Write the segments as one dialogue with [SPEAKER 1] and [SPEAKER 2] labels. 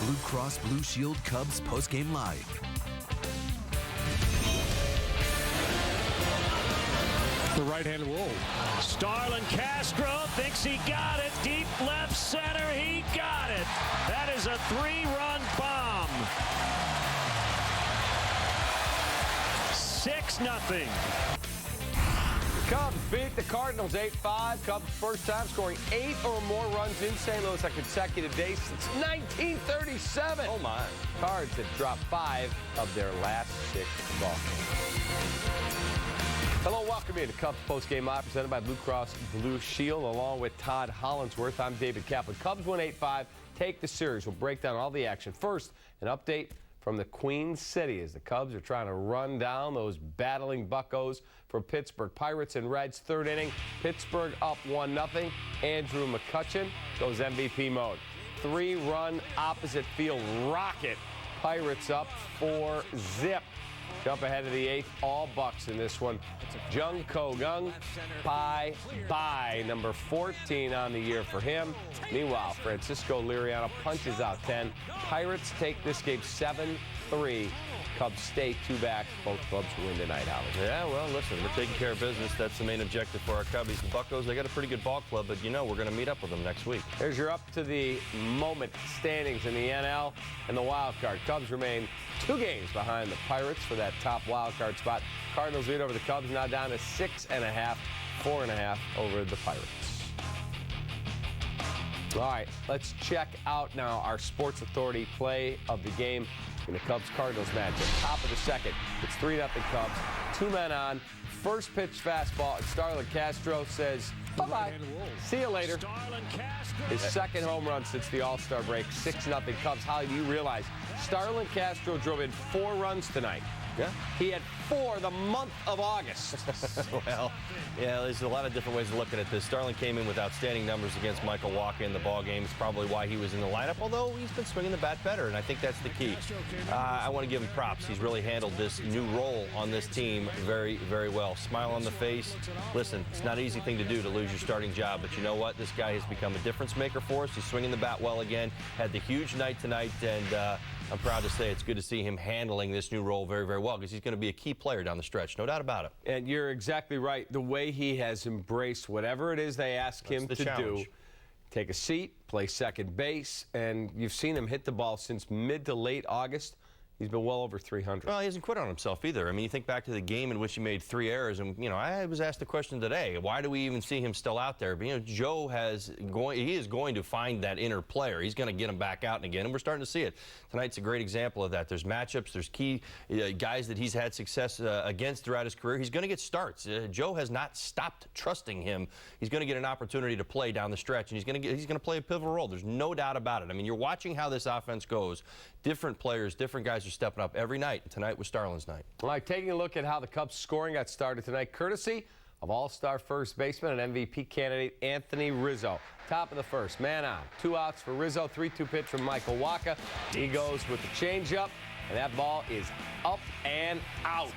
[SPEAKER 1] Blue Cross Blue Shield Cubs postgame live.
[SPEAKER 2] The right-handed roll.
[SPEAKER 3] Starlin Castro thinks he got it. Deep left center. He got it. That is a 3-run bomb. 6-0.
[SPEAKER 4] Cubs beat the Cardinals 8-5. Cubs first time scoring 8 or more runs in St. Louis on consecutive days since 1937.
[SPEAKER 5] Oh my.
[SPEAKER 4] Cards have dropped 5 of their last 6 ball games. Hello, welcome in to Cubs postgame live presented by Blue Cross Blue Shield along with Todd Hollandsworth. I'm David Kaplan. Cubs win 8-5. Take the series. We'll break down all the action. First, an update from the Queen City as the Cubs are trying to run down those battling buccos for Pittsburgh. Pirates and Reds, third inning. Pittsburgh up 1-0. Andrew McCutchen goes MVP mode. 3-run opposite field rocket. Pirates up 4-0. Jump ahead of the 8th. All Bucks in this one. Jung Ko-gung, bye-bye. Number 14 on the year for him. Meanwhile, Francisco Liriano punches out 10. Pirates take this game 7-3. Cubs stay 2 back. Both clubs win tonight, Howard.
[SPEAKER 5] Yeah, well, listen, we're taking care of business. That's the main objective for our Cubbies. The Buccos, they got a pretty good ball club, but you know we're going to meet up with them next week.
[SPEAKER 4] Here's your up-to-the-moment standings in the NL and the wild card. Cubs remain 2 games behind the Pirates for that top wild card spot. Cardinals lead over the Cubs, now down to 6.5, 4.5 over the Pirates. All right, let's check out now our Sports Authority play of the game in the Cubs-Cardinals matchup. Top of the second, it's 3-0 Cubs. 2 men on. First pitch fastball, and Starlin Castro says, bye-bye. See you later. His second home run since the All-Star break, 6-0 Cubs. Holly, do you realize Starlin Castro drove in 4 runs tonight?
[SPEAKER 5] Yeah.
[SPEAKER 4] He had 4 the month of August.
[SPEAKER 5] Well, yeah, there's a lot of different ways of looking at this. Starlin came in with outstanding numbers against Michael Wacha in the ball game. It's probably why he was in the lineup, although he's been swinging the bat better, and I think that's the key. I want to give him props. He's really handled this new role on this team very, very well. Smile on the face. Listen, it's not an easy thing to do to lose your starting job, but you know what? This guy has become a difference maker for us. He's swinging the bat well again. Had the huge night tonight, and I'm proud to say it's good to see him handling this new role very, very well because he's going to be a key player down the stretch, no doubt about it.
[SPEAKER 4] And you're exactly right. The way he has embraced whatever it is they ask him to do, take a seat, play second base, and you've seen him hit the ball since mid to late August. He's been well over 300.
[SPEAKER 5] Well, he hasn't quit on himself either. I mean, you think back to the game in which he made 3 errors, and you know, I was asked the question today: why do we even see him still out there? But, you know, Joe he is going to find that inner player. He's going to get him back out and again, and we're starting to see it. Tonight's a great example of that. There's matchups, there's key guys that he's had success against throughout his career. He's going to get starts. Joe has not stopped trusting him. He's going to get an opportunity to play down the stretch, and he's going to play a pivotal role. There's no doubt about it. I mean, you're watching how this offense goes. Different players, different guys are stepping up every night. Tonight was Starlin's night.
[SPEAKER 4] All right, taking a look at how the Cubs scoring got started tonight, courtesy of all-star first baseman and MVP candidate Anthony Rizzo. Top of the first, man on. 2 outs for Rizzo, 3-2 pitch from Michael Wacha. He goes with the changeup, and that ball is up and out.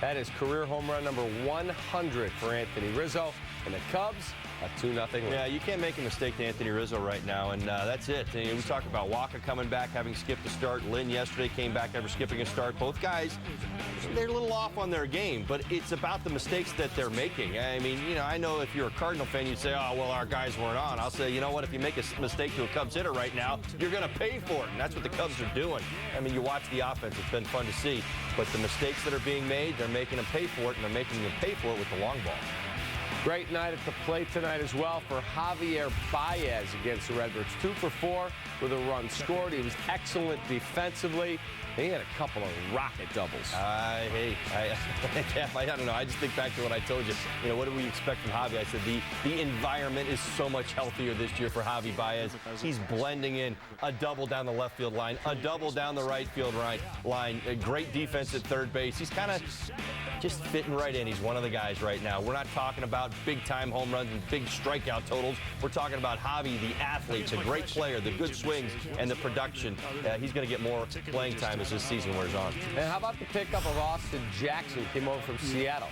[SPEAKER 4] That is career home run number 100 for Anthony Rizzo, and the Cubs a 2-0 win.
[SPEAKER 5] Yeah, you can't make a mistake to Anthony Rizzo right now, and that's it. And we talk about Wacha coming back, having skipped a start. Lynn yesterday came back after skipping a start. Both guys, they're a little off on their game, but it's about the mistakes that they're making. I mean, you know, I know if you're a Cardinal fan, you'd say, oh, well, our guys weren't on. I'll say, you know what, if you make a mistake to a Cubs hitter right now, you're going to pay for it, and that's what the Cubs are doing. I mean, you watch the offense, it's been fun to see, but the mistakes that are being made, they're making them pay for it, and they're making them pay for it with the long ball.
[SPEAKER 4] Great night at the plate tonight as well for Javier Baez against the Redbirds. 2 for 4 with a run scored. He was excellent defensively. He had a couple of rocket doubles.
[SPEAKER 5] I don't know. I just think back to what I told you. You know, what do we expect from Javi? I said the environment is so much healthier this year for Javi Baez. He's blending in a double down the left field line, a double down the right field line. A great defense at third base. He's kind of just fitting right in. He's one of the guys right now. We're not talking about big-time home runs and big strikeout totals. We're talking about Javi, the athlete, the great player, the good swings, and the production. He's going to get more playing time as as this season wears on.
[SPEAKER 4] And how about the pickup of Austin Jackson? Came over from Seattle.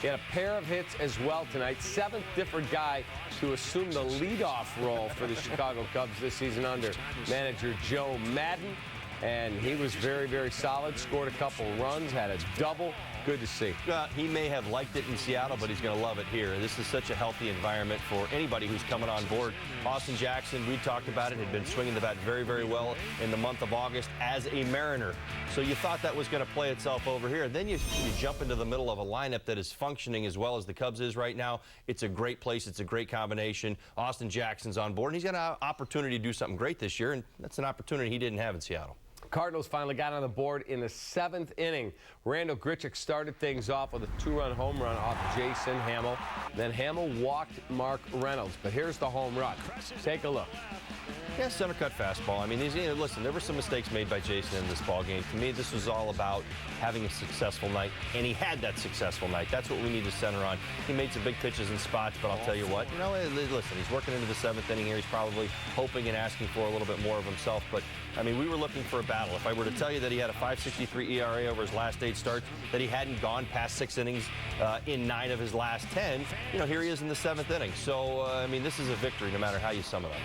[SPEAKER 4] He had a pair of hits as well tonight. Seventh different guy to assume the leadoff role for the Chicago Cubs this season under manager Joe Madden. And he was very, very solid. Scored a couple runs, had a double. Good to see.
[SPEAKER 5] He may have liked it in Seattle, but he's going to love it here. This is such a healthy environment for anybody who's coming on board. Austin Jackson, we talked about it, had been swinging the bat very, very well in the month of August as a Mariner. So you thought that was going to play itself over here. Then you jump into the middle of a lineup that is functioning as well as the Cubs is right now. It's a great place. It's a great combination. Austin Jackson's on board, and he's got an opportunity to do something great this year, and that's an opportunity he didn't have in Seattle.
[SPEAKER 4] Cardinals finally got on the board in the 7th inning. Randall Grichuk started things off with a 2-run home run off Jason Hamill. Then Hamill walked Mark Reynolds. But here's the home run. Take a look.
[SPEAKER 5] Yeah, center cut fastball. I mean, listen, there were some mistakes made by Jason in this ball game. To me, this was all about having a successful night, and he had that successful night. That's what we need to center on. He made some big pitches in spots, but I'll tell you what, listen, he's working into the 7th inning here. He's probably hoping and asking for a little bit more of himself. But, I mean, we were looking for a battle. If I were to tell you that he had a 5.63 ERA over his last 8 starts, that he hadn't gone past 6 innings in 9 of his last 10, here he is in the 7th inning. So, I mean, this is a victory no matter how you sum it up.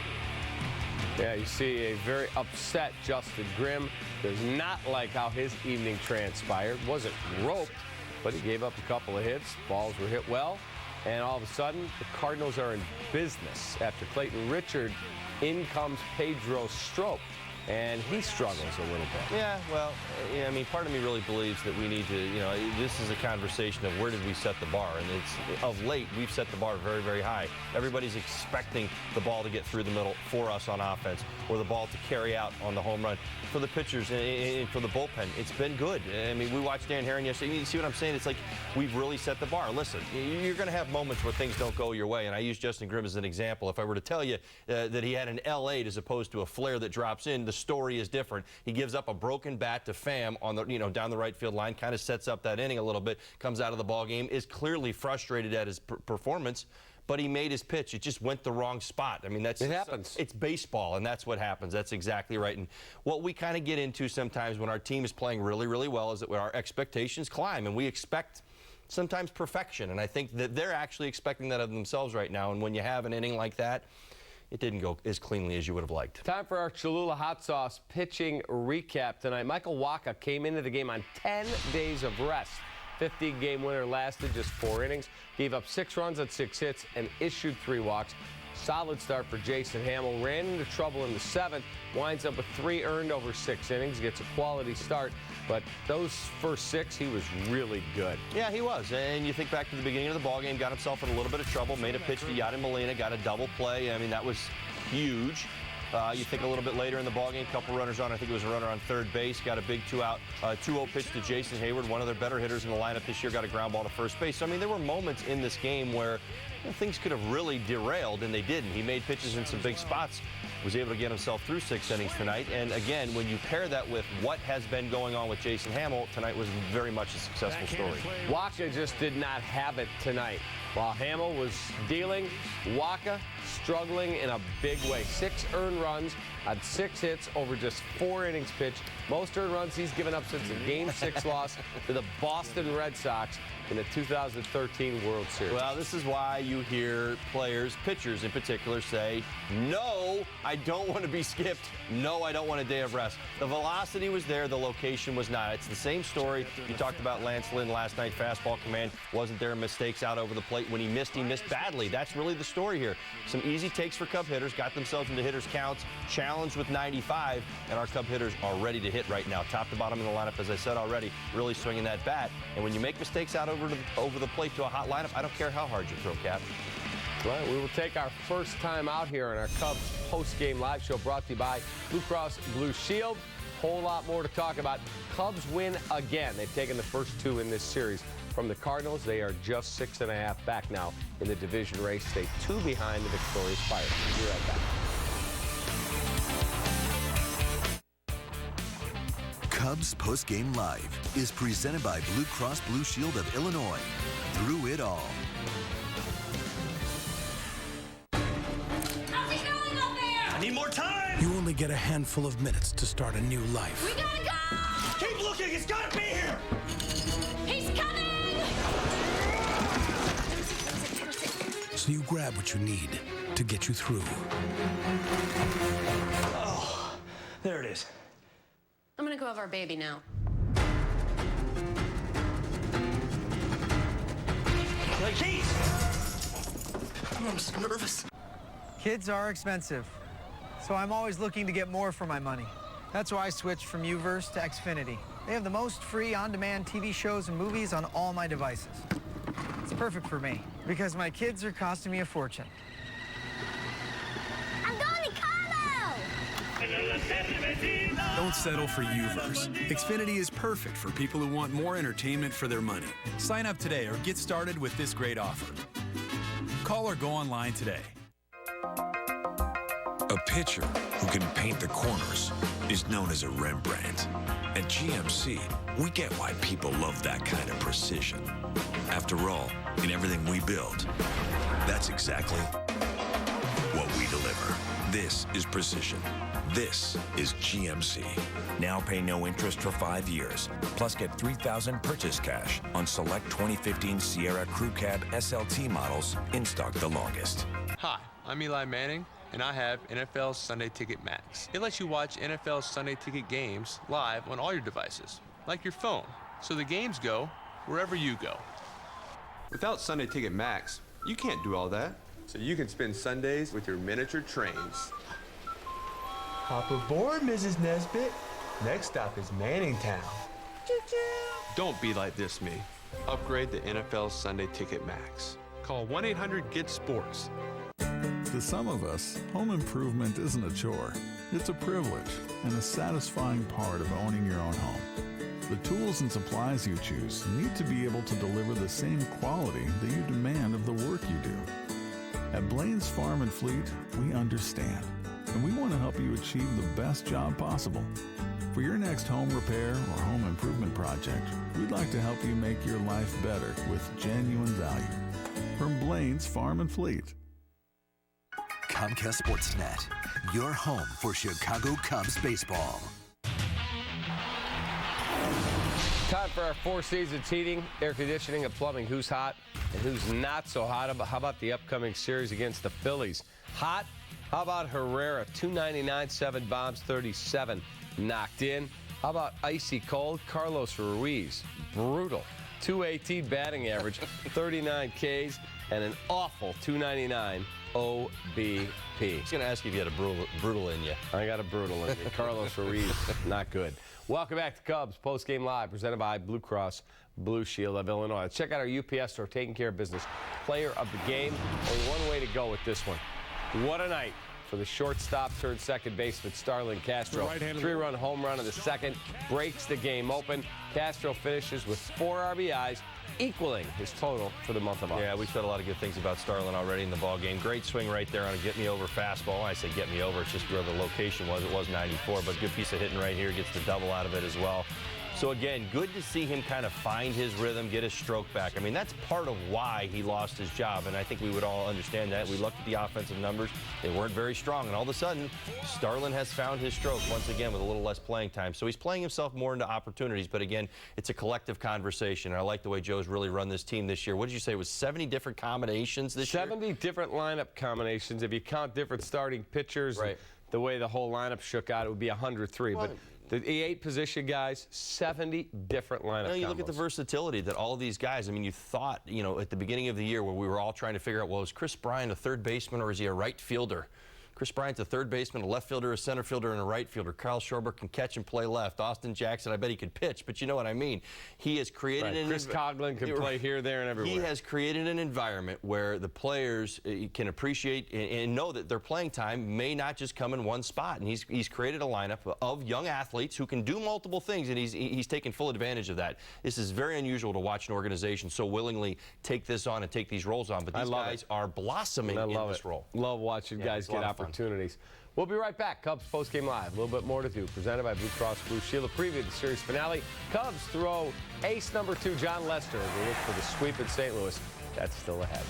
[SPEAKER 4] Yeah, you see a very upset Justin Grimm. Does not like how his evening transpired. Wasn't roped, but he gave up a couple of hits. Balls were hit well. And all of a sudden, the Cardinals are in business. After Clayton Richard, in comes Pedro Strop. And he struggles a little bit.
[SPEAKER 5] Yeah, well, I mean, part of me really believes that we need to, this is a conversation of where did we set the bar. And it's, of late, we've set the bar very, very high. Everybody's expecting the ball to get through the middle for us on offense, or the ball to carry out on the home run. For the pitchers and for the bullpen, it's been good. I mean, we watched Dan Herron yesterday. You see what I'm saying? It's like we've really set the bar. Listen, you're going to have moments where things don't go your way, and I use Justin Grimm as an example. If I were to tell you that he had an L8 as opposed to a flare that drops in, the story is different. He gives up a broken bat to Pham on the down the right field line, kind of sets up that inning a little bit, comes out of the ball game, is clearly frustrated at his performance, but he made his pitch. It just went the wrong spot. I mean, it happens. It's baseball, and that's what happens. That's exactly right. And what we kind of get into sometimes when our team is playing really, really well is that our expectations climb, and we expect sometimes perfection. And I think that they're actually expecting that of themselves right now. And when you have an inning like that, it didn't go as cleanly as you would have liked.
[SPEAKER 4] Time for our Cholula Hot Sauce pitching recap tonight. Michael Wacha came into the game on 10 days of rest. 15-game winner, lasted just 4 innings, gave up 6 runs on 6 hits, and issued 3 walks. Solid start for Jason Hamill. Ran into trouble in the 7th, winds up with 3 earned over 6 innings, gets a quality start. But those first 6, he was really good.
[SPEAKER 5] Yeah, he was. And you think back to the beginning of the ballgame, got himself in a little bit of trouble, made a pitch to Yadier Molina, got a double play. I mean, that was huge. You think a little bit later in the ballgame, a couple runners on. I think it was a runner on third base. Got a big 2-out, 2-0 pitch to Jason Hayward, one of their better hitters in the lineup this year. Got a ground ball to first base. So, I mean, there were moments in this game where things could have really derailed, and they didn't. He made pitches in some big spots. Was able to get himself through 6 innings tonight. And again, when you pair that with what has been going on with Jason Hamill, tonight was very much a successful story.
[SPEAKER 4] Wacha just did not have it tonight. While Hamill was dealing, Wacha struggling in a big way. 6 earned runs on 6 hits over just 4 innings pitched. Most earned runs he's given up since the Game 6 loss to the Boston Red Sox in the 2013 World Series.
[SPEAKER 5] Well, this is why you hear players, pitchers in particular, say, no, I don't want to be skipped. No, I don't want a day of rest. The velocity was there. The location was not. It's the same story. You talked about Lance Lynn last night. Fastball command wasn't there. Mistakes out over the plate. When he missed badly. That's really the story here. Some easy takes for Cub hitters. Got themselves into hitters' counts. Challenged with 95. And our Cub hitters are ready to hit right now. Top to bottom in the lineup, as I said already, really swinging that bat. And when you make mistakes out over the plate to a hot lineup, I don't care how hard you throw, Cap.
[SPEAKER 4] Well, we will take our first time out here on our Cubs post-game live show brought to you by Blue Cross Blue Shield. Whole lot more to talk about. Cubs win again. They've taken the first 2 in this series from the Cardinals. They are just 6.5 back now in the division race. Stay 2 behind the victorious Pirates. We'll be right back.
[SPEAKER 1] Cubs Post-Game Live is presented by Blue Cross Blue Shield of Illinois. Through it all.
[SPEAKER 6] How's it going up there?
[SPEAKER 2] I need more time.
[SPEAKER 7] You only get a handful of minutes to start a new life.
[SPEAKER 6] We gotta go! He's got to be here!
[SPEAKER 7] He's coming!
[SPEAKER 8] So you grab what you need to get you through.
[SPEAKER 6] Oh, there it is.
[SPEAKER 7] I'm gonna go have our baby now.
[SPEAKER 6] Like these! I'm so nervous.
[SPEAKER 9] Kids are expensive, so I'm always looking to get more for my money. That's why I switched from Uverse to Xfinity. They have the most free on-demand TV shows and movies on all my devices. It's perfect for me, because my kids are costing me a fortune.
[SPEAKER 7] I'm going to Cabo!
[SPEAKER 8] Don't settle for Uverse. Xfinity is perfect for people who want more entertainment for their money. Sign up today or get started with this great offer. Call or go online today.
[SPEAKER 10] A pitcher who can paint the corners is known as a Rembrandt. At GMC, we get why people love that kind of precision. After all, in everything we build, that's exactly what we deliver. This is precision. This is GMC. Now pay no interest for 5 years. Plus get $3,000 purchase cash on select 2015 Sierra Crew Cab SLT models in stock the longest.
[SPEAKER 11] Hi, I'm Eli Manning, and I have NFL Sunday Ticket Max. It lets you watch NFL Sunday Ticket games live on all your devices, like your phone, so the games go wherever you go. Without Sunday Ticket Max, you can't do all that. So you can spend Sundays with your miniature trains.
[SPEAKER 6] Hop aboard, Mrs. Nesbitt. Next stop is Manningtown.
[SPEAKER 11] Don't be like this, me. Upgrade to NFL Sunday Ticket Max. Call 1-800-GET-SPORTS.
[SPEAKER 12] To some of us, home improvement isn't a chore. It's a privilege and a satisfying part of owning your own home. The tools and supplies you choose need to be able to deliver the same quality that you demand of the work you do. At Blaine's Farm and Fleet, we understand, and we want to help you achieve the best job possible. For your next home repair or home improvement project, we'd like to help you make your life better with genuine value. From Blaine's Farm and Fleet.
[SPEAKER 1] Comcast Sportsnet, your home for Chicago Cubs baseball.
[SPEAKER 4] Time for our Four Seasons heating, air conditioning, and plumbing. Who's hot and who's not so hot? How about the upcoming series against the Phillies? Hot? How about Herrera? 299, 7 bombs, 37 knocked in. How about icy cold? Carlos Ruiz. Brutal. 218 batting average, 39 Ks, and an awful 299 OBP.
[SPEAKER 5] I was going to ask you if you had a brutal in you.
[SPEAKER 4] I got a brutal in me. Carlos Ruiz, not good. Welcome back to Cubs Post-Game Live, presented by Blue Cross Blue Shield of Illinois. Let's check out our UPS store, taking care of business. Player of the game. Only one way to go with this one. What a night for the shortstop turned second baseman, Starlin Castro. Three-run home run in the second, breaks the game open. Castro finishes with 4 RBIs, equaling his total for the month of August.
[SPEAKER 5] Yeah, we said a lot of good things about Starlin already in the ball game. Great swing right there on a get-me-over fastball. I say get me over, it's just where the location was. It was 94, but good piece of hitting right here. Gets the double out of it as well. So, again, good to see him kind of find his rhythm, get his stroke back. I mean, that's part of why he lost his job, and I think we would all understand that. We looked at the offensive numbers. They weren't very strong, and all of a sudden, Starlin has found his stroke once again with a little less playing time. So he's playing himself more into opportunities, but, again, it's a collective conversation. And I like the way Joe's really run this team this year. What did you say? It was 70 different combinations this year?
[SPEAKER 4] 70 different lineup combinations. If you count different starting pitchers, right, the way the whole lineup shook out, it would be 103. Well, but the 8 position guys, 70 different lineup
[SPEAKER 5] you look at the versatility that all of these guys, I mean, you thought, you know, at the beginning of the year where we were all trying to figure out, well, is Chris Bryant a third baseman or is he a right fielder? Chris Bryant's a third baseman, a left fielder, a center fielder, and a right fielder. Kyle Schwarber can catch and play left. Austin Jackson, I bet he could pitch, but you know what I mean. He has created an
[SPEAKER 4] Chris Coughlin can play here, there, and everywhere.
[SPEAKER 5] He has created an environment where the players can appreciate and know that their playing time may not just come in one spot. And he's created a lineup of young athletes who can do multiple things, and he's taken full advantage of that. This is very unusual to watch an organization so willingly take this on and take these roles on. But these guys are blossoming in this role.
[SPEAKER 4] Love watching guys get opportunities. We'll be right back. Cubs Post-Game Live. A little bit more to do. Presented by Blue Cross Blue Shield. A preview of the series finale. Cubs throw ace number 2, John Lester. We look for the sweep in St. Louis. That's still ahead.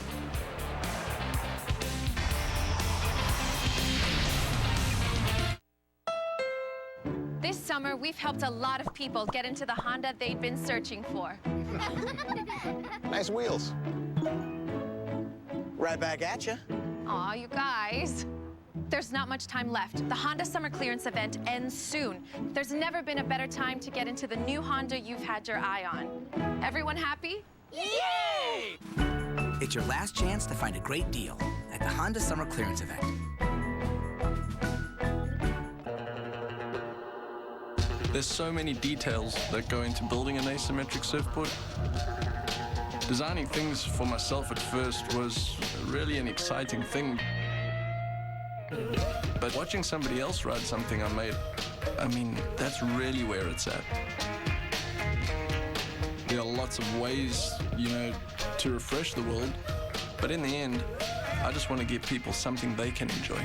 [SPEAKER 13] This summer, summer, we've helped a lot of people get into the Honda they'd been searching for.
[SPEAKER 14] Nice wheels. Right back at you.
[SPEAKER 13] Aw, you guys. There's not much time left. The Honda Summer Clearance event ends soon. There's never been a better time to get into the new Honda you've had your eye on. Everyone happy?
[SPEAKER 15] Yay! It's your last chance to find a great deal at the Honda Summer Clearance event.
[SPEAKER 16] There's so many details that go into building an asymmetric surfboard. Designing things for myself at first was really an exciting thing. But watching somebody else ride something I made, I mean, that's really where it's at. There are lots of ways, you know, to refresh the world, but in the end, I just want to give people something they can enjoy.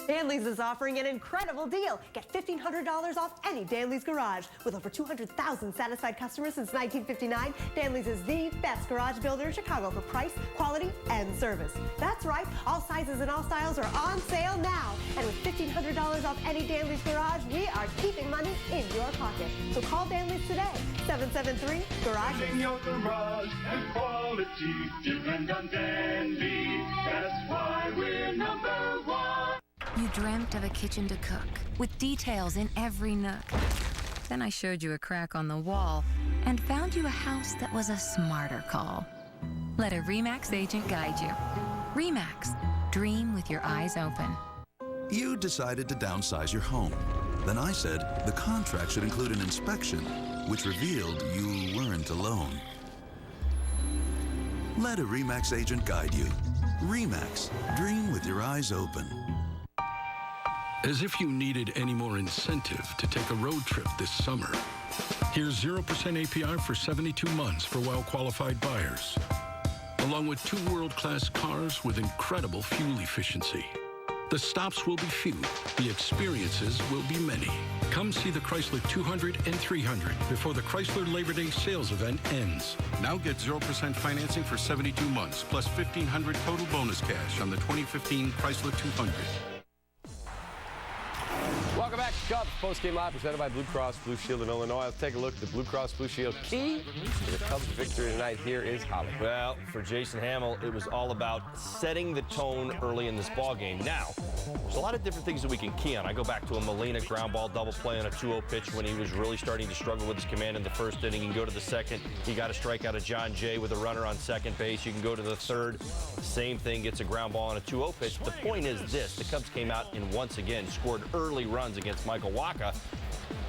[SPEAKER 17] Danley's is offering an incredible deal. Get $1,500 off any Danley's garage. With over 200,000 satisfied customers since 1959, Danley's is the best garage builder in Chicago for price, quality, and service. That's right, all sizes and all styles are on sale now. And with $1,500 off any Danley's garage, we are keeping money in your pocket. So call Danley's today, 773-GARAGE.
[SPEAKER 18] In your garage and quality, depend on Danley. That's why we're #1.
[SPEAKER 19] You dreamt of a kitchen to cook, with details in every nook. Then I showed you a crack on the wall and found you a house that was a smarter call. Let a RE/MAX agent guide you. RE/MAX, dream with your eyes open.
[SPEAKER 1] You decided to downsize your home. Then I said the contract should include an inspection, which revealed you weren't alone. Let a RE/MAX agent guide you. RE/MAX, dream with your eyes open.
[SPEAKER 20] As if you needed any more incentive to take a road trip this summer. Here's 0% APR for 72 months for well-qualified buyers, along with 2 world-class cars with incredible fuel efficiency. The stops will be few. The experiences will be many. Come see the Chrysler 200 and 300 before the Chrysler Labor Day sales event ends. Now get 0% financing for 72 months, plus $1,500 total bonus cash on the 2015 Chrysler 200.
[SPEAKER 4] Welcome back to Cubs Postgame Live, presented by Blue Cross Blue Shield of Illinois. Let's take a look at the Blue Cross Blue Shield key to the Cubs' victory tonight. Here is Holly.
[SPEAKER 5] Well, for Jason Hamill, it was all about setting the tone early in this ballgame. Now, there's a lot of different things that we can key on. I go back to a Molina ground ball double play on a 2-0 pitch when he was really starting to struggle with his command in the first inning. You can go to the second. He got a strikeout of John Jay with a runner on second base. You can go to the third. Same thing, gets a ground ball on a 2-0 pitch. The point is this. The Cubs came out and once again scored early runs against Michael Wacha.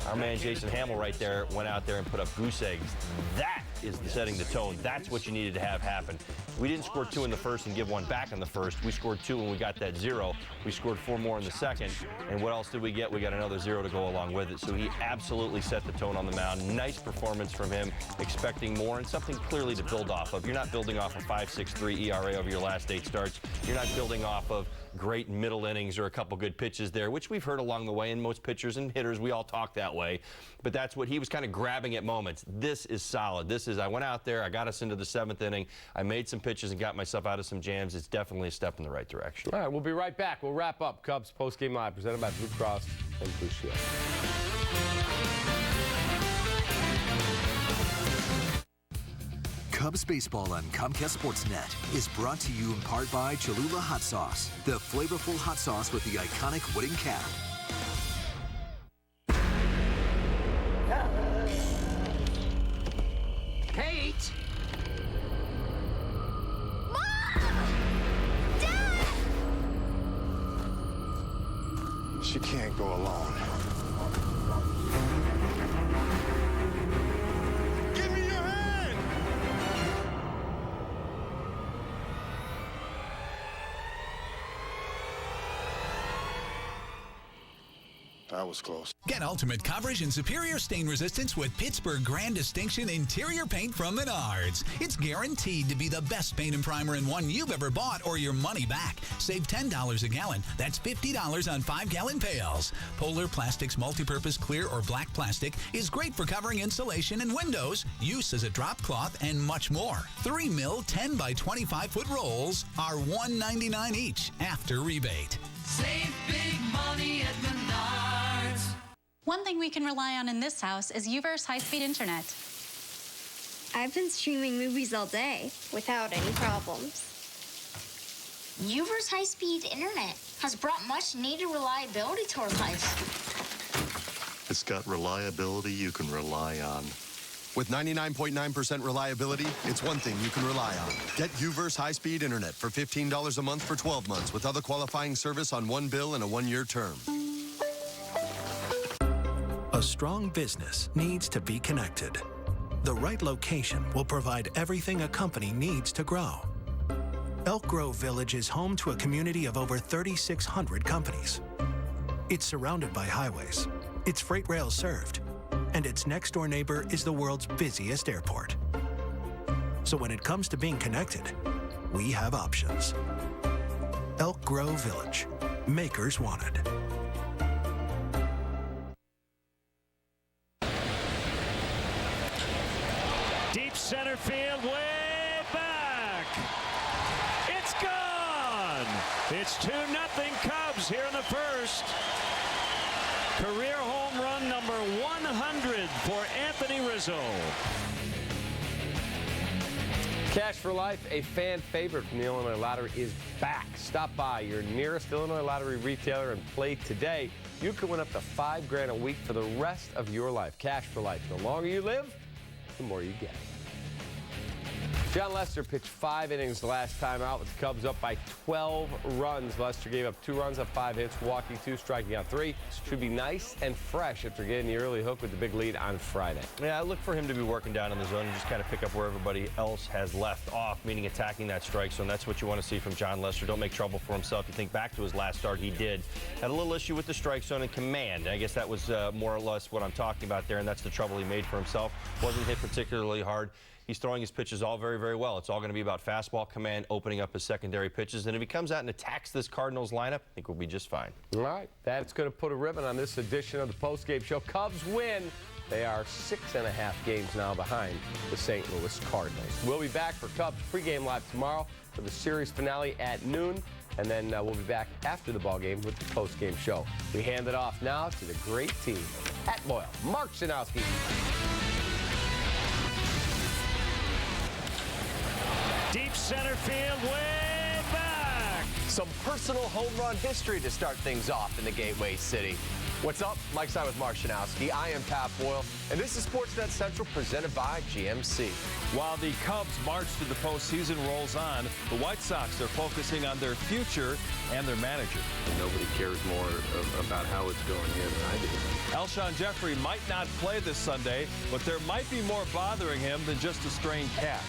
[SPEAKER 5] Our man Jason Hamill right there went out there and put up goose eggs. That is setting the tone. That's what you needed to have happen. We didn't score 2 in the first and give 1 back in the first. We scored 2 and we got that 0. We scored 4 more in the second. And what else did we get? We got another 0 to go along with it. So he absolutely set the tone on the mound. Nice performance from him, expecting more and something clearly to build off of. You're not building off a 5.63 ERA over your last 8 starts. You're not building off of great middle innings or a couple good pitches there, which we've heard along the way, and most pitchers and hitters, we all talk that way. But that's what he was kind of grabbing at moments. This is solid. This is, I went out there, I got us into the 7th inning, I made some pitches and got myself out of some jams. It's definitely a step in the right direction.
[SPEAKER 4] All right, we'll be right back. We'll wrap up Cubs Postgame Live, presented by Blue Cross and Blue Shield.
[SPEAKER 1] Cubs baseball on Comcast Sportsnet is brought to you in part by Cholula Hot Sauce, the flavorful hot sauce with the iconic wooden cap.
[SPEAKER 18] Kate!
[SPEAKER 14] She can't go alone.
[SPEAKER 18] Give me your hand!
[SPEAKER 14] That was close.
[SPEAKER 21] Get ultimate coverage and superior stain resistance with Pittsburgh Grand Distinction Interior Paint from Menards. It's guaranteed to be the best paint and primer in one you've ever bought or your money back. Save $10 a gallon. That's $50 on 5-gallon pails. Polar Plastics multipurpose clear or black plastic is great for covering insulation and windows, use as a drop cloth, and much more. 3 mil 10 by 25-foot rolls are $1.99 each after rebate.
[SPEAKER 18] Save big money at Menards.
[SPEAKER 3] One thing we can rely on in this house is UVerse high-speed internet.
[SPEAKER 22] I've been streaming movies all day without any problems.
[SPEAKER 23] UVerse high-speed internet has brought much-needed reliability to our life.
[SPEAKER 24] It's got reliability you can rely on. With 99.9% reliability, it's one thing you can rely on. Get UVerse high-speed internet for $15 a month for 12 months with other qualifying service on one bill and a one-year term.
[SPEAKER 25] A strong business needs to be connected. The right location will provide everything a company needs to grow. Elk Grove Village is home to a community of over 3,600 companies. It's surrounded by highways, its freight rail served, and its next-door neighbor is the world's busiest airport. So when it comes to being connected, we have options. Elk Grove Village. Makers wanted.
[SPEAKER 2] Deep center field, way back. It's gone. It's 2-0 Cubs here in the first. Career home run number 100 for Anthony Rizzo.
[SPEAKER 4] Cash for Life, a fan favorite from the Illinois Lottery, is back. Stop by your nearest Illinois Lottery retailer and play today. You can win up to $5,000 a week for the rest of your life. Cash for Life. The longer you live, the more you get. John Lester pitched 5 innings the last time out with the Cubs up by 12 runs. Lester gave up 2 runs on 5 hits, walking 2, striking out 3. Should be nice and fresh after getting the early hook with the big lead on Friday.
[SPEAKER 5] Yeah, I look for him to be working down in the zone and just kind of pick up where everybody else has left off, meaning attacking that strike zone. That's what you want to see from John Lester. Don't make trouble for himself. You think back to his last start, he had a little issue with the strike zone and command. I guess that was more or less what I'm talking about there, and that's the trouble he made for himself. Wasn't hit particularly hard. He's throwing his pitches all very, very well. It's all going to be about fastball command, opening up his secondary pitches. And if he comes out and attacks this Cardinals lineup, I think we'll be just fine.
[SPEAKER 4] All right. That's going to put a ribbon on this edition of the postgame show. Cubs win. They are 6.5 games now behind the St. Louis Cardinals. We'll be back for Cubs pregame live tomorrow for the series finale at noon. And then we'll be back after the ballgame with the postgame show. We hand it off now to the great team at Loyal. Mark Shanowski.
[SPEAKER 2] Deep center field, way back.
[SPEAKER 26] Some personal home run history to start things off in the Gateway City. What's up? Mike Stein with Mark Shanowski. I am Pat Boyle, and this is Sportsnet Central presented by GMC.
[SPEAKER 27] While the Cubs' march to the postseason rolls on, the White Sox are focusing on their future and their manager.
[SPEAKER 28] Nobody cares more about how it's going here than I do.
[SPEAKER 27] Alshon Jeffrey might not play this Sunday, but there might be more bothering him than just a strained calf.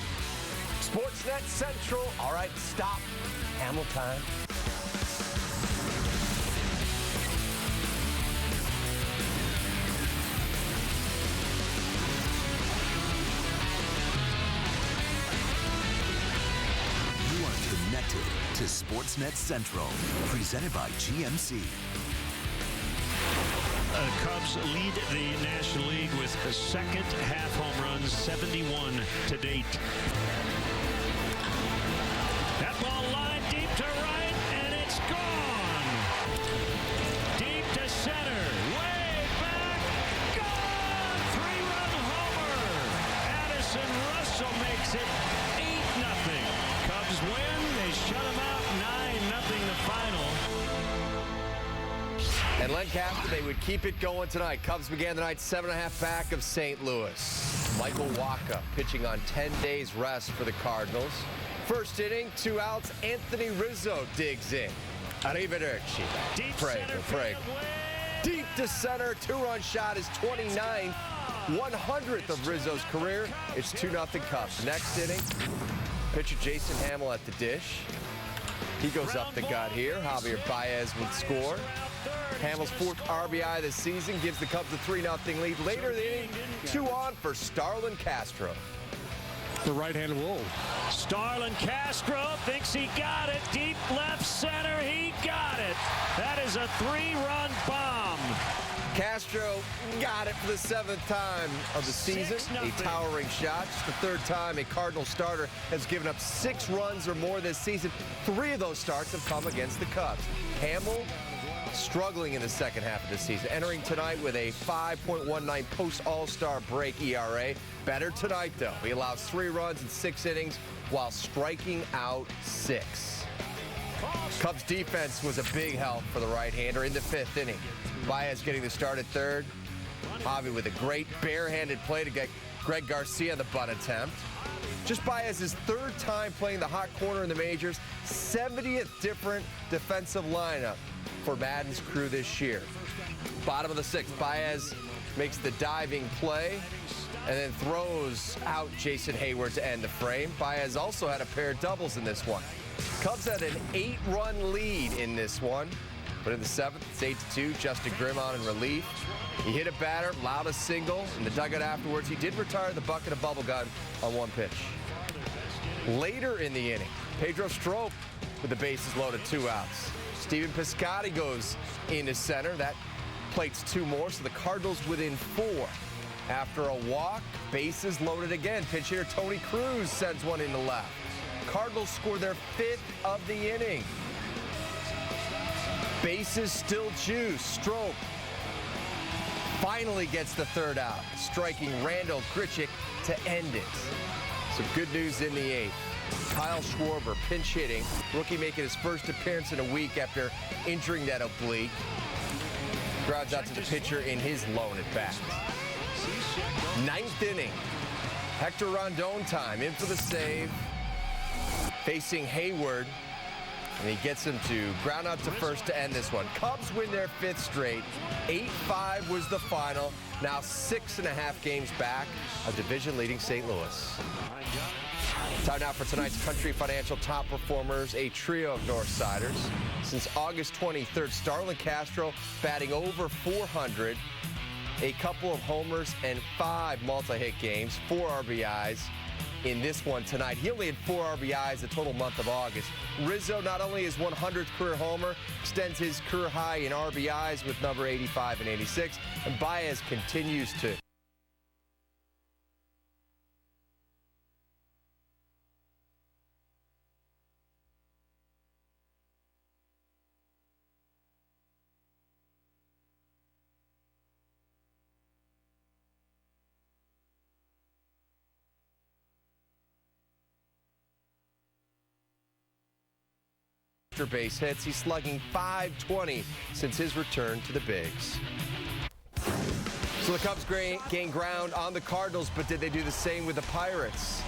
[SPEAKER 26] Sportsnet Central. All right, stop. Hamel time.
[SPEAKER 29] You are connected to Sportsnet Central, presented by GMC.
[SPEAKER 2] Cubs lead the National League with the second half home runs, 71 to date. That ball lined deep to right, and it's gone. Deep to center, way back, gone! 3-run homer. Addison Russell makes it 8-0. Cubs win. They shut them out 9-0 the final.
[SPEAKER 26] And Lancaster, they would keep it going tonight. Cubs began the night 7.5 back of St. Louis. Michael Wacha pitching on 10 days rest for the Cardinals. First inning, 2 outs. Anthony Rizzo digs in. Arrivederci.
[SPEAKER 2] Deep
[SPEAKER 26] Prego. Deep to center. 2-run shot is 29. 100th of Rizzo's career. It's 2-0 Cubs. Next inning, pitcher Jason Hamill at the dish. He goes up the gut here. Javier Baez would score. Hamill's 4th RBI this season gives the Cubs a 3-0 lead. Later in the inning, 2 on for Starlin Castro.
[SPEAKER 2] The right-handed Wolf. Starlin Castro thinks he got it. Deep left center, he got it. That is a 3-run bomb.
[SPEAKER 26] Castro got it for the 7th time of the season. A towering shot. Just the 3rd time a Cardinal starter has given up 6 runs or more this season. 3 of those starts have come against the Cubs. Hamill struggling in the second half of the season. Entering tonight with a 5.19 post-All-Star break ERA. Better tonight, though. He allows 3 runs in 6 innings while striking out 6. Cubs defense was a big help for the right-hander in the 5th inning. Baez getting the start at third. Javi with a great barehanded play to get Greg Garcia the bunt attempt. Just Baez's 3rd time playing the hot corner in the majors, 70th different defensive lineup for Madden's crew this year. Bottom of the 6th, Baez makes the diving play and then throws out Jason Hayward to end the frame. Baez also had a pair of doubles in this one. Cubs had an 8-run lead in this one, but in the 7th, it's 8-2. Justin Grimm on in relief. He hit a batter, allowed a single. In the dugout afterwards, he did retire the bucket of bubblegum on 1 pitch. Later in the inning, Pedro Strop with the bases loaded, 2 outs. Steven Piscotty goes into center. That plates 2 more, so the Cardinals within 4. After a walk, bases loaded again. Pitch hitter Tony Cruz sends one into left. Cardinals score their 5th of the inning. Bases still juice. Strop finally gets the 3rd out, striking Randall Grichuk to end it. Some good news in the 8th. Kyle Schwarber pinch hitting. Rookie making his first appearance in a week after injuring that oblique. Grounds out to the pitcher in his lone at bat. 9th inning. Hector Rondon time, in for the save. Facing Hayward. And he gets him to ground out to first to end this one. Cubs win their 5th straight. 8-5 was the final. Now 6.5 games back of division-leading St. Louis. Time now for tonight's Country Financial top performers, a trio of Northsiders. Since August 23rd, Starlin Castro batting over 400, a couple of homers and 5 multi-hit games, 4 RBIs. In this one tonight, he only had 4 RBIs the total month of August. Rizzo, not only his 100th career homer, extends his career high in RBIs with number 85 and 86, and Baez continues to base hits. He's slugging .520 since his return to the bigs. So the Cubs gain ground on the Cardinals, but did they do the same with the Pirates?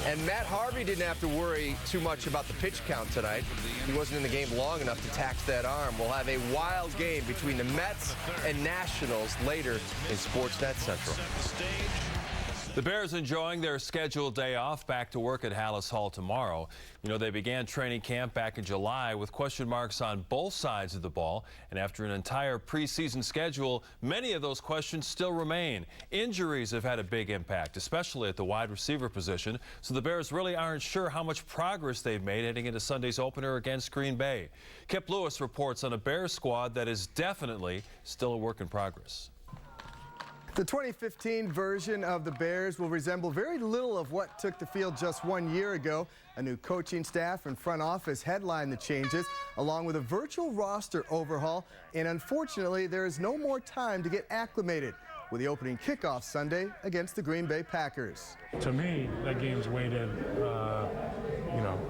[SPEAKER 26] And Matt Harvey didn't have to worry too much about the pitch count tonight. He wasn't in the game long enough to tax that arm. We'll have a wild game between the Mets and Nationals later in Sportsnet Central.
[SPEAKER 27] The Bears enjoying their scheduled day off, back to work at Hallis Hall tomorrow. You know, they began training camp back in July with question marks on both sides of the ball. And after an entire preseason schedule, many of those questions still remain. Injuries have had a big impact, especially at the wide receiver position. So the Bears really aren't sure how much progress they've made heading into Sunday's opener against Green Bay. Kip Lewis reports on a Bears squad that is definitely still a work in progress.
[SPEAKER 6] The 2015 version of the Bears will resemble very little of what took the field just 1 year ago. A new coaching staff and front office headline the changes, along with a virtual roster overhaul. And unfortunately, there is no more time to get acclimated with the opening kickoff Sunday against the Green Bay Packers.
[SPEAKER 7] To me, that game's weighted, a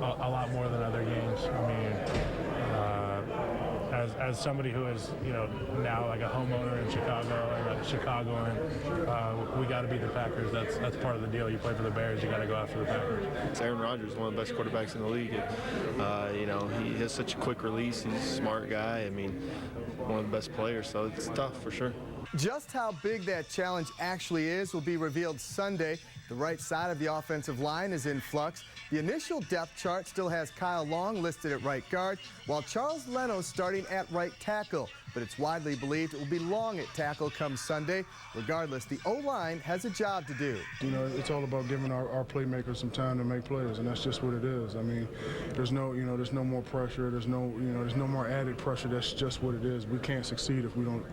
[SPEAKER 7] lot more than other games. I mean, as somebody who is, now like a homeowner in Chicago and a Chicagoan, we got to beat the Packers. That's part of the deal. You play for the Bears, you got to go after the Packers.
[SPEAKER 28] Aaron Rodgers is one of the best quarterbacks in the league. He has such a quick release. He's a smart guy. I mean, one of the best players, so it's tough for sure.
[SPEAKER 6] Just how big that challenge actually is will be revealed Sunday. The right side of the offensive line is in flux. The initial depth chart still has Kyle Long listed at right guard, while Charles Leno's starting at right tackle. But it's widely believed it will be Long at tackle come Sunday. Regardless, the O-line has a job to do.
[SPEAKER 7] It's all about giving our playmakers some time to make plays, and that's just what it is. I mean, there's no more pressure. There's no more added pressure. That's just what it is. We can't succeed if we don't,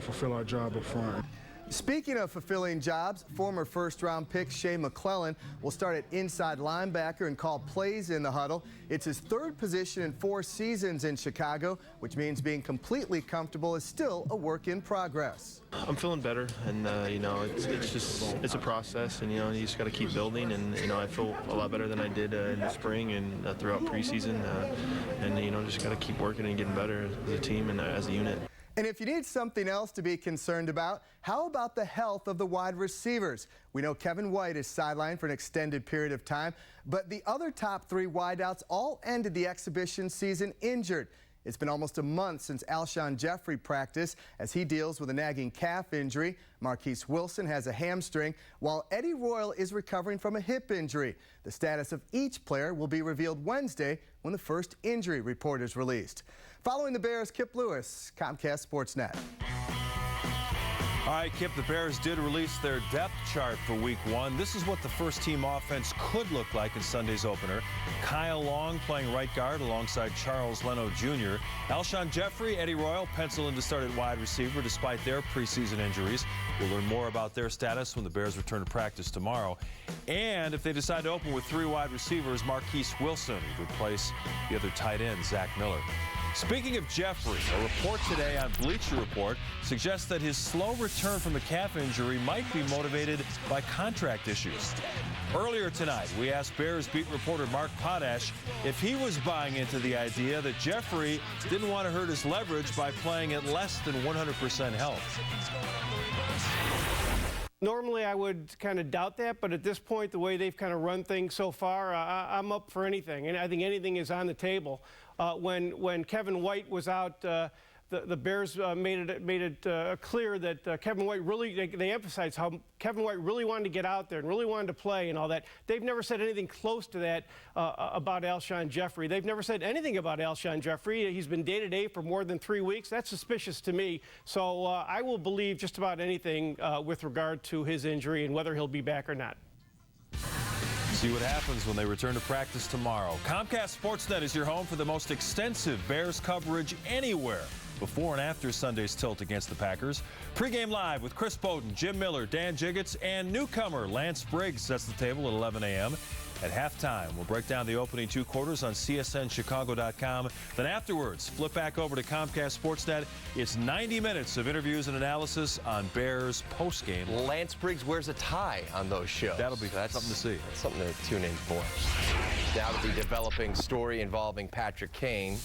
[SPEAKER 7] fulfill our job up front.
[SPEAKER 6] Speaking of fulfilling jobs, former first-round pick Shea McClellan will start at inside linebacker and call plays in the huddle. It's his third position in 4 seasons in Chicago, which means being completely comfortable is still a work in progress.
[SPEAKER 28] I'm feeling better, and you know, it's a process, and you know, you just got to keep building, and you know, I feel a lot better than I did in the spring and throughout preseason, and you know, just got to keep working and getting better as a team and as a unit.
[SPEAKER 6] And if you need something else to be concerned about, how about the health of the wide receivers? We know Kevin White is sidelined for an extended period of time, but the other top 3 wideouts all ended the exhibition season injured. It's been almost a month since Alshon Jeffrey practiced as he deals with a nagging calf injury. Marquise Wilson has a hamstring, while Eddie Royal is recovering from a hip injury. The status of each player will be revealed Wednesday when the first injury report is released. Following the Bears, Kip Lewis, Comcast Sportsnet.
[SPEAKER 27] All right, Kip, the Bears did release their depth chart for Week 1. This is what the first-team offense could look like in Sunday's opener. Kyle Long playing right guard alongside Charles Leno Jr. Alshon Jeffrey, Eddie Royal penciled in to start at wide receiver despite their preseason injuries. We'll learn more about their status when the Bears return to practice tomorrow. And if they decide to open with 3 wide receivers, Marquise Wilson would replace the other tight end, Zach Miller. Speaking of Jeffrey, a report today on Bleacher Report suggests that his slow return from a calf injury might be motivated by contract issues. Earlier tonight, we asked Bears beat reporter Mark Potash if he was buying into the idea that Jeffrey didn't want to hurt his leverage by playing at less than 100% health.
[SPEAKER 8] Normally, I would kind of doubt that, but at this point, the way they've kind of run things so far, I'm up for anything, and I think anything is on the table. When Kevin White was out, the Bears made it clear that Kevin White really, they emphasized how Kevin White really wanted to get out there and really wanted to play and all that. They've never said anything close to that about Alshon Jeffrey. They've never said anything about Alshon Jeffrey. He's been day-to-day for more than 3 weeks. That's suspicious to me. So I will believe just about anything with regard to his injury and whether he'll be back or not.
[SPEAKER 27] See what happens when they return to practice tomorrow. Comcast Sportsnet is your home for the most extensive Bears coverage anywhere before and after Sunday's tilt against the Packers. Pre-game live with Chris Bowden, Jim Miller, Dan Jiggets, and newcomer Lance Briggs sets the table at 11 a.m. At halftime, we'll break down the opening 2 quarters on CSNChicago.com. Then afterwards, flip back over to Comcast Sportsnet. It's 90 minutes of interviews and analysis on Bears postgame.
[SPEAKER 26] Lance Briggs wears a tie on those shows.
[SPEAKER 27] That'll be something to see.
[SPEAKER 26] That's something to tune in for. Now to the developing story involving Patrick Kane.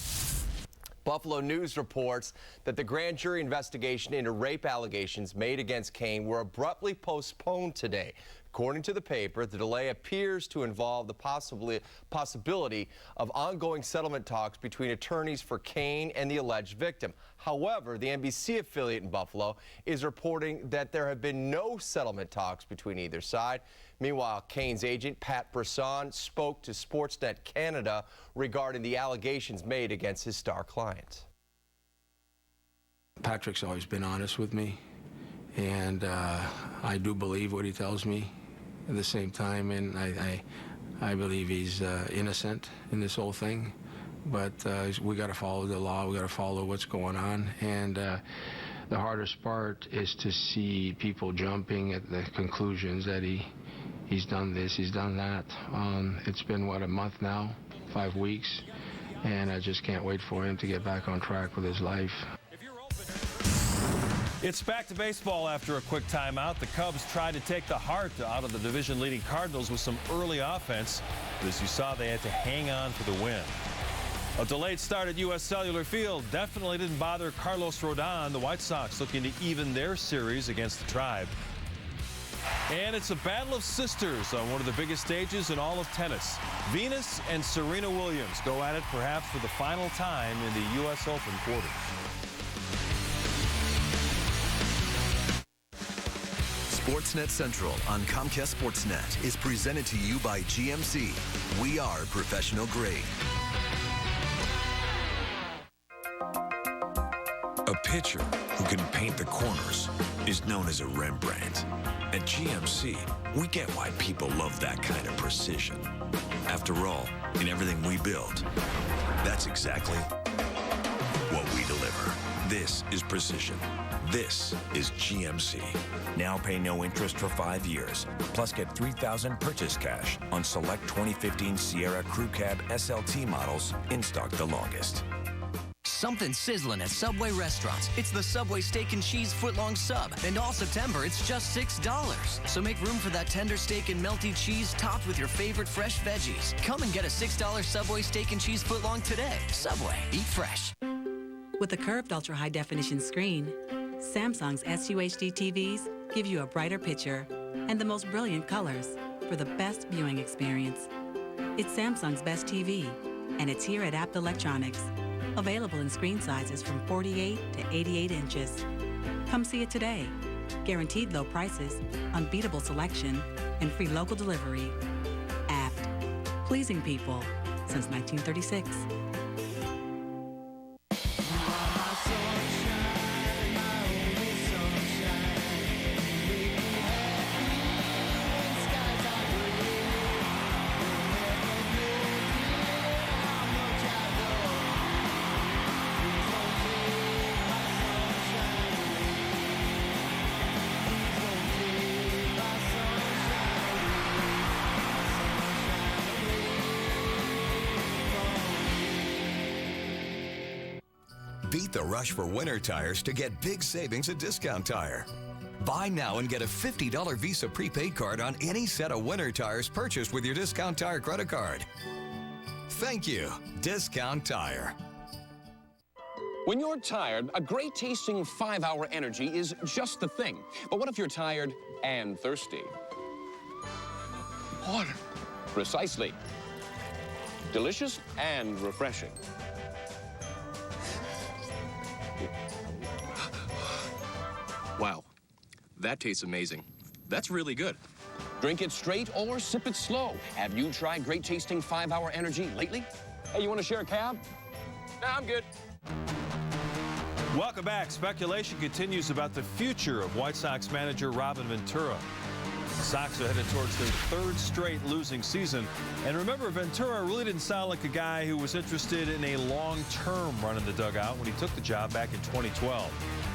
[SPEAKER 26] Buffalo News reports that the grand jury investigation into rape allegations made against Kane were abruptly postponed today. According to the paper, the delay appears to involve the possibility of ongoing settlement talks between attorneys for Kane and the alleged victim. However, the NBC affiliate in Buffalo is reporting that there have been no settlement talks between either side. Meanwhile, Kane's agent, Pat Brisson, spoke to Sportsnet Canada regarding the allegations made against his star client.
[SPEAKER 9] Patrick's always been honest with me, and I do believe what he tells me at the same time, and I believe he's innocent in this whole thing, but we got to follow the law, we got to follow what's going on, and the hardest part is to see people jumping at the conclusions that he's done this, he's done that. It's been, what, a month now, 5 weeks, and I just can't wait for him to get back on track with his life.
[SPEAKER 27] It's back to baseball after a quick timeout. The Cubs tried to take the heart out of the division-leading Cardinals with some early offense. But as you saw, they had to hang on for the win. A delayed start at U.S. Cellular Field definitely didn't bother Carlos Rodon. The White Sox looking to even their series against the Tribe. And it's a battle of sisters on one of the biggest stages in all of tennis. Venus and Serena Williams go at it perhaps for the final time in the U.S. Open quarters.
[SPEAKER 29] Sportsnet Central on Comcast Sportsnet is presented to you by GMC. We are professional grade.
[SPEAKER 10] A pitcher who can paint the corners is known as a Rembrandt. At GMC, we get why people love that kind of precision. After all, in everything we build, that's exactly what we deliver. This is precision. This is GMC. Now pay no interest for 5 years. Plus get $3,000 purchase cash on select 2015 Sierra Crew Cab SLT models in stock the longest.
[SPEAKER 1] Something sizzling at Subway restaurants. It's the Subway Steak and Cheese Footlong Sub. And all September, it's just $6. So make room for that tender steak and melty cheese topped with your favorite fresh veggies. Come and get a $6 Subway Steak and Cheese Footlong today. Subway, eat fresh.
[SPEAKER 11] With a curved ultra-high-definition screen, Samsung's SUHD TVs give you a brighter picture and the most brilliant colors for the best viewing experience. It's Samsung's best TV, and it's here at Apt Electronics. Available in screen sizes from 48 to 88 inches. Come see it today. Guaranteed low prices, unbeatable selection, and free local delivery. Apt. Pleasing people since 1936.
[SPEAKER 29] Beat the rush for winter tires to get big savings at Discount Tire. Buy now and get a $50 Visa prepaid card on any set of winter tires purchased with your Discount Tire credit card. Thank you, Discount Tire.
[SPEAKER 12] When you're tired, a great tasting 5-Hour Energy is just the thing. But what if you're tired and thirsty? Water. Precisely. Delicious and refreshing.
[SPEAKER 13] Wow, that tastes amazing. That's really good.
[SPEAKER 12] Drink it straight or sip it slow. Have you tried great tasting 5-Hour Energy lately? Hey, you want to share a cab? Nah, I'm good.
[SPEAKER 27] Welcome back. Speculation continues about the future of White Sox manager Robin Ventura. The Sox are headed towards their third straight losing season. And remember, Ventura really didn't sound like a guy who was interested in a long-term run in the dugout when he took the job back in 2012.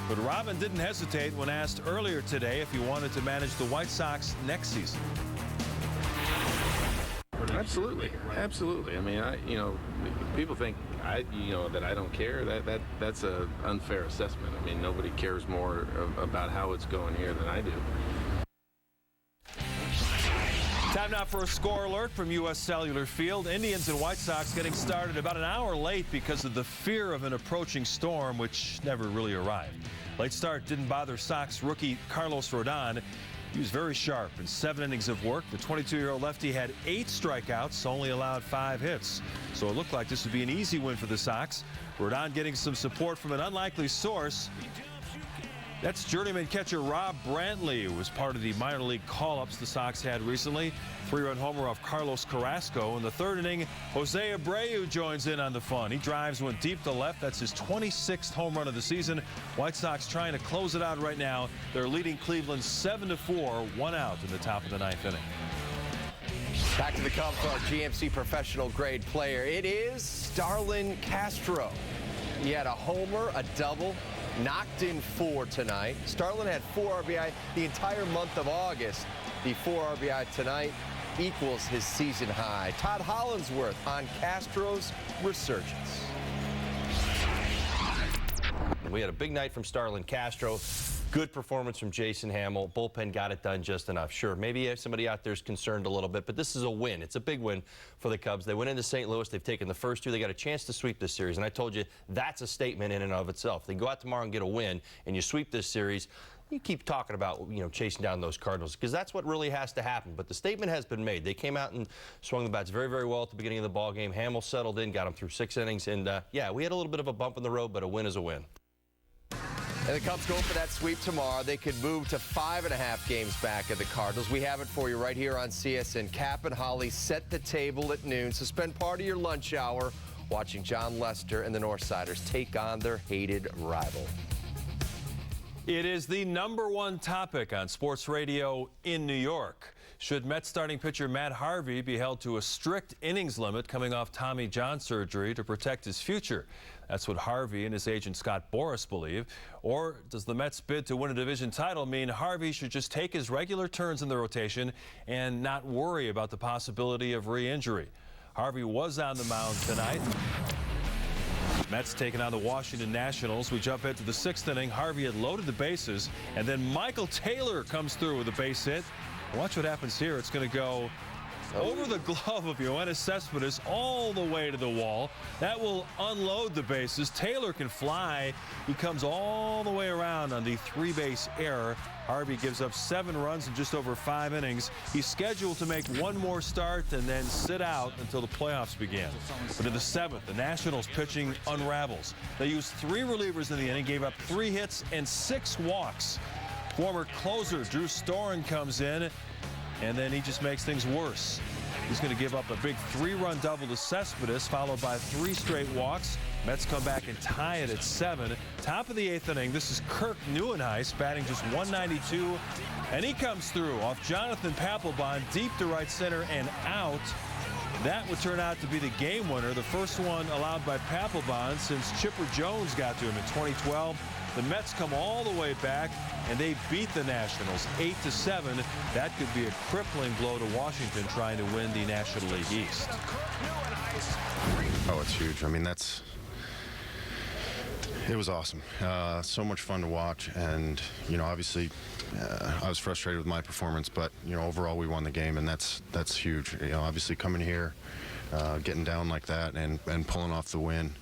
[SPEAKER 27] But Robin didn't hesitate when asked earlier today if he wanted to manage the White Sox next season.
[SPEAKER 15] Absolutely, absolutely. I mean, people think that I don't care. That's an unfair assessment. I mean, nobody cares more about how it's going here than I do.
[SPEAKER 27] Time now for a score alert from U.S. Cellular Field. Indians and White Sox getting started about an hour late because of the fear of an approaching storm, which never really arrived. Late start didn't bother Sox rookie Carlos Rodon. He was very sharp in 7 innings of work. The 22-year-old lefty had 8 strikeouts, only allowed 5 hits. So it looked like this would be an easy win for the Sox. Rodon getting some support from an unlikely source. That's journeyman catcher Rob Brantley, who was part of the minor league call-ups the Sox had recently. 3-run homer off Carlos Carrasco. In the 3rd inning, Jose Abreu joins in on the fun. He drives one deep to left. That's his 26th home run of the season. White Sox trying to close it out right now. They're leading Cleveland 7-4, 1 out in the top of the 9th inning.
[SPEAKER 26] Back to the Cubs for our GMC professional grade player. It is Starlin Castro. He had a homer, a double, knocked in 4 tonight. Starlin had 4 RBI the entire month of August. The 4 RBI tonight equals his season high. Todd Hollandsworth on Castro's resurgence.
[SPEAKER 5] We had a big night from Starlin Castro. Good performance from Jason Hamill. Bullpen got it done just enough. Sure, maybe somebody out there is concerned a little bit, but this is a win. It's a big win for the Cubs. They went into St. Louis. They've taken the first 2. They got a chance to sweep this series, and I told you that's a statement in and of itself. They go out tomorrow and get a win, and you sweep this series. You keep talking about, chasing down those Cardinals, because that's what really has to happen. But the statement has been made. They came out and swung the bats very, very well at the beginning of the ball game. Hamill settled in, got him through 6 innings, and yeah, we had a little bit of a bump in the road, but a win is a win.
[SPEAKER 26] And the Cubs go for that sweep tomorrow. They could move to 5.5 games back at the Cardinals. We have it for you right here on CSN. Cap and Holly set the table at noon. So spend part of your lunch hour watching John Lester and the Northsiders take on their hated rival.
[SPEAKER 27] It is the #1 topic on sports radio in New York. Should Mets starting pitcher Matt Harvey be held to a strict innings limit coming off Tommy John surgery to protect his future? That's what Harvey and his agent Scott Boras believe. Or does the Mets' bid to win a division title mean Harvey should just take his regular turns in the rotation and not worry about the possibility of re-injury? Harvey was on the mound tonight. Mets taking on the Washington Nationals. We jump into the 6th inning. Harvey had loaded the bases, and then Michael Taylor comes through with a base hit. Watch what happens here. It's going to go over the glove of Yoenis Cespedes all the way to the wall. That will unload the bases. Taylor can fly. He comes all the way around on the 3-base error. Harvey gives up 7 runs in just over 5 innings. He's scheduled to make one more start and then sit out until the playoffs begin. But in the 7th, the Nationals pitching unravels. They used 3 relievers in the inning, gave up 3 hits and 6 walks. Former closer Drew Storen comes in, and then he just makes things worse. He's going to give up a big 3-run double to Cespedes, followed by 3 straight walks. Mets come back and tie it at 7. Top of the 8th inning, this is Kirk Neuenhuis batting just 192, and he comes through off Jonathan Papelbon deep to right center and out. That would turn out to be the game winner, the first one allowed by Papelbon since Chipper Jones got to him in 2012. The Mets come all the way back, and they beat the Nationals 8-7. That could be a crippling blow to Washington trying to win the National League East.
[SPEAKER 3] Oh, it's huge. I mean, it was awesome. So much fun to watch, and obviously I was frustrated with my performance, but overall we won the game, and that's huge. Obviously coming here, getting down like that, and pulling off the win.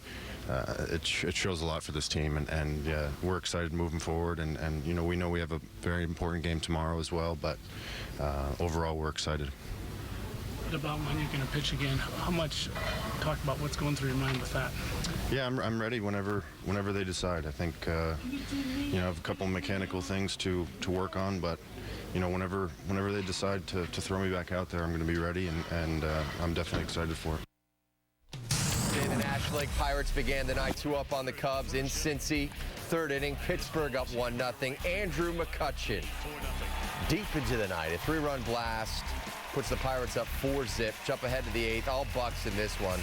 [SPEAKER 3] It shows a lot for this team, and we're excited moving forward, and we know we have a very important game tomorrow as well, but overall we're excited.
[SPEAKER 14] What about when you're going to pitch again? How much talk about what's going through your mind with that?
[SPEAKER 3] Yeah, I'm ready whenever they decide. I think I have a couple mechanical things to work on, but whenever they decide to throw me back out there, I'm going to be ready, and I'm definitely excited for it.
[SPEAKER 26] The National League Pirates began the night 2-up on the Cubs in Cincy. 3rd inning, Pittsburgh up 1-0. Andrew McCutchen deep into the night. A 3-run blast puts the Pirates up 4-zip. Jump ahead to the 8th. All Bucks in this one.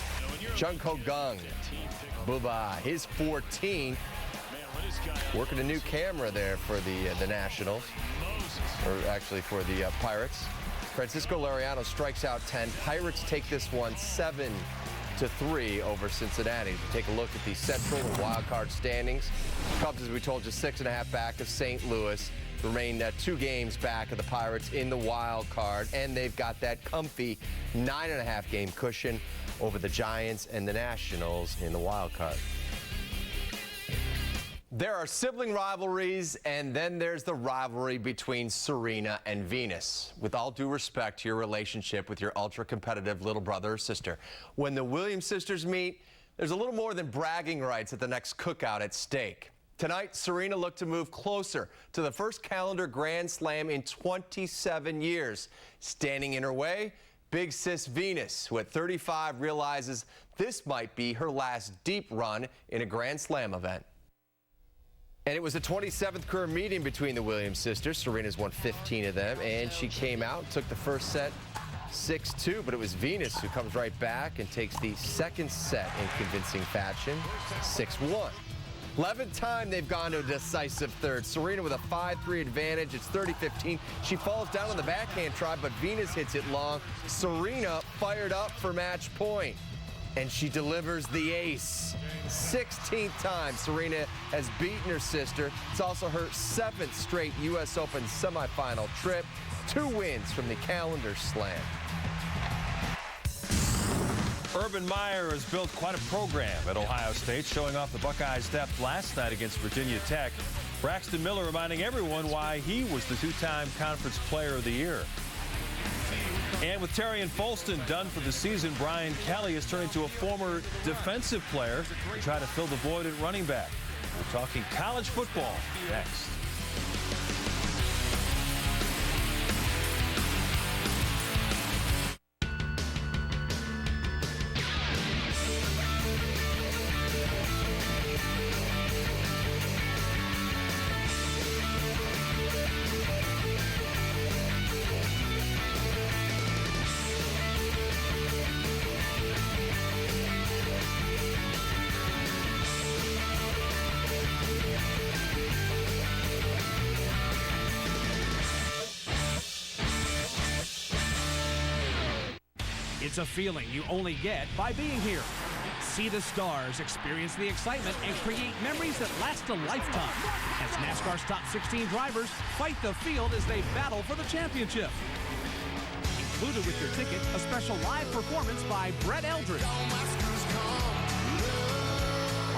[SPEAKER 26] Jungkook Gung, Buba, his 14th. Working a new camera there for the Nationals, or actually for the Pirates. Francisco Liriano strikes out 10. Pirates take this one 7-3 over Cincinnati. Take a look at the Central and Wild Card standings. Cubs, as we told you, 6.5 back of St. Louis. Remain 2 games back of the Pirates in the Wild Card, and they've got that comfy 9.5 game cushion over the Giants and the Nationals in the Wild Card. There are sibling rivalries, and then there's the rivalry between Serena and Venus. With all due respect to your relationship with your ultra-competitive little brother or sister, when the Williams sisters meet, there's a little more than bragging rights at the next cookout at stake. Tonight, Serena looked to move closer to the first calendar Grand Slam in 27 years. Standing in her way, big sis Venus, who at 35 realizes this might be her last deep run in a Grand Slam event. And it was the 27th career meeting between the Williams sisters. Serena's won 15 of them, and she came out and took the first set 6-2, but it was Venus who comes right back and takes the second set in convincing fashion, 6-1. 11th time they've gone to a decisive third. Serena with a 5-3 advantage. It's 30-15. She falls down on the backhand try, but Venus hits it long. Serena fired up for match point, and she delivers the ace. 16th time Serena has beaten her sister. It's also her 7th straight U.S. Open semifinal trip. 2 wins from the calendar slam.
[SPEAKER 27] Urban Meyer has built quite a program at Ohio State, showing off the Buckeyes' depth last night against Virginia Tech. Braxton Miller reminding everyone why he was the 2-time Conference Player of the Year. And with Terrion Folston done for the season, Brian Kelly is turning to a former defensive player to try to fill the void at running back. We're talking college football next.
[SPEAKER 16] It's a feeling you only get by being here. See the stars, experience the excitement, and create memories that last a lifetime. As NASCAR's top 16 drivers fight the field as they battle for the championship. Included with your ticket, a special live performance by Brett Eldredge.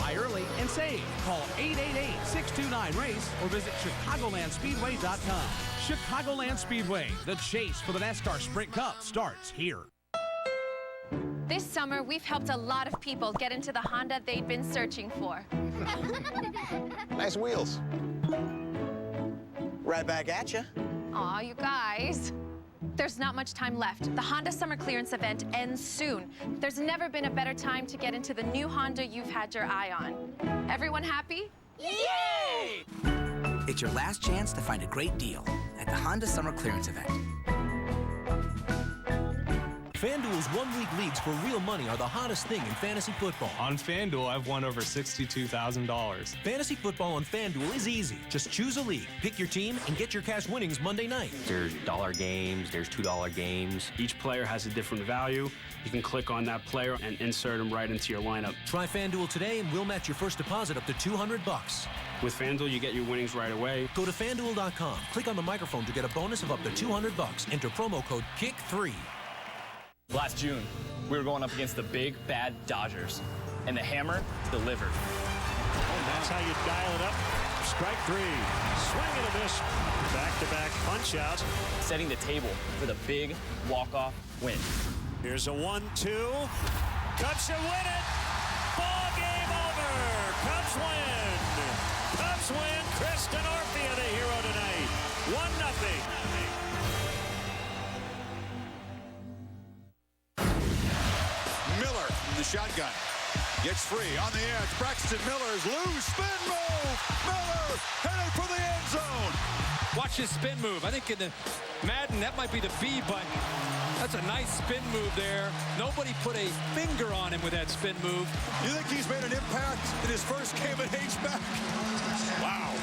[SPEAKER 16] Buy early and save. Call 888-629-RACE or visit ChicagolandSpeedway.com. Chicagoland Speedway, the chase for the NASCAR Sprint Cup starts here.
[SPEAKER 17] This summer, we've helped a lot of people get into the Honda they'd been searching for.
[SPEAKER 18] Nice wheels. Right back at you.
[SPEAKER 17] Aw, you guys. There's not much time left. The Honda Summer Clearance event ends soon. There's never been a better time to get into the new Honda you've had your eye on. Everyone happy?
[SPEAKER 19] Yay! It's your last chance to find a great deal at the Honda Summer Clearance event.
[SPEAKER 20] FanDuel's one-week leagues for real money are the hottest thing in fantasy football.
[SPEAKER 21] On FanDuel, I've won over $62,000.
[SPEAKER 20] Fantasy football on FanDuel is easy. Just choose a league, pick your team, and get your cash winnings Monday night.
[SPEAKER 21] There's $1 games, there's $2 games. Each player has a different value. You can click on that player and insert them right into your lineup.
[SPEAKER 20] Try FanDuel today and we'll match your first deposit up to $200.
[SPEAKER 21] With FanDuel, you get your winnings right away.
[SPEAKER 20] Go to FanDuel.com, click on the microphone to get a bonus of up to $200. Enter promo code KICK3.
[SPEAKER 22] Last June, we were going up against the big, bad Dodgers, and the hammer delivered.
[SPEAKER 2] And that's how you dial it up. Strike three. Swing and a miss. Back-to-back punch-outs.
[SPEAKER 22] Setting the table for the big walk-off win.
[SPEAKER 2] Here's a 1-2. Cubs should win it. Ball game over. Cubs win. Cubs win. Chris Denorfia, the hero tonight. 1-0.
[SPEAKER 23] Miller in the shotgun. Gets free on the edge. Braxton Miller's loose spin move. Miller headed for the end zone.
[SPEAKER 24] Watch his spin move. I think in the Madden, that might be the B button. That's a nice spin move there. Nobody put a finger on him with that spin move.
[SPEAKER 23] You think he's made an impact in his first game at H-back? Wow.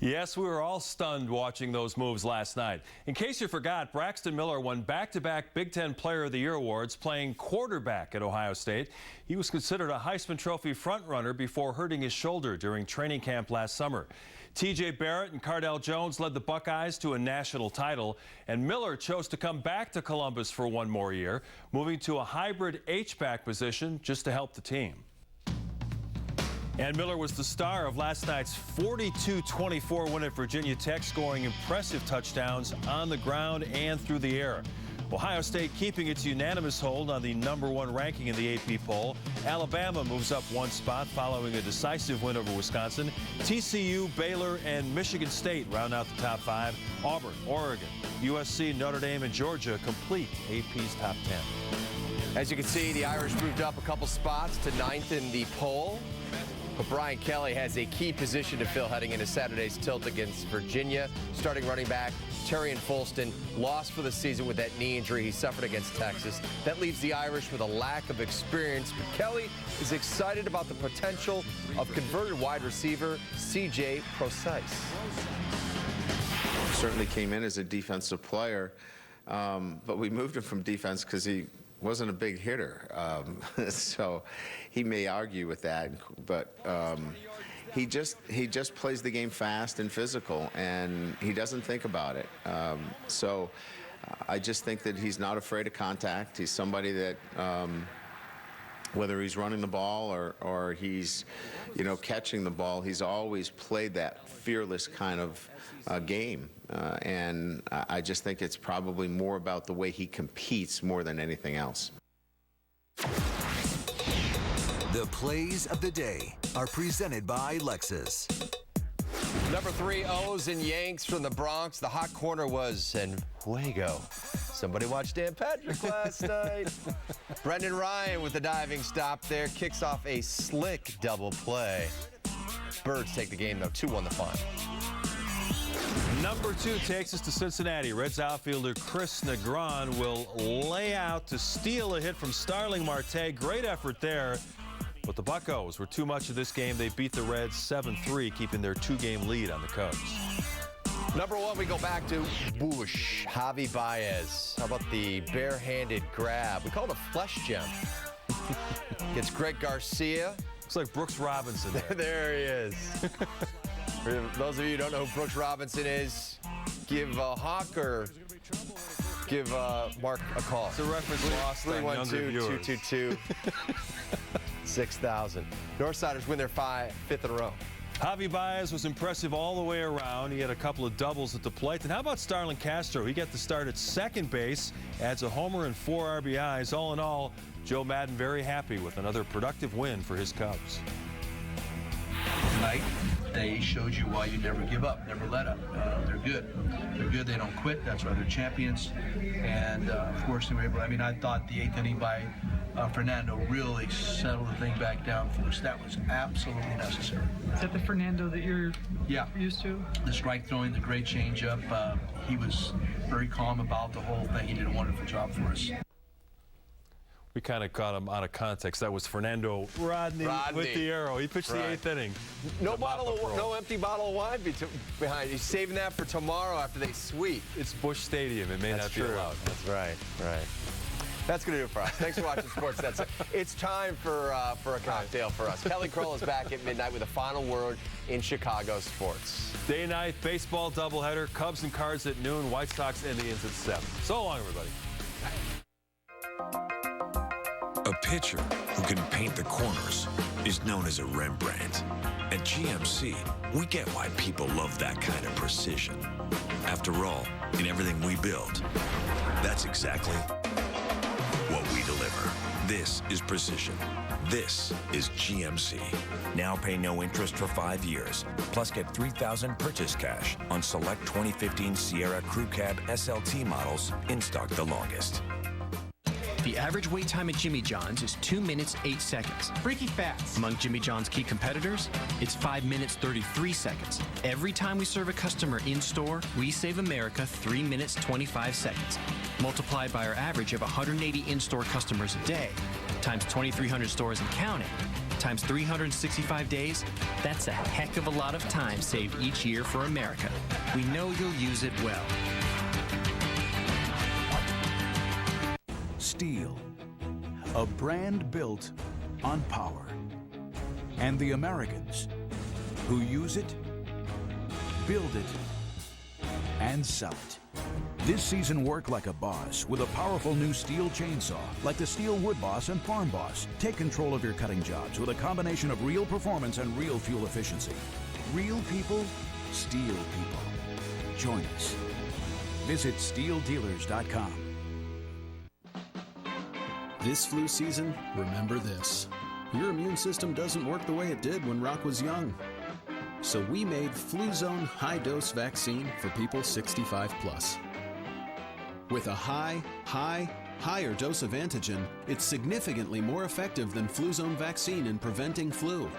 [SPEAKER 27] Yes, we were all stunned watching those moves last night. In case you forgot, Braxton Miller won back-to-back Big Ten Player of the Year awards playing quarterback at Ohio State. He was considered a Heisman Trophy frontrunner before hurting his shoulder during training camp last summer. T.J. Barrett and Cardell Jones led the Buckeyes to a national title, and Miller chose to come back to Columbus for one more year, moving to a hybrid H-back position just to help the team. And Miller was the star of last night's 42-24 win at Virginia Tech, scoring impressive touchdowns on the ground and through the air. Ohio State keeping its unanimous hold on the #1 ranking in the AP poll. Alabama moves up one spot following a decisive win over Wisconsin. TCU, Baylor, and Michigan State round out the top 5. Auburn, Oregon, USC, Notre Dame, and Georgia complete AP's top 10.
[SPEAKER 26] As you can see, the Irish moved up a couple spots to 9th in the poll. But Brian Kelly has a key position to fill heading into Saturday's tilt against Virginia. Starting running back Terrion Folston lost for the season with that knee injury he suffered against Texas. That leaves the Irish with a lack of experience. But Kelly is excited about the potential of converted wide receiver C.J. Procise.
[SPEAKER 30] Certainly came in as a defensive player, but we moved him from defense because he wasn't a big hitter, so he may argue with that, but he just plays the game fast and physical, and he doesn't think about it. So I just think that he's not afraid of contact. He's somebody that whether he's running the ball or he's catching the ball, he's always played that fearless kind of game, and I just think it's probably more about the way he competes more than anything else.
[SPEAKER 29] The plays of the day are presented by Lexus.
[SPEAKER 26] Number 3, O's and Yanks from the Bronx. The hot corner was en fuego. Somebody watched Dan Patrick last night. Brendan Ryan with the diving stop there kicks off a slick double play. Birds take the game, though, 2-1 the final.
[SPEAKER 27] Number 2 takes us to Cincinnati. Reds outfielder Chris Negron will lay out to steal a hit from Starling Marte. Great effort there. But the Buccos were too much of this game. They beat the Reds 7-3, keeping their 2-game lead on the Cubs.
[SPEAKER 26] Number 1, we go back to Bush, Javi Baez. How about the barehanded grab? We call it a flesh gem. Gets Greg Garcia.
[SPEAKER 27] Looks like Brooks Robinson there.
[SPEAKER 26] There he is. For those of you who don't know who Brooks Robinson is, give Hawk or give Mark a call.
[SPEAKER 27] It's a reference lost on younger viewers.
[SPEAKER 26] 312-222-6000. Northsiders win their fifth in a row.
[SPEAKER 27] Javi Baez was impressive all the way around. He had a couple of doubles at the plate. And how about Starlin Castro? He got the start at second base, adds a homer and 4 RBIs. All in all, Joe Madden very happy with another productive win for his Cubs.
[SPEAKER 1] Tonight, they showed you why you never give up, never let up. They're good. They're good. They don't quit. That's why they're champions. And of course, they were able. I mean, I thought the 8th inning by Fernando really settled the thing back down for us. That was absolutely necessary.
[SPEAKER 4] Is that the Fernando that you're used to?
[SPEAKER 1] The strike throwing, the great changeup. He was very calm about the whole thing. He did a wonderful job for us.
[SPEAKER 27] We kind of caught him out of context. That was Fernando Rodney with the arrow. He pitched the 8th inning.
[SPEAKER 26] No empty bottle of wine behind. He's saving that for tomorrow after they sweep.
[SPEAKER 27] It's Busch Stadium. It may not be allowed.
[SPEAKER 26] That's right. That's going to do it for us. Thanks for watching Sports. That's it. It's time for a cocktail for us. Kelly Kroll is back at midnight with a final word in Chicago sports.
[SPEAKER 27] Day night baseball doubleheader. Cubs and Cards at noon. White Sox Indians at 7. So long, everybody.
[SPEAKER 6] A pitcher who can paint the corners is known as a Rembrandt. At GMC, we get why people love that kind of precision. After all, in everything we build, that's exactly what we deliver. This is precision. This is GMC.
[SPEAKER 7] Now pay no interest for 5 years. Plus get $3,000 purchase cash on select 2015 Sierra Crew Cab SLT models in stock the longest.
[SPEAKER 8] The average wait time at Jimmy John's is 2 minutes, 8 seconds. Freaky fast. Among Jimmy John's key competitors, it's 5 minutes, 33 seconds. Every time we serve a customer in-store, we save America 3 minutes, 25 seconds. Multiplied by our average of 180 in-store customers a day, times 2,300 stores and counting, times 365 days, that's a heck of a lot of time saved each year for America. We know you'll use it well.
[SPEAKER 9] Steel, a brand built on power. And the Americans who use it, build it, and sell it. This season, work like a boss with a powerful new Steel chainsaw, like the Steel Wood Boss and Farm Boss. Take control of your cutting jobs with a combination of real performance and real fuel efficiency. Real people, Steel people. Join us. Visit SteelDealers.com.
[SPEAKER 10] This flu season, remember this. Your immune system doesn't work the way it did when Rock was young. So we made FluZone high-dose vaccine for people 65 plus. With a higher dose of antigen, it's significantly more effective than FluZone vaccine in preventing flu.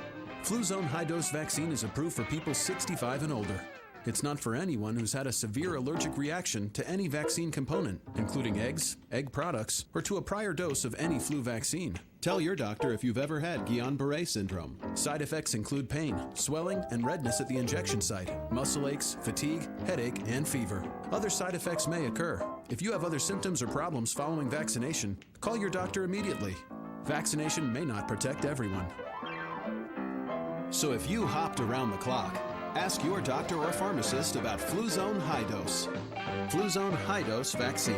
[SPEAKER 10] FluZone high-dose vaccine is approved for people 65 and older. It's not for anyone who's had a severe allergic reaction to any vaccine component, including eggs, egg products, or to a prior dose of any flu vaccine. Tell your doctor if you've ever had Guillain-Barré syndrome. Side effects include pain, swelling, and redness at the injection site, muscle aches, fatigue, headache, and fever. Other side effects may occur. If you have other symptoms or problems following vaccination, call your doctor immediately. Vaccination may not protect everyone. So if you hopped around the clock, ask your doctor or pharmacist about FluZone High Dose. FluZone High Dose Vaccine.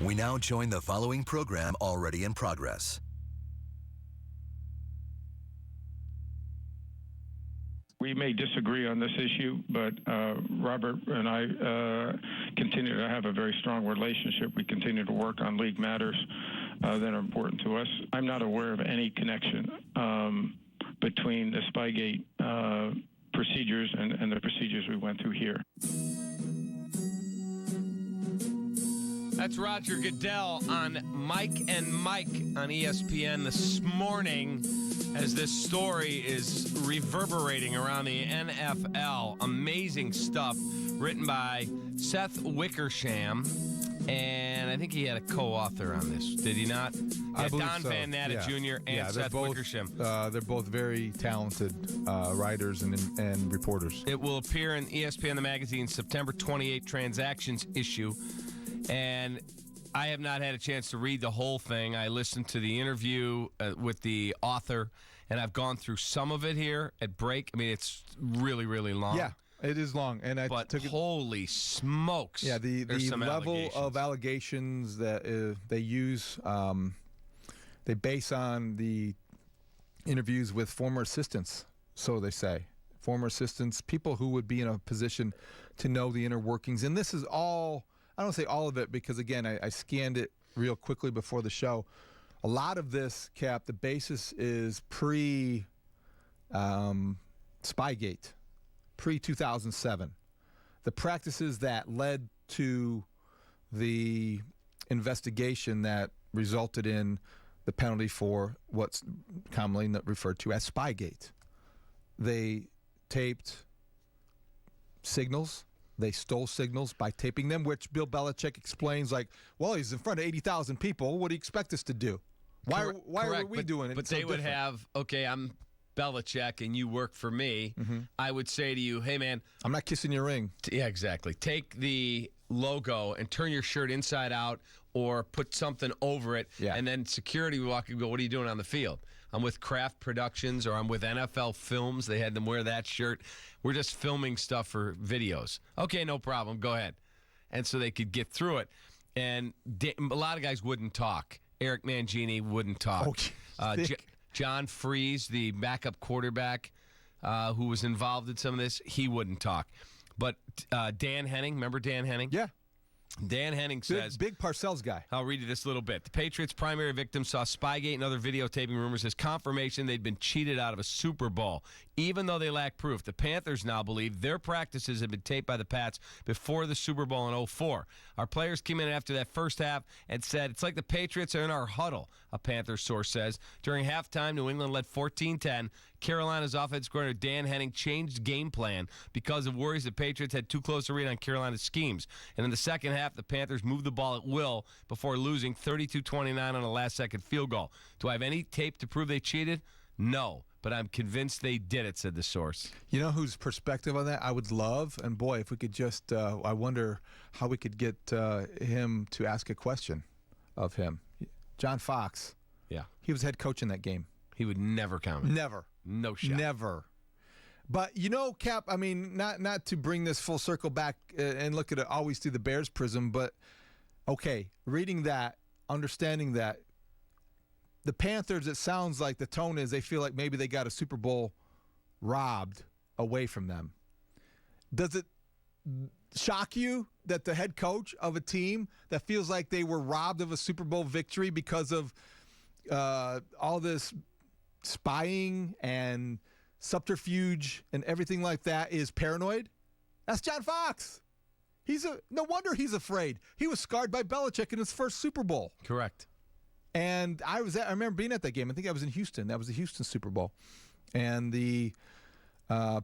[SPEAKER 29] We now join the following program already in progress.
[SPEAKER 11] We may disagree on this issue, but Robert and I continue to have a very strong relationship. We continue to work on league matters that are important to us. I'm not aware of any connection between the Spygate procedures and the procedures we went through here.
[SPEAKER 25] That's Roger Goodell on Mike and Mike on ESPN this morning as this story is reverberating around the NFL. Amazing stuff written by Seth Wickersham. And I think he had a co-author on this. Did he not?
[SPEAKER 3] I believe
[SPEAKER 25] Don
[SPEAKER 3] so.
[SPEAKER 25] Van Natta Jr. and
[SPEAKER 3] they're
[SPEAKER 25] Seth
[SPEAKER 3] both,
[SPEAKER 25] Wickersham.
[SPEAKER 3] They're both very talented writers and reporters.
[SPEAKER 25] It will appear in ESPN the Magazine's September 28 Transactions issue. And I have not had a chance to read the whole thing. I listened to the interview with the author, and I've gone through some of it here at break. I mean, it's really, really long.
[SPEAKER 3] Yeah, it is long. And
[SPEAKER 25] holy smokes.
[SPEAKER 3] Yeah, the level of allegations that they use, they base on the interviews with former assistants, so they say. Former assistants, people who would be in a position to know the inner workings. And this is all, I don't say all of it because, again, I scanned it real quickly before the show. A lot of this, Cap, the basis is pre-Spygate, pre-2007. The practices that led to the investigation that resulted in the penalty for what's commonly referred to as Spygate. They taped signals. They stole signals by taping them, which Bill Belichick explains like, well, he's in front of 80,000 people. What do you expect us to do? Why are we doing it?
[SPEAKER 25] But they would have, okay, I'm Belichick and you work for me.
[SPEAKER 3] Mm-hmm.
[SPEAKER 25] I would say to you, hey, man.
[SPEAKER 3] I'm not kissing your ring.
[SPEAKER 25] Yeah, exactly. Take the logo and turn your shirt inside out or put something over it. Yeah. And then security would walk and go, what are you doing on the field? I'm with Kraft Productions or I'm with NFL Films. They had them wear that shirt. We're just filming stuff for videos. Okay, no problem. Go ahead. And so they could get through it. And a lot of guys wouldn't talk. Eric Mangini wouldn't talk. John Freese, the backup quarterback who was involved in some of this, he wouldn't talk. But Dan Henning, remember Dan Henning?
[SPEAKER 3] Yeah.
[SPEAKER 25] Dan Henning says...
[SPEAKER 3] Big Parcells guy.
[SPEAKER 25] I'll read you this little bit. The Patriots' primary victim saw Spygate and other videotaping rumors as confirmation they'd been cheated out of a Super Bowl. Even though they lack proof, the Panthers now believe their practices had been taped by the Pats before the Super Bowl in 2004. Our players came in after that first half and said, it's like the Patriots are in our huddle, a Panthers source says. During halftime, New England led 14-10. Carolina's offense coordinator Dan Henning changed game plan because of worries the Patriots had too close a read on Carolina's schemes. And in the second half, the Panthers moved the ball at will before losing 32-29 on a last-second field goal. Do I have any tape to prove they cheated? No, but I'm convinced they did it, said the source.
[SPEAKER 3] You know whose perspective on that I would love? And, boy, if we could just I wonder how we could get him to ask a question of him. John Fox.
[SPEAKER 25] Yeah.
[SPEAKER 3] He was head coach in that game.
[SPEAKER 25] He would never comment.
[SPEAKER 3] Never.
[SPEAKER 25] No shot.
[SPEAKER 3] Never. But, you know, Cap, I mean, not to bring this full circle back and look at it always through the Bears prism, but, okay, reading that, understanding that, the Panthers, it sounds like the tone is they feel like maybe they got a Super Bowl robbed away from them. Does it shock you that the head coach of a team that feels like they were robbed of a Super Bowl victory because of all this spying and subterfuge and everything like that is paranoid? That's John Fox. No wonder he's afraid. He was scarred by Belichick in his first Super Bowl.
[SPEAKER 25] Correct.
[SPEAKER 3] And I remember being at that game. I think I was in Houston. That was the Houston Super Bowl. And the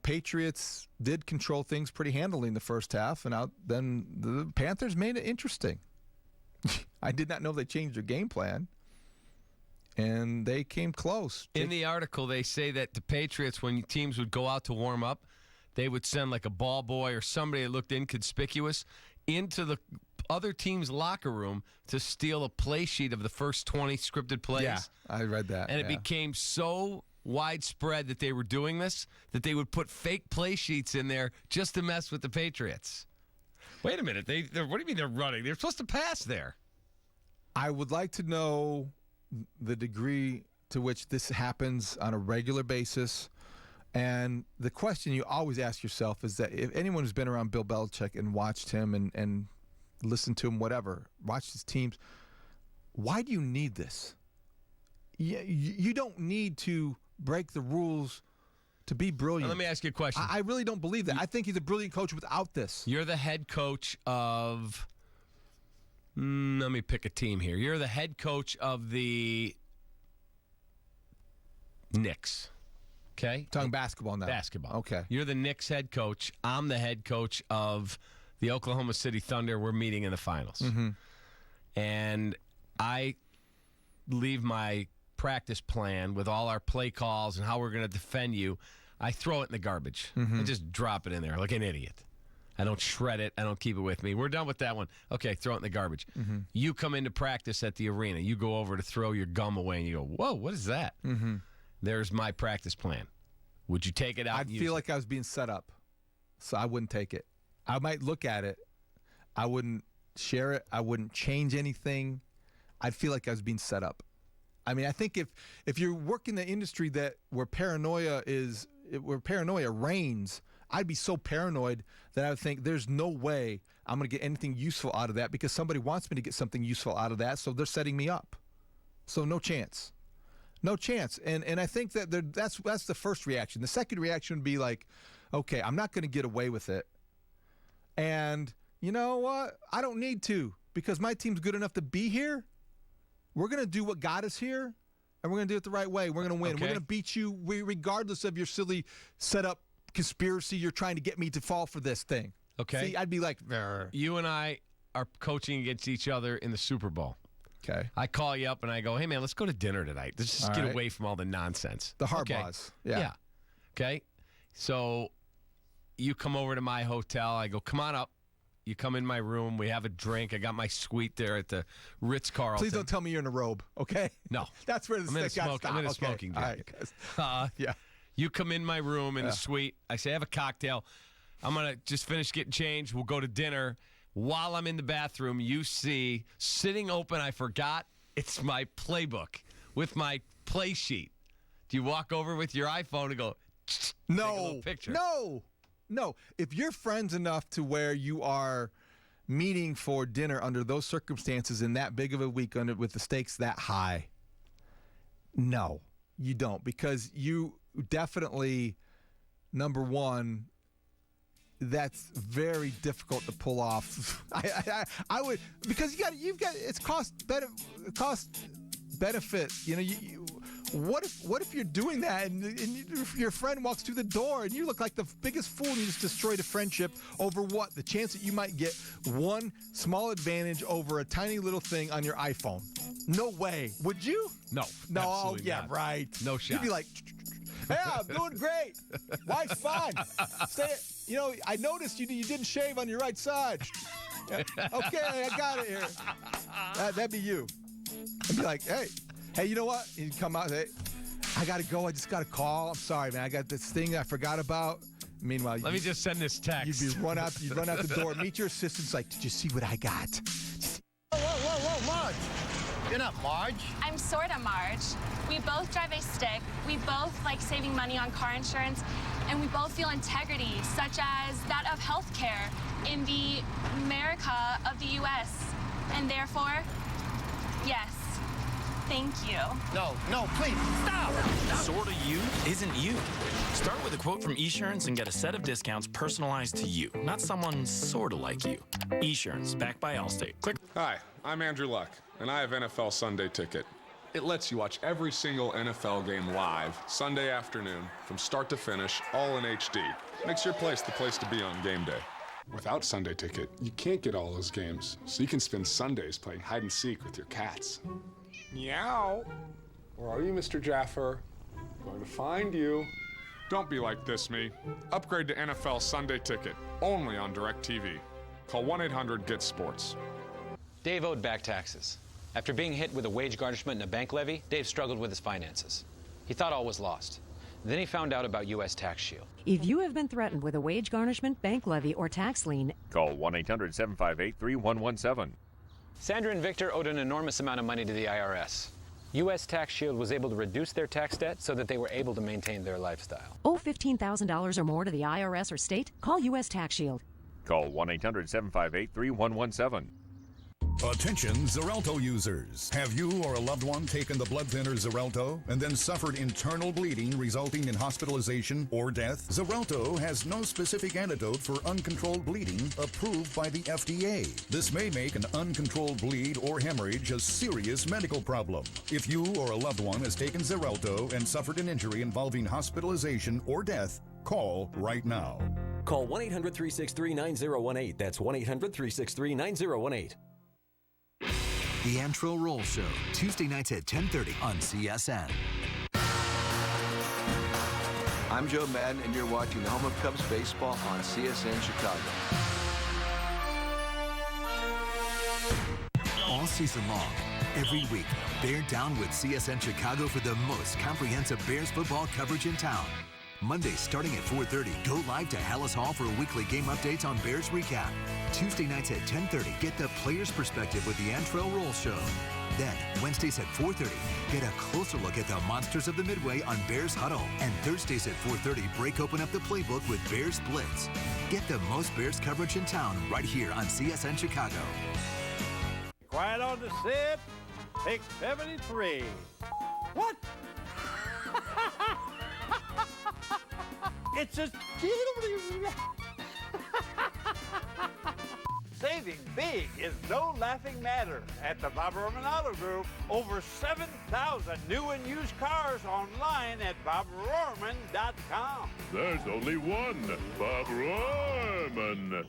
[SPEAKER 3] Patriots did control things pretty handily in the first half, and then the Panthers made it interesting. I did not know they changed their game plan. And they came close.
[SPEAKER 25] In the article, they say that the Patriots, when teams would go out to warm up, they would send like a ball boy or somebody that looked inconspicuous into the other team's locker room to steal a play sheet of the first 20 scripted plays.
[SPEAKER 3] Yeah, I read that.
[SPEAKER 25] And it became so widespread that they were doing this that they would put fake play sheets in there just to mess with the Patriots. Wait a minute. What do you mean they're running? They're supposed to pass there.
[SPEAKER 3] I would like to know the degree to which this happens on a regular basis. And the question you always ask yourself is that if anyone who's been around Bill Belichick and watched him and listened to him, whatever, watched his teams, why do you need this? You don't need to break the rules to be brilliant.
[SPEAKER 25] Now, let me ask you a question.
[SPEAKER 3] I really don't believe that. I think he's a brilliant coach without this.
[SPEAKER 25] You're the head coach of... let me pick a team here. You're the head coach of the Knicks. Okay?
[SPEAKER 3] Talking basketball now.
[SPEAKER 25] Basketball.
[SPEAKER 3] Okay.
[SPEAKER 25] You're the Knicks head coach. I'm the head coach of the Oklahoma City Thunder were meeting in the finals.
[SPEAKER 3] Mm-hmm.
[SPEAKER 25] And I leave my practice plan with all our play calls and how we're going to defend you. I throw it in the garbage.
[SPEAKER 3] Mm-hmm.
[SPEAKER 25] I just drop it in there like an idiot. I don't shred it. I don't keep it with me. We're done with that one. Okay, throw it in the garbage.
[SPEAKER 3] Mm-hmm.
[SPEAKER 25] You come into practice at the arena. You go over to throw your gum away, and you go, whoa, what is that?
[SPEAKER 3] Mm-hmm.
[SPEAKER 25] There's my practice plan. Would you take it out?
[SPEAKER 3] I'd feel like I was being set up, so I wouldn't take it. I might look at it. I wouldn't share it. I wouldn't change anything. I'd feel like I was being set up. I mean, I think if you work in the industry where paranoia reigns, I'd be so paranoid that I would think there's no way I'm going to get anything useful out of that because somebody wants me to get something useful out of that, so they're setting me up. So no chance. No chance. And I think that that's the first reaction. The second reaction would be like, okay, I'm not going to get away with it. And you know what? I don't need to because my team's good enough to be here. We're going to do what got us here, and we're going to do it the right way. We're going to win.
[SPEAKER 25] Okay.
[SPEAKER 3] We're going to beat you regardless of your silly setup conspiracy you're trying to get me to fall for this thing.
[SPEAKER 25] Okay.
[SPEAKER 3] See, I'd be like,
[SPEAKER 25] you and I are coaching against each other in the Super Bowl.
[SPEAKER 3] Okay.
[SPEAKER 25] I call you up and I go, hey, man, let's go to dinner tonight. Let's just get away from all the nonsense.
[SPEAKER 3] The Harbaughs.
[SPEAKER 25] Okay. Yeah. Okay. So you come over to my hotel. I go, come on up. You come in my room. We have a drink. I got my suite there at the Ritz-Carlton.
[SPEAKER 3] Please don't tell me you're in a robe, okay?
[SPEAKER 25] No.
[SPEAKER 3] That's where the stick got stopped.
[SPEAKER 25] I'm in a smoking jacket.
[SPEAKER 3] Yeah.
[SPEAKER 25] You come in my room in the suite. I say, have a cocktail. I'm going to just finish getting changed. We'll go to dinner. While I'm in the bathroom, you see, sitting open, I forgot, it's my playbook with my play sheet. Do you walk over with your iPhone and go,
[SPEAKER 3] no,
[SPEAKER 25] take a little picture?
[SPEAKER 3] No. If you're friends enough to where you are meeting for dinner under those circumstances in that big of a week with the stakes that high, no, you don't. Because you definitely, number one, that's very difficult to pull off. I would, because you've got it's cost benefit. You know, what if you're doing that and your friend walks through the door and you look like the biggest fool and you just destroyed a friendship over what? The chance that you might get one small advantage over a tiny little thing on your iPhone. No way. Would you?
[SPEAKER 25] No.
[SPEAKER 3] Oh, yeah,
[SPEAKER 25] not.
[SPEAKER 3] right.
[SPEAKER 25] No shot.
[SPEAKER 3] You'd be like, yeah, I'm doing great. Wife's fine. You know, I noticed you didn't shave on your right side. Okay, I got it here. That'd be you. I'd be like, hey, you know what? You'd come out and say, I got to go. I just got a call. I'm sorry, man. I got this thing I forgot about. Meanwhile,
[SPEAKER 25] let me just send this text.
[SPEAKER 3] You'd run out the door, meet your assistants like, did you see what I got?
[SPEAKER 5] Whoa, Marge. You're not Marge.
[SPEAKER 12] I'm sort of Marge. We both drive a stick. We both like saving money on car insurance. And we both feel integrity, such as that of healthcare in the America of the U.S. And therefore, yes, thank you.
[SPEAKER 5] No, please, stop!
[SPEAKER 13] Sorta you isn't you. Start with a quote from Esurance and get a set of discounts personalized to you, not someone sorta like you. Esurance, backed by Allstate. Click.
[SPEAKER 14] Hi, I'm Andrew Luck, and I have NFL Sunday Ticket. It lets you watch every single NFL game live, Sunday afternoon, from start to finish, all in HD. Makes your place the place to be on game day.
[SPEAKER 15] Without Sunday Ticket, you can't get all those games, so you can spend Sundays playing hide and seek with your cats. Meow. Where are you, Mr. Jaffer? Going to find you.
[SPEAKER 14] Don't be like this, me. Upgrade to NFL Sunday Ticket, only on DirecTV. Call 1-800-GET-SPORTS.
[SPEAKER 16] Dave owed back taxes. After being hit with a wage garnishment and a bank levy, Dave struggled with his finances. He thought all was lost. Then he found out about U.S. Tax Shield.
[SPEAKER 17] If you have been threatened with a wage garnishment, bank levy, or tax lien,
[SPEAKER 18] call 1-800-758-3117.
[SPEAKER 16] Sandra and Victor owed an enormous amount of money to the IRS. U.S. Tax Shield was able to reduce their tax debt so that they were able to maintain their lifestyle.
[SPEAKER 17] Owe $15,000 or more to the IRS or state? Call U.S. Tax Shield.
[SPEAKER 18] Call 1-800-758-3117.
[SPEAKER 19] Attention Xarelto users. Have you or a loved one taken the blood thinner Xarelto and then suffered internal bleeding resulting in hospitalization or death? Xarelto has no specific antidote for uncontrolled bleeding approved by the FDA. This may make an uncontrolled bleed or hemorrhage a serious medical problem. If you or a loved one has taken Xarelto and suffered an injury involving hospitalization or death, call right now.
[SPEAKER 2] Call 1-800-363-9018. That's 1-800-363-9018.
[SPEAKER 4] The Antro Roll Show, Tuesday nights at 10:30 on CSN.
[SPEAKER 18] I'm Joe Madden, and you're watching the home of Cubs baseball on CSN Chicago.
[SPEAKER 4] All season long, every week, bear down with CSN Chicago for the most comprehensive Bears football coverage in town. Mondays starting at 4:30, go live to Hallis Hall for weekly game updates on Bears Recap. Tuesday nights at 10:30, get the player's perspective with the Antro Roll Show. Then, Wednesdays at 4:30, get a closer look at the monsters of the Midway on Bears Huddle. And Thursdays at 4:30, break open up the playbook with Bears Blitz. Get the most Bears coverage in town right here on CSN Chicago.
[SPEAKER 20] Quiet on the set. Take 73. What? It's a saving big is no laughing matter at the Bob Roman Auto Group. Over 7,000 new and used cars online at bobrorman.com.
[SPEAKER 21] There's only one Bob Roman.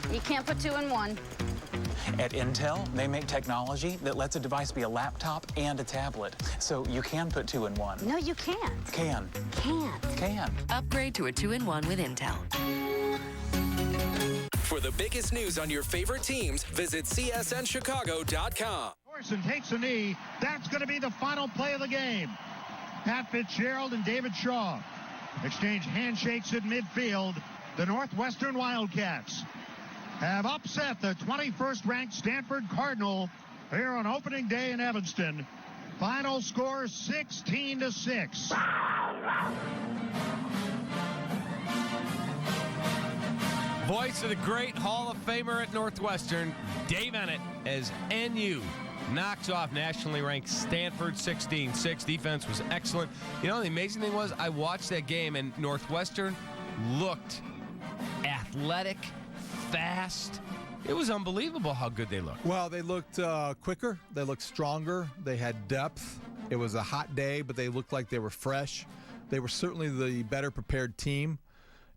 [SPEAKER 22] You can't put two in one.
[SPEAKER 23] At Intel, they make technology that lets a device be a laptop and a tablet. So you can put two in one.
[SPEAKER 22] No, you can't.
[SPEAKER 23] Can.
[SPEAKER 22] Can't.
[SPEAKER 23] Can.
[SPEAKER 17] Upgrade to a 2-in-1 with Intel.
[SPEAKER 24] For the biggest news on your favorite teams, visit csnchicago.com.
[SPEAKER 28] Orson takes a knee. That's going to be the final play of the game. Pat Fitzgerald and David Shaw exchange handshakes at midfield. The Northwestern Wildcats have upset the 21st ranked Stanford Cardinal here on opening day in Evanston. Final score 16-6.
[SPEAKER 25] Voice of the great Hall of Famer at Northwestern, Dave Ennett, as NU knocks off nationally ranked Stanford 16-6. Defense was excellent. You know, the amazing thing was I watched that game and Northwestern looked athletic, fast. It was unbelievable how good they looked.
[SPEAKER 3] Well, they looked quicker. They looked stronger. They had depth. It was a hot day, but they looked like they were fresh. They were certainly the better prepared team.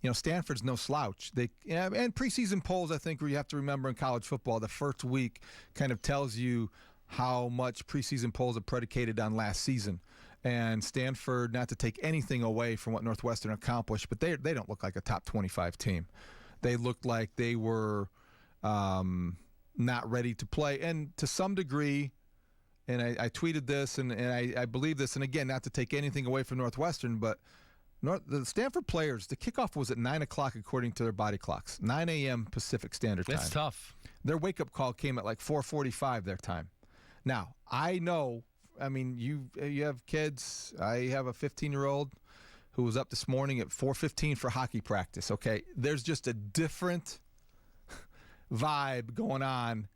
[SPEAKER 3] You know, Stanford's no slouch. And preseason polls, I think, you have to remember in college football, the first week kind of tells you how much preseason polls are predicated on last season. And Stanford, not to take anything away from what Northwestern accomplished, but they don't look like a top 25 team. They looked like they were not ready to play. And to some degree, and I tweeted this, and I believe this, and again, not to take anything away from Northwestern, but the Stanford players, the kickoff was at 9 o'clock according to their body clocks, 9 a.m. Pacific Standard Time.
[SPEAKER 25] That's tough.
[SPEAKER 3] Their wake-up call came at like 4:45 their time. Now, I know, I mean, you have kids. I have a 15-year-old who was up this morning at 4:15 for hockey practice, okay? There's just a different vibe going on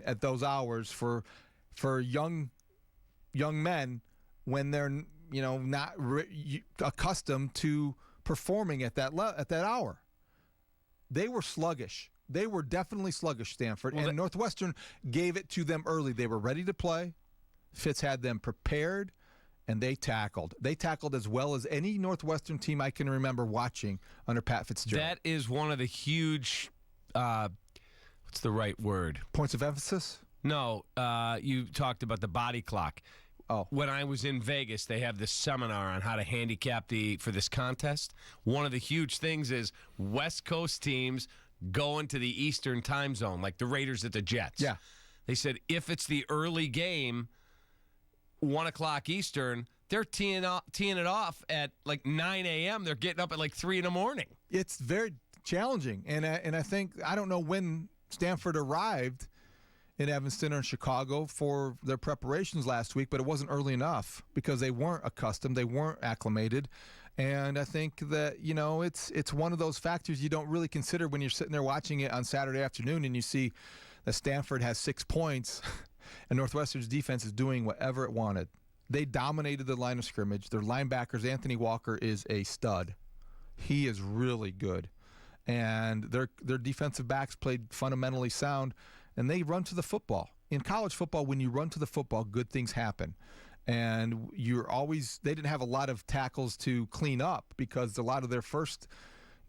[SPEAKER 3] at those hours for young men when they're not accustomed to performing at that hour. They were sluggish. They were definitely sluggish, Stanford, and Northwestern gave it to them early. They were ready to play. Fitz had them prepared, and they tackled. They tackled as well as any Northwestern team I can remember watching under Pat Fitzgerald.
[SPEAKER 25] That is one of the huge, what's the right word?
[SPEAKER 3] Points of emphasis?
[SPEAKER 25] No, you talked about the body clock.
[SPEAKER 3] Oh.
[SPEAKER 25] When I was in Vegas, they have this seminar on how to handicap for this contest. One of the huge things is West Coast teams go into the Eastern time zone, like the Raiders at the Jets.
[SPEAKER 3] Yeah.
[SPEAKER 25] They said if it's the early game, 1 o'clock Eastern, they're teeing it off at like 9 a.m. They're getting up at like 3 in the morning.
[SPEAKER 3] It's very challenging. And I think, I don't know when Stanford arrived in Evanston or in Chicago for their preparations last week, but it wasn't early enough because they weren't accustomed, they weren't acclimated. And I think that, it's one of those factors you don't really consider when you're sitting there watching it on Saturday afternoon and you see that Stanford has 6 points and Northwestern's defense is doing whatever it wanted. They dominated the line of scrimmage. Their linebackers, Anthony Walker, is a stud. He is really good. And their defensive backs played fundamentally sound, and they run to the football. In college football, when you run to the football, good things happen. And they didn't have a lot of tackles to clean up because a lot of their first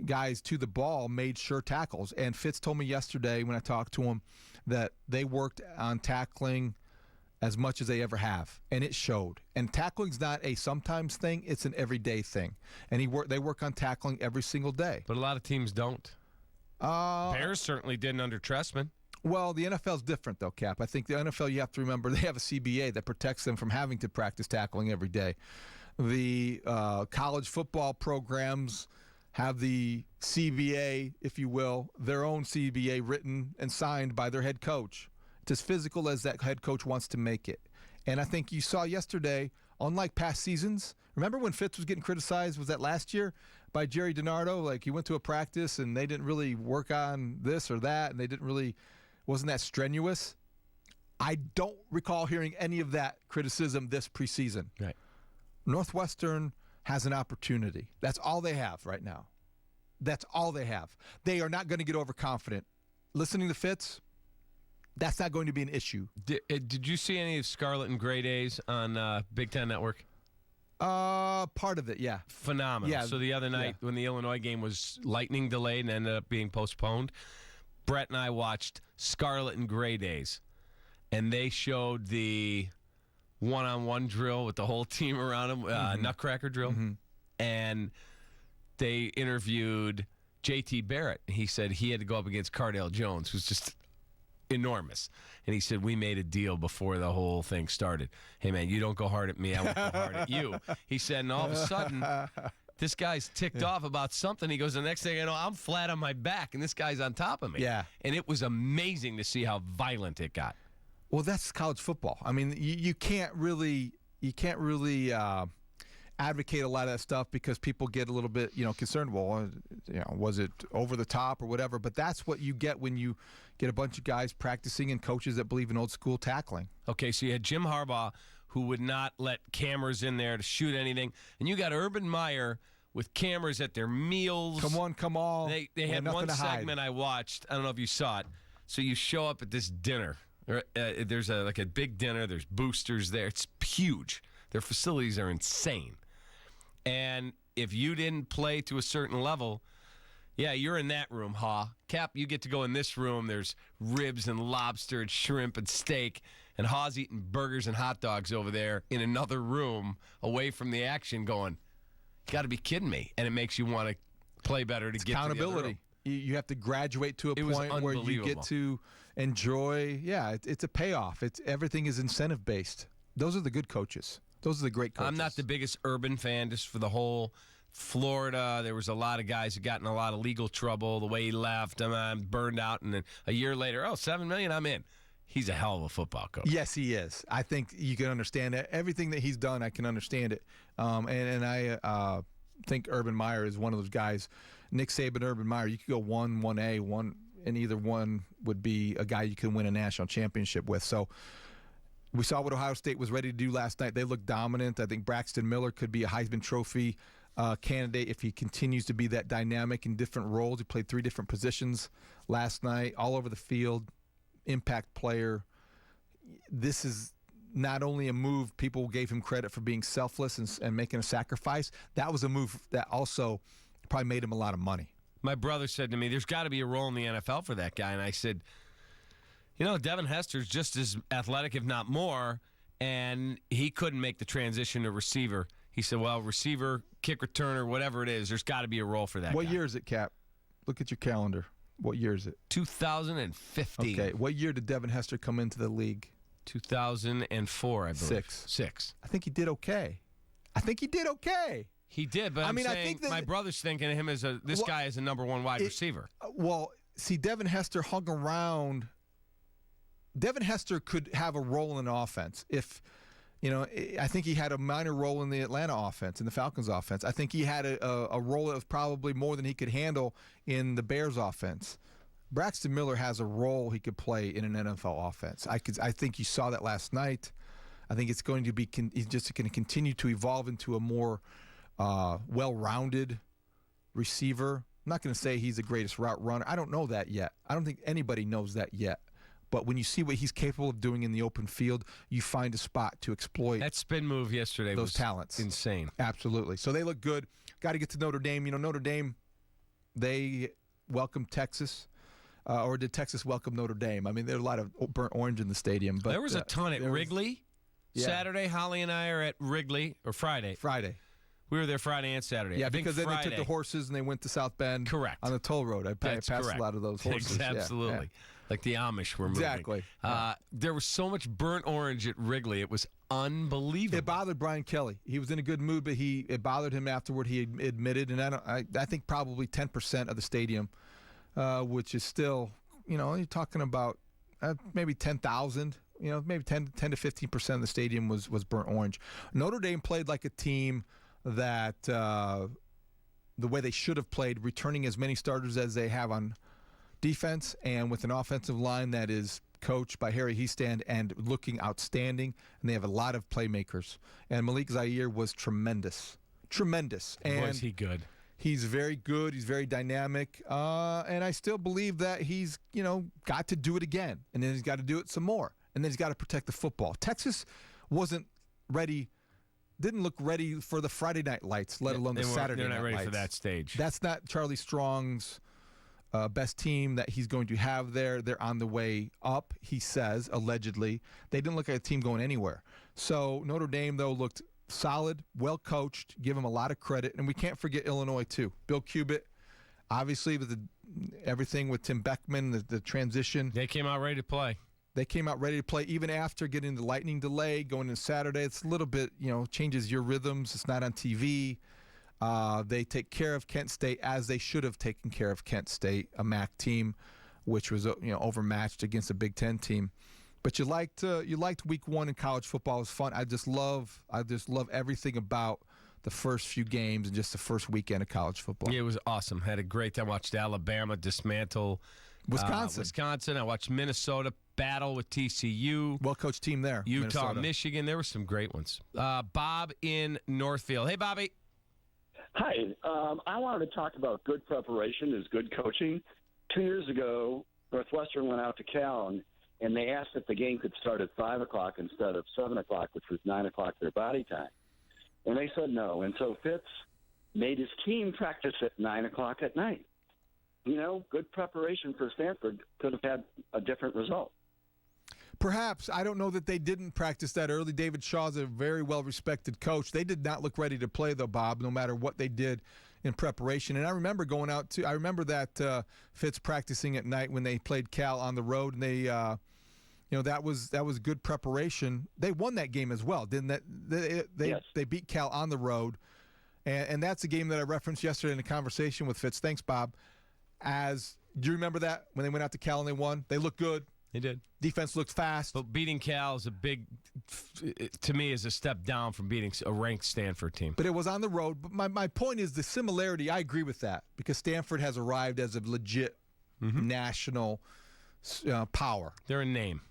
[SPEAKER 3] guys to the ball made sure tackles. And Fitz told me yesterday when I talked to him that they worked on tackling as much as they ever have, and it showed. And tackling's not a sometimes thing, it's an everyday thing. And they work on tackling every single day.
[SPEAKER 25] But a lot of teams don't. Bears certainly didn't under Trestman.
[SPEAKER 3] Well, the NFL's different, though, Cap. I think the NFL, you have to remember, they have a CBA that protects them from having to practice tackling every day. The college football programs have the CBA, if you will, their own CBA written and signed by their head coach. It's as physical as that head coach wants to make it. And I think you saw yesterday, unlike past seasons, remember when Fitz was getting criticized, was that last year, by Jerry DiNardo? Like, he went to a practice and they didn't really work on this or that, and they didn't really, wasn't that strenuous? I don't recall hearing any of that criticism this preseason.
[SPEAKER 25] Right.
[SPEAKER 3] Northwestern has an opportunity. That's all they have right now. That's all they have. They are not going to get overconfident. Listening to Fitz, that's not going to be an issue.
[SPEAKER 25] Did you see any of Scarlet and Gray Days on Big Ten Network?
[SPEAKER 3] Part of it, yeah.
[SPEAKER 25] Phenomenal.
[SPEAKER 3] Yeah,
[SPEAKER 25] so the other night when the Illinois game was lightning delayed and ended up being postponed, Brett and I watched Scarlet and Gray Days, and they showed the one-on-one drill with the whole team around them, Nutcracker drill, and they interviewed J.T. Barrett. He said he had to go up against Cardale Jones, who's just enormous. And he said, we made a deal before the whole thing started. Hey, man, you don't go hard at me, I won't go hard at you. He said, and all of a sudden, this guy's ticked off about something. He goes, the next thing I know, I'm flat on my back, and this guy's on top of me.
[SPEAKER 3] Yeah.
[SPEAKER 25] And it was amazing to see how violent it got.
[SPEAKER 3] Well, that's college football. I mean, you can't really advocate a lot of that stuff because people get a little bit, concerned. Well, was it over the top or whatever? But that's what you get when you get a bunch of guys practicing and coaches that believe in old school tackling.
[SPEAKER 25] Okay, so you had Jim Harbaugh, who would not let cameras in there to shoot anything, and you got Urban Meyer with cameras at their meals.
[SPEAKER 3] Come on, come on.
[SPEAKER 25] They had one segment I watched. I don't know if you saw it. So you show up at this dinner. There's a big dinner. There's boosters there. It's huge. Their facilities are insane. And if you didn't play to a certain level, yeah, you're in that room, Cap, you get to go in this room. There's ribs and lobster and shrimp and steak. And Haw's eating burgers and hot dogs over there in another room away from the action going, you got to be kidding me. And it makes you want to play better to get
[SPEAKER 3] accountability.
[SPEAKER 25] To the other room.
[SPEAKER 3] You have to graduate to a point where you get to enjoy. Yeah, it's a payoff. Everything is incentive based. Those are the good coaches. Those are the great coaches.
[SPEAKER 25] I'm not the biggest Urban fan just for the whole Florida. There was a lot of guys who got in a lot of legal trouble. The way he left, I'm burned out. And then a year later, $7 million, I'm in. He's a hell of a football coach.
[SPEAKER 3] Yes, he is. I think you can understand it. Everything that he's done, I can understand it. And I think Urban Meyer is one of those guys. Nick Saban, Urban Meyer, you could go 1A, and either one would be a guy you can win a national championship with. So we saw what Ohio State was ready to do last night. They looked dominant. I think Braxton Miller could be a Heisman Trophy candidate if he continues to be that dynamic in different roles. He played 3 different positions last night, all over the field, impact player. This is not only a move, people gave him credit for being selfless and making a sacrifice. That was a move that also probably made him a lot of money.
[SPEAKER 25] My brother said to me, there's got to be a role in the NFL for that guy. And I said, Devin Hester's just as athletic, if not more, and he couldn't make the transition to receiver. He said, well, receiver, kick returner, whatever it is, there's got to be a role for that
[SPEAKER 3] What
[SPEAKER 25] guy.
[SPEAKER 3] year is it, Cap? Look at your calendar. What year is it?
[SPEAKER 25] 2015.
[SPEAKER 3] Okay. What year did Devin Hester come into the league?
[SPEAKER 25] 2004, I believe. Six.
[SPEAKER 3] I think he did okay.
[SPEAKER 25] He did, but I think that my brother's thinking of him as this guy is a number 1 wide receiver.
[SPEAKER 3] Well, see, Devin Hester hung around. Devin Hester could have a role in an offense if, I think he had a minor role in the Atlanta offense, in the Falcons offense. I think he had a role that was probably more than he could handle in the Bears offense. Braxton Miller has a role he could play in an NFL offense. I think you saw that last night. I think it's going to be he's just going to continue to evolve into a more well-rounded receiver. I'm not going to say he's the greatest route runner. I don't know that yet. I don't think anybody knows that yet. But when you see what he's capable of doing in the open field, you find a spot to exploit
[SPEAKER 25] that spin move yesterday.
[SPEAKER 3] Those
[SPEAKER 25] was
[SPEAKER 3] talents.
[SPEAKER 25] Insane.
[SPEAKER 3] Absolutely. So they look good. Got to get to Notre Dame. Notre Dame, they welcomed Texas. Or did Texas welcome Notre Dame? I mean, there's a lot of burnt orange in the stadium. But
[SPEAKER 25] there was a ton at Wrigley. Saturday, Holly and I are at Wrigley, or Friday. We were there Friday and Saturday.
[SPEAKER 3] Yeah, because then they took the horses and they went to South Bend.
[SPEAKER 25] Correct.
[SPEAKER 3] On the toll road. I passed a lot of those horses.
[SPEAKER 25] Absolutely. Yeah. Like the Amish were moving.
[SPEAKER 3] Exactly.
[SPEAKER 25] There was so much burnt orange at Wrigley. It was unbelievable.
[SPEAKER 3] It bothered Brian Kelly. He was in a good mood, but it bothered him afterward. He admitted, and I think probably 10% of the stadium, which is still, you're talking about maybe 10,000. Maybe 10 to 15% of the stadium was burnt orange. Notre Dame played like a team that the way they should have played, returning as many starters as they have on defense, and with an offensive line that is coached by Harry Hiestand and looking outstanding, and they have a lot of playmakers. And Malik Zaire was tremendous. And
[SPEAKER 25] was he good?
[SPEAKER 3] He's very good. He's very dynamic. And I still believe that he's, got to do it again. And then he's got to do it some more. And then he's got to protect the football. Texas didn't look ready for the Friday night lights, let alone the Saturday night lights.
[SPEAKER 25] They're not ready for that stage.
[SPEAKER 3] That's not Charlie Strong's best team that he's going to have there. They're on the way up, he says, allegedly. They didn't look like a team going anywhere. So Notre Dame, though, looked solid, well coached, give him a lot of credit. And we can't forget Illinois, too. Bill Cubit, obviously, with everything with Tim Beckman, the transition.
[SPEAKER 25] They came out ready to play.
[SPEAKER 3] They came out ready to play even after getting the lightning delay, going into Saturday. It's a little bit, changes your rhythms. It's not on TV. They take care of Kent State as they should have taken care of Kent State, a MAC team, which was overmatched against a Big Ten team. But you liked week one in college football. It was fun. I just love everything about the first few games and just the first weekend of college football.
[SPEAKER 25] Yeah, it was awesome. Had a great time. Watched Alabama dismantle Wisconsin. I watched Minnesota battle with TCU.
[SPEAKER 3] Well-coached team there.
[SPEAKER 25] Utah,
[SPEAKER 3] Minnesota.
[SPEAKER 25] Michigan. There were some great ones. Bob in Northfield. Hey, Bobby.
[SPEAKER 1] Hi. I wanted to talk about good preparation is good coaching. 2 years ago, Northwestern went out to Cal, and they asked if the game could start at 5 o'clock instead of 7 o'clock, which was 9 o'clock their body time. And they said no. And so Fitz made his team practice at 9 o'clock at night. Good preparation for Stanford could have had a different result.
[SPEAKER 3] Perhaps. I don't know that they didn't practice that early. David Shaw's a very well-respected coach. They did not look ready to play, though, Bob, no matter what they did in preparation. And I remember I remember that Fitz practicing at night when they played Cal on the road, and they, that was good preparation. They won that game as well, didn't they?
[SPEAKER 1] Yes.
[SPEAKER 3] They beat Cal on the road, and that's a game that I referenced yesterday in a conversation with Fitz. Thanks, Bob. Do you remember that when they went out to Cal and they won? They looked good.
[SPEAKER 25] They did.
[SPEAKER 3] Defense looked fast.
[SPEAKER 25] But beating Cal is to me, is a step down from beating a ranked Stanford team.
[SPEAKER 3] But it was on the road. But my point is the similarity, I agree with that, because Stanford has arrived as a legit national power.
[SPEAKER 25] They're a name.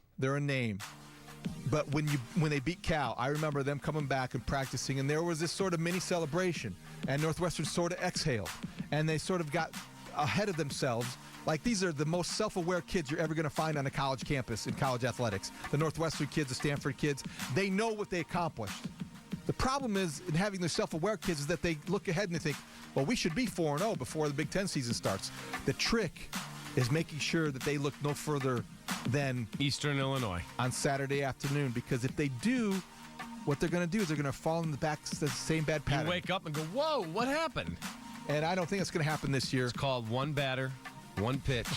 [SPEAKER 3] But when they beat Cal, I remember them coming back and practicing, and there was this sort of mini celebration, and Northwestern sort of exhaled, and they sort of got ahead of themselves. Like, these are the most self-aware kids you're ever going to find on a college campus in college athletics. The Northwestern kids, the Stanford kids, they know what they accomplished. The problem is in having the self-aware kids is that they look ahead and they think, well, we should be 4-0 before the Big Ten season starts. The trick is making sure that they look no further than
[SPEAKER 25] Eastern Illinois
[SPEAKER 3] on Saturday afternoon, because if they do, what they're going to do is they're going to fall in the same bad pattern.
[SPEAKER 25] You wake up and go, whoa, what happened?
[SPEAKER 3] And I don't think it's going to happen this year.
[SPEAKER 25] It's called one batter, one pitch,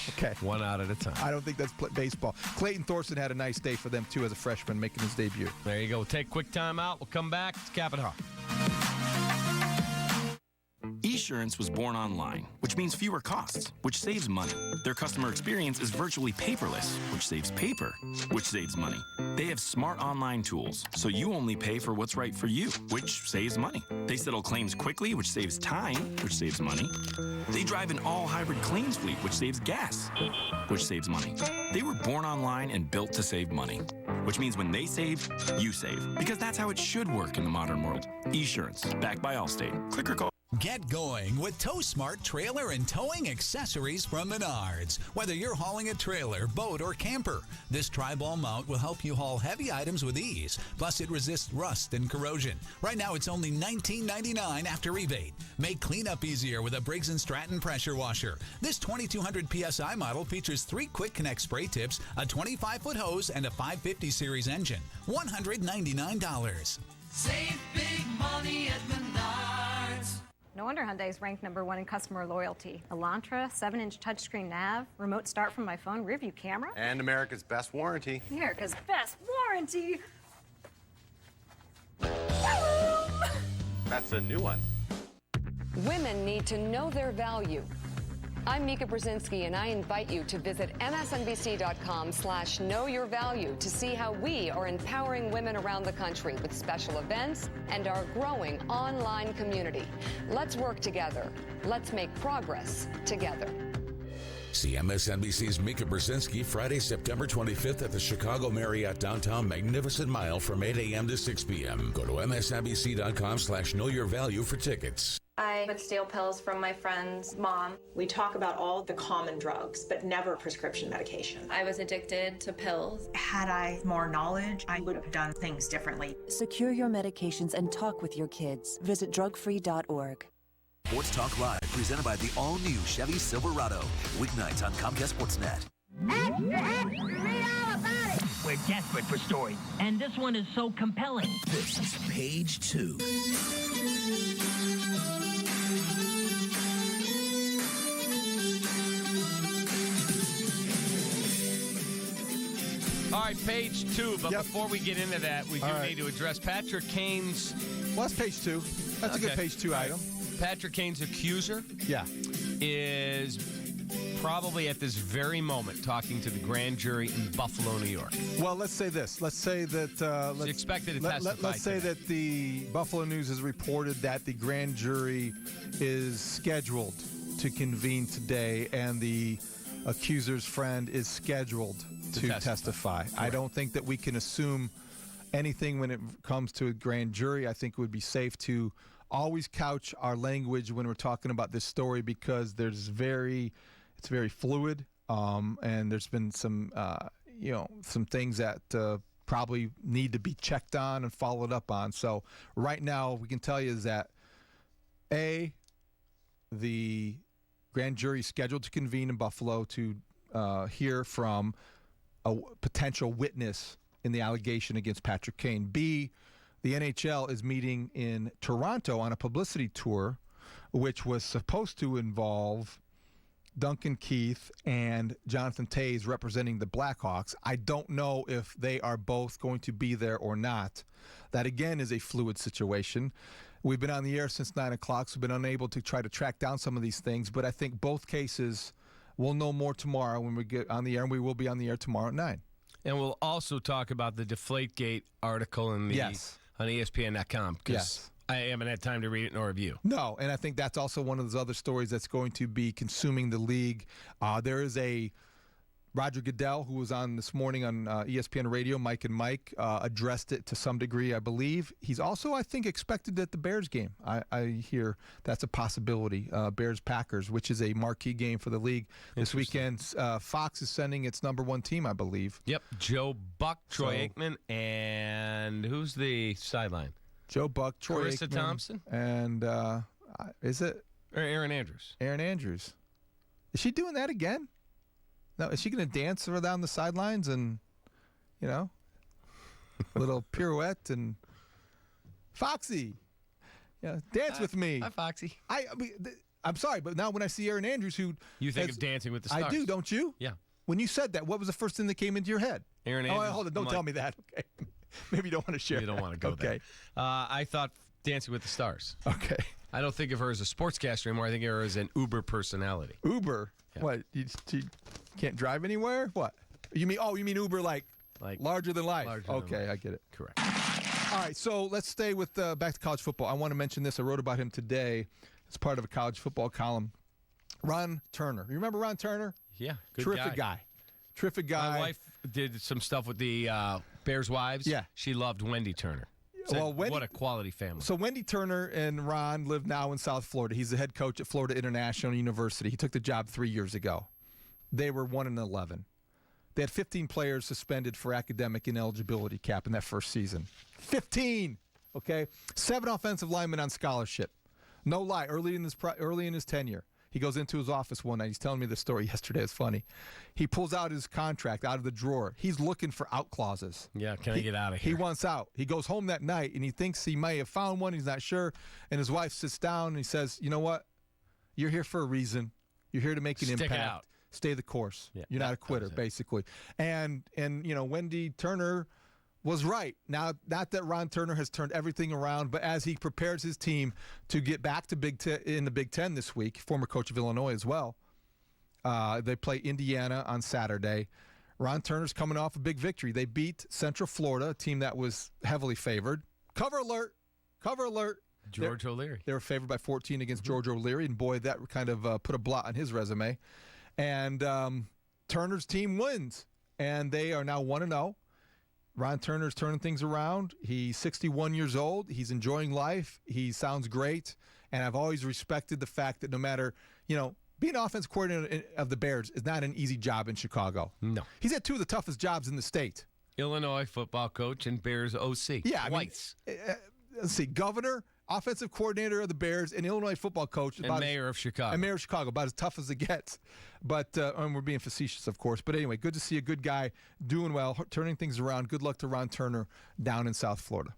[SPEAKER 25] one out at a time.
[SPEAKER 3] I don't think that's baseball. Clayton Thorson had a nice day for them, too, as a freshman, making his debut.
[SPEAKER 25] There you go. We'll take a quick time out. We'll come back. It's Cap and Haw.
[SPEAKER 13] Esurance was born online, which means fewer costs, which saves money. Their customer experience is virtually paperless, which saves paper, which saves money. They have smart online tools, so you only pay for what's right for you, which saves money. They settle claims quickly, which saves time, which saves money. They drive an all-hybrid claims fleet, which saves gas, which saves money. They were born online and built to save money, which means when they save, you save, because that's how it should work in the modern world. Esurance, backed by Allstate. Click or call.
[SPEAKER 6] Get going with Tow Smart trailer and towing accessories from Menards. Whether you're hauling a trailer, boat, or camper, this tri-ball mount will help you haul heavy items with ease. Plus, it resists rust and corrosion. Right now, it's only $19.99 after rebate. Make cleanup easier with a Briggs & Stratton pressure washer. This 2200 PSI model features 3 quick connect spray tips, a 25-foot hose, and a 550 series engine. $199.
[SPEAKER 7] Save big money at Menards.
[SPEAKER 8] No wonder Hyundai is ranked #1 in customer loyalty. Elantra, 7-inch touchscreen nav, remote start from my phone, rear view camera.
[SPEAKER 9] And America's best warranty.
[SPEAKER 8] America's best warranty.
[SPEAKER 9] That's a new one.
[SPEAKER 10] Women need to know their value. I'm Mika Brzezinski, and I invite you to visit msnbc.com/knowyourvalue to see how we are empowering women around the country with special events and our growing online community. Let's work together. Let's make progress together.
[SPEAKER 22] See MSNBC's Mika Brzezinski Friday, September 25th at the Chicago Marriott Downtown Magnificent Mile from 8 a.m. to 6 p.m. Go to msnbc.com/knowyourvalue for tickets.
[SPEAKER 26] I would steal pills from my friend's mom.
[SPEAKER 27] We talk about all the common drugs, but never prescription medication.
[SPEAKER 26] I was addicted to pills.
[SPEAKER 27] Had I more knowledge, I would have done things differently.
[SPEAKER 29] Secure your medications and talk with your kids. Visit drugfree.org.
[SPEAKER 4] Sports Talk Live, presented by the all-new Chevy Silverado. Weeknights on Comcast Sportsnet.
[SPEAKER 30] Read all about it. We're desperate for stories, and this one is so compelling.
[SPEAKER 4] This is Page 2.
[SPEAKER 25] All right, page 2. But before we get into that, we do need to address Patrick Kane's.
[SPEAKER 3] Well, that's page 2. That's a good page 2 item.
[SPEAKER 25] Patrick Kane's accuser is probably at this very moment talking to the grand jury in Buffalo, New York.
[SPEAKER 3] Well, let's say this. Let's say that.
[SPEAKER 25] He's expected to testify.
[SPEAKER 3] Let's say that the Buffalo News has reported that the grand jury is scheduled to convene today, and the accuser's friend is scheduled to testify. I don't think that we can assume anything when it comes to a grand jury. I think it would be safe to always couch our language when we're talking about this story, because it's very fluid, and there's been some some things that probably need to be checked on and followed up on. So right now, we can tell you is that the grand jury is scheduled to convene in Buffalo to hear from a potential witness in the allegation against Patrick Kane. B, the NHL is meeting in Toronto on a publicity tour, which was supposed to involve Duncan Keith and Jonathan Toews representing the Blackhawks. I don't know if they are both going to be there or not. That, again, is a fluid situation. We've been on the air since 9 o'clock, so we've been unable to try to track down some of these things, but I think both cases we'll know more tomorrow when we get on the air, and we will be on the air tomorrow at 9.
[SPEAKER 25] And we'll also talk about the Deflategate article on ESPN.com, because I haven't had time to read it nor have you.
[SPEAKER 3] No, and I think that's also one of those other stories that's going to be consuming the league. There is a Roger Goodell, who was on this morning on ESPN Radio, Mike and Mike, addressed it to some degree, I believe. He's also, I think, expected at the Bears game. I hear that's a possibility, Bears-Packers, which is a marquee game for the league this weekend. Fox is sending its #1 team, I believe.
[SPEAKER 25] Yep, Joe Buck, Troy Aikman, and who's the sideline?
[SPEAKER 3] Joe Buck, Troy
[SPEAKER 25] Carissa
[SPEAKER 3] Aikman,
[SPEAKER 25] Thompson?
[SPEAKER 3] And is it?
[SPEAKER 25] Or Aaron Andrews.
[SPEAKER 3] Aaron Andrews. Is she doing that again? Now, is she going to dance her down the sidelines and, a little pirouette and Foxy, dance with me.
[SPEAKER 25] Hi, Foxy.
[SPEAKER 3] I'm sorry, but now when I see Aaron Andrews, who
[SPEAKER 25] you think of Dancing with the Stars?
[SPEAKER 3] I do, don't you?
[SPEAKER 25] Yeah.
[SPEAKER 3] When you said that, what was the first thing that came into your head?
[SPEAKER 25] Aaron Andrews.
[SPEAKER 3] Oh, hold on, don't tell me that. Okay, maybe you don't want to share.
[SPEAKER 25] You don't want to go there. I thought Dancing with the Stars.
[SPEAKER 3] Okay.
[SPEAKER 25] I don't think of her as a sportscaster anymore. I think of her as an Uber personality.
[SPEAKER 3] Uber? Yeah. What? You can't drive anywhere? What? You mean Uber like larger than life? I get it.
[SPEAKER 25] Correct.
[SPEAKER 3] All right, so let's stay with back to college football. I want to mention this. I wrote about him today as part of a college football column. Ron Turner. You remember Ron Turner?
[SPEAKER 25] Yeah, good
[SPEAKER 3] Terrific guy. Terrific guy.
[SPEAKER 25] My wife did some stuff with the Bears' wives.
[SPEAKER 3] Yeah.
[SPEAKER 25] She loved Wendy Turner. What a quality family.
[SPEAKER 3] So Wendy Turner and Ron live now in South Florida. He's the head coach at Florida International University. He took the job 3 years ago. They were 1-11. They had 15 players suspended for academic ineligibility cap in that first season. 15. Okay, 7 offensive linemen on scholarship. No lie. Early in his tenure, he goes into his office one night. He's telling me this story yesterday. It's funny. He pulls out his contract out of the drawer. He's looking for out clauses.
[SPEAKER 25] Yeah, can I get out of here?
[SPEAKER 3] He wants out. He goes home that night, and he thinks he may have found one. He's not sure. And his wife sits down, and he says, you know what? You're here for a reason. You're here to make an impact.
[SPEAKER 25] Stick it out.
[SPEAKER 3] Stay the course.
[SPEAKER 25] Yeah,
[SPEAKER 3] You're not a quitter, basically. And Wendy Turner was right. Now, not that Ron Turner has turned everything around, but as he prepares his team to get back to in the Big Ten this week, former coach of Illinois as well, they play Indiana on Saturday. Ron Turner's coming off a big victory. They beat Central Florida, a team that was heavily favored. Cover alert. Cover alert.
[SPEAKER 25] George O'Leary.
[SPEAKER 3] They were favored by 14 against George O'Leary, and boy, that kind of put a blot on his resume. And Turner's team wins, and they are now 1-0. Ron Turner's turning things around. He's 61 years old. He's enjoying life. He sounds great. And I've always respected the fact that no matter, being offensive coordinator of the Bears is not an easy job in Chicago.
[SPEAKER 25] No.
[SPEAKER 3] He's had 2 of the toughest jobs in the state.
[SPEAKER 25] Illinois football coach and Bears OC.
[SPEAKER 3] Yeah.
[SPEAKER 25] Twice.
[SPEAKER 3] Let's see. Governor, offensive coordinator of the Bears, and Illinois football coach.
[SPEAKER 25] And mayor of Chicago.
[SPEAKER 3] And mayor of Chicago, about as tough as it gets. But and we're being facetious, of course. But anyway, good to see a good guy doing well, turning things around. Good luck to Ron Turner down in South Florida.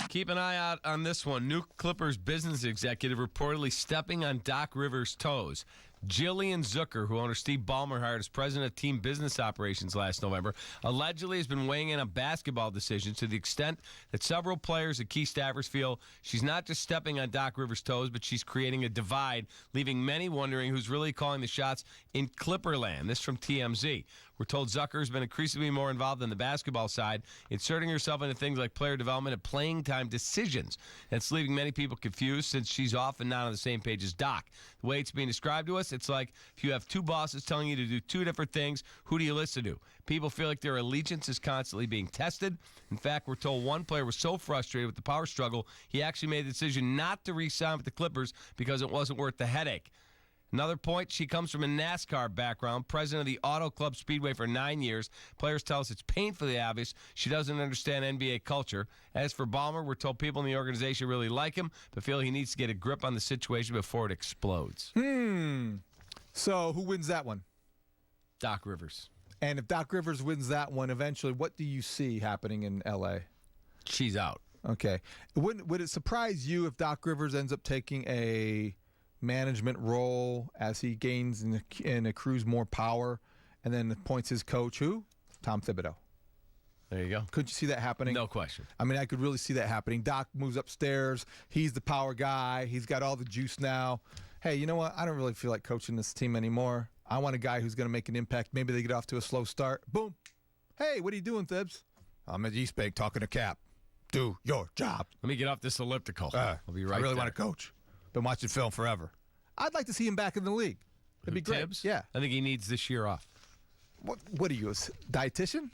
[SPEAKER 25] Keep an eye out on this one. New Clippers business executive reportedly stepping on Doc Rivers' toes. Jillian Zucker, who owner Steve Ballmer hired as president of team business operations last November, allegedly has been weighing in on basketball decisions to the extent that several players and key staffers feel she's not just stepping on Doc Rivers' toes, but she's creating a divide, leaving many wondering who's really calling the shots in Clipperland. This from TMZ. We're told Zucker has been increasingly more involved in the basketball side, inserting herself into things like player development and playing time decisions. That's leaving many people confused since she's often not on the same page as Doc. The way it's being described to us, it's like if you have 2 bosses telling you to do 2 different things, who do you listen to? People feel like their allegiance is constantly being tested. In fact, we're told one player was so frustrated with the power struggle, he actually made the decision not to re-sign with the Clippers because it wasn't worth the headache. Another point, she comes from a NASCAR background, president of the Auto Club Speedway for 9 years. Players tell us it's painfully obvious she doesn't understand NBA culture. As for Ballmer, we're told people in the organization really like him, but feel he needs to get a grip on the situation before it explodes.
[SPEAKER 3] So who wins that one?
[SPEAKER 25] Doc Rivers.
[SPEAKER 3] And if Doc Rivers wins that one, eventually, what do you see happening in L.A.?
[SPEAKER 25] She's out.
[SPEAKER 3] Okay. Would it surprise you if Doc Rivers ends up taking a management role as he gains and accrues more power and then appoints his coach, who? Tom Thibodeau.
[SPEAKER 25] There you go.
[SPEAKER 3] Could you see that happening?
[SPEAKER 25] No question.
[SPEAKER 3] I mean, I could really see that happening. Doc moves upstairs. He's the power guy. He's got all the juice now. Hey, you know what? I don't really feel like coaching this team anymore. I want a guy who's going to make an impact. Maybe they get off to a slow start. Boom. Hey, what are you doing, Thibs? I'm at East Bank talking to Cap. Do your job.
[SPEAKER 25] Let me get off this elliptical. I'll be right
[SPEAKER 3] I really
[SPEAKER 25] there.
[SPEAKER 3] want to coach. Been watching film forever. I'd like to see him back in the league. It'd be great.
[SPEAKER 25] Tibbs?
[SPEAKER 3] Yeah.
[SPEAKER 25] I think he needs this year off.
[SPEAKER 3] What are you, a dietitian?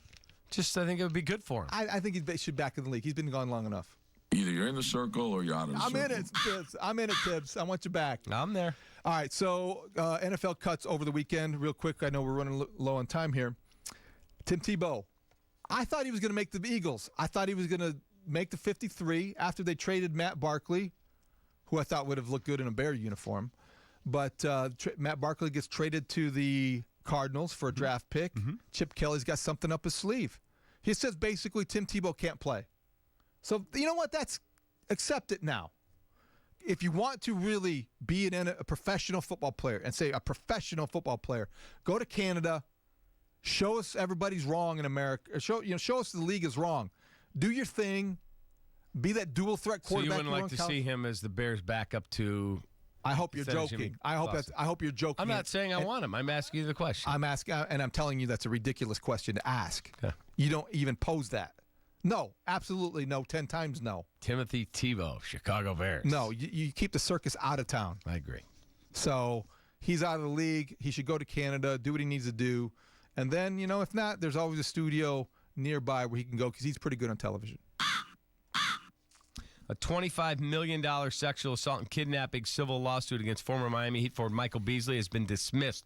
[SPEAKER 25] I think it would be good for him.
[SPEAKER 3] I think he should be back in the league. He's been gone long enough.
[SPEAKER 2] Either you're in the circle or you're out of the circle.
[SPEAKER 3] I'm in it, Tibbs. I'm in it, Tibbs. I want you back.
[SPEAKER 25] I'm there.
[SPEAKER 3] All right, so NFL cuts over the weekend. Real quick, I know we're running low on time here. Tim Tebow. I thought he was going to make the Eagles. I thought he was going to make the 53 after they traded Matt Barkley, who I thought would have looked good in a Bear uniform. But Matt Barkley gets traded to the Cardinals for a draft pick. Chip Kelly's got something up his sleeve. He says basically Tim Tebow can't play. So you know what? Accept it now. If you want to really be a professional football player and say a professional football player, go to Canada, show us everybody's wrong in America. Show us the league is wrong. Do your thing. Be that dual threat quarterback.
[SPEAKER 25] So you wouldn't like to see him as the Bears' backup to?
[SPEAKER 3] I hope you're joking. I hope you're joking.
[SPEAKER 25] I'm not saying I want him. I'm asking you the question.
[SPEAKER 3] I'm asking, and I'm telling you that's a ridiculous question to ask.
[SPEAKER 25] Okay.
[SPEAKER 3] You don't even pose that. No, absolutely no. 10 times no.
[SPEAKER 25] Timothy Tebow, Chicago Bears.
[SPEAKER 3] No, you keep the circus out of town.
[SPEAKER 25] I agree.
[SPEAKER 3] So he's out of the league. He should go to Canada, do what he needs to do, and then if not, there's always a studio nearby where he can go because he's pretty good on television.
[SPEAKER 25] A $25 million sexual assault and kidnapping civil lawsuit against former Miami Heat forward Michael Beasley has been dismissed.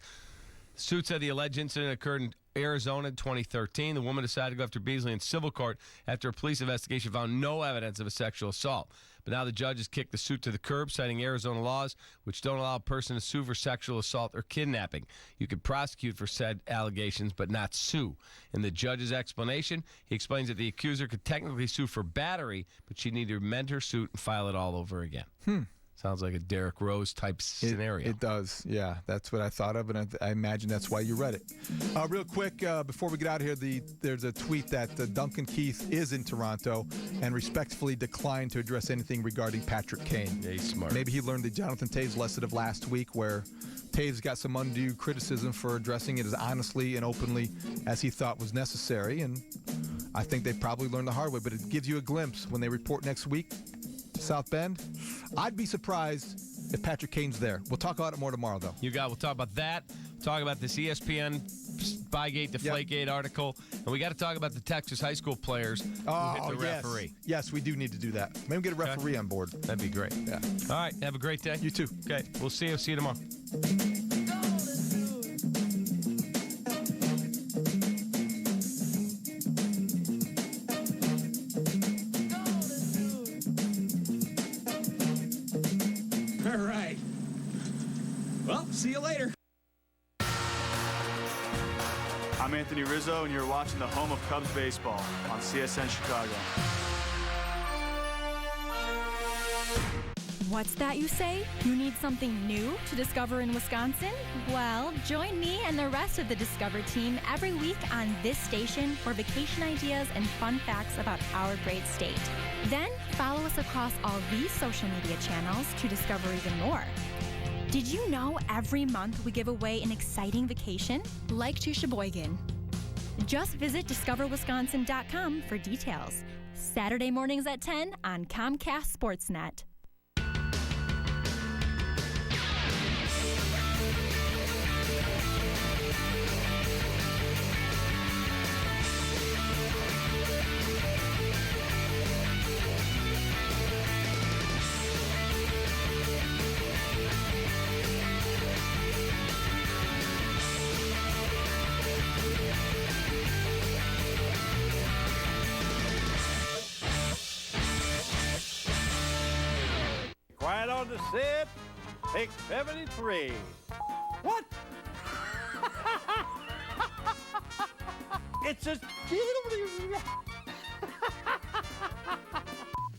[SPEAKER 25] The suit said the alleged incident occurred in Arizona in 2013. The woman decided to go after Beasley in civil court after a police investigation found no evidence of a sexual assault. But now the judge has kicked the suit to the curb, citing Arizona laws which don't allow a person to sue for sexual assault or kidnapping. You could prosecute for said allegations, but not sue. In the judge's explanation, he explains that the accuser could technically sue for battery, but she'd need to amend her suit and file it all over again. Sounds like a Derrick Rose type scenario.
[SPEAKER 3] It does, yeah. That's what I thought of, and I imagine that's why you read it. Real quick, before we get out of here, there's a tweet that Duncan Keith is in Toronto and respectfully declined to address anything regarding Patrick Kane.
[SPEAKER 25] Yeah, he's smart.
[SPEAKER 3] Maybe he learned the Jonathan Toews lesson of last week, where Toews got some undue criticism for addressing it as honestly and openly as he thought was necessary, and I think they probably learned the hard way, but it gives you a glimpse when they report next week. South Bend. I'd be surprised if Patrick Kane's there. We'll talk about it more tomorrow, though.
[SPEAKER 25] We'll talk about that. Talk about this ESPN Spygate, Deflategate article. And we got to talk about the Texas high school players who hit the referee.
[SPEAKER 3] Yes, we do need to do that. Maybe get a referee on board.
[SPEAKER 25] That'd be great.
[SPEAKER 3] Yeah.
[SPEAKER 25] All right. Have a great day.
[SPEAKER 3] You too.
[SPEAKER 25] Okay. We'll see you. See you tomorrow.
[SPEAKER 5] See you later.
[SPEAKER 11] I'm Anthony Rizzo, and you're watching the home of Cubs baseball on CSN Chicago.
[SPEAKER 12] What's that you say? You need something new to discover in Wisconsin? Well, join me and the rest of the Discover team every week on this station for vacation ideas and fun facts about our great state. Then follow us across all these social media channels to discover even more. Did you know every month we give away an exciting vacation? Like to Sheboygan. Just visit discoverwisconsin.com for details. Saturday mornings at 10 on Comcast Sportsnet.
[SPEAKER 14] Quiet on the set. Take 73. What? It's a...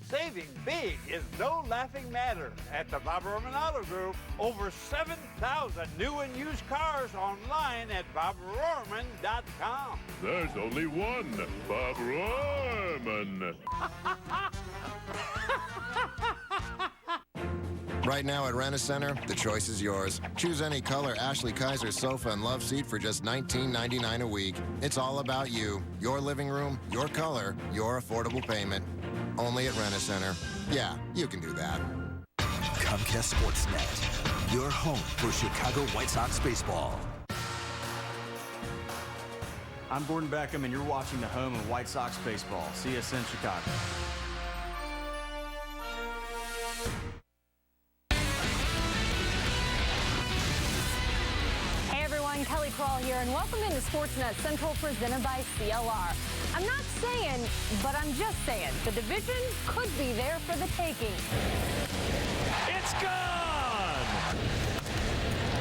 [SPEAKER 14] Saving big is no laughing matter at the Bob Roman Auto Group. Over 7,000 new and used cars online at bobrorman.com.
[SPEAKER 15] There's only one Bob Roman.
[SPEAKER 16] Right now at Rent-A-Center, the choice is yours. Choose any color Ashley Kaiser sofa and love seat for just $19.99 a week. It's all about you, your living room, your color, your affordable payment. Only at Rent-A-Center. Yeah, you can do that.
[SPEAKER 4] Comcast Sportsnet, your home for Chicago White Sox baseball.
[SPEAKER 11] I'm Gordon Beckham, and you're watching the home of White Sox baseball, CSN Chicago.
[SPEAKER 18] Kelly Crawl here, and welcome into Sportsnet Central presented by CLR. I'm not saying, but I'm just saying, the division could be there for the taking.
[SPEAKER 14] It's gone!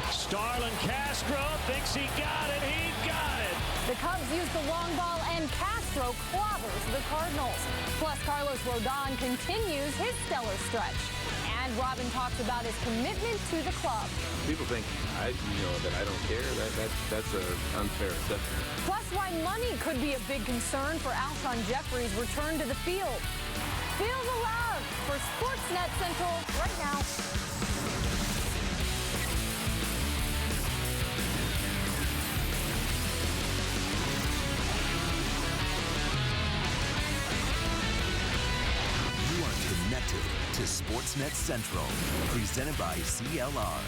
[SPEAKER 14] Starlin Castro thinks he got it. He got it.
[SPEAKER 18] The Cubs use the long ball, and Castro clobbers the Cardinals. Plus, Carlos Rodon continues his stellar stretch. And Robin talks about his commitment to the club.
[SPEAKER 19] People think that I don't care. That's an unfair assessment.
[SPEAKER 18] Plus, why money could be a big concern for Alshon Jeffrey's return to the field. Feel the love for Sportsnet Central right now.
[SPEAKER 4] You are connected to Sportsnet Central, presented by CLR.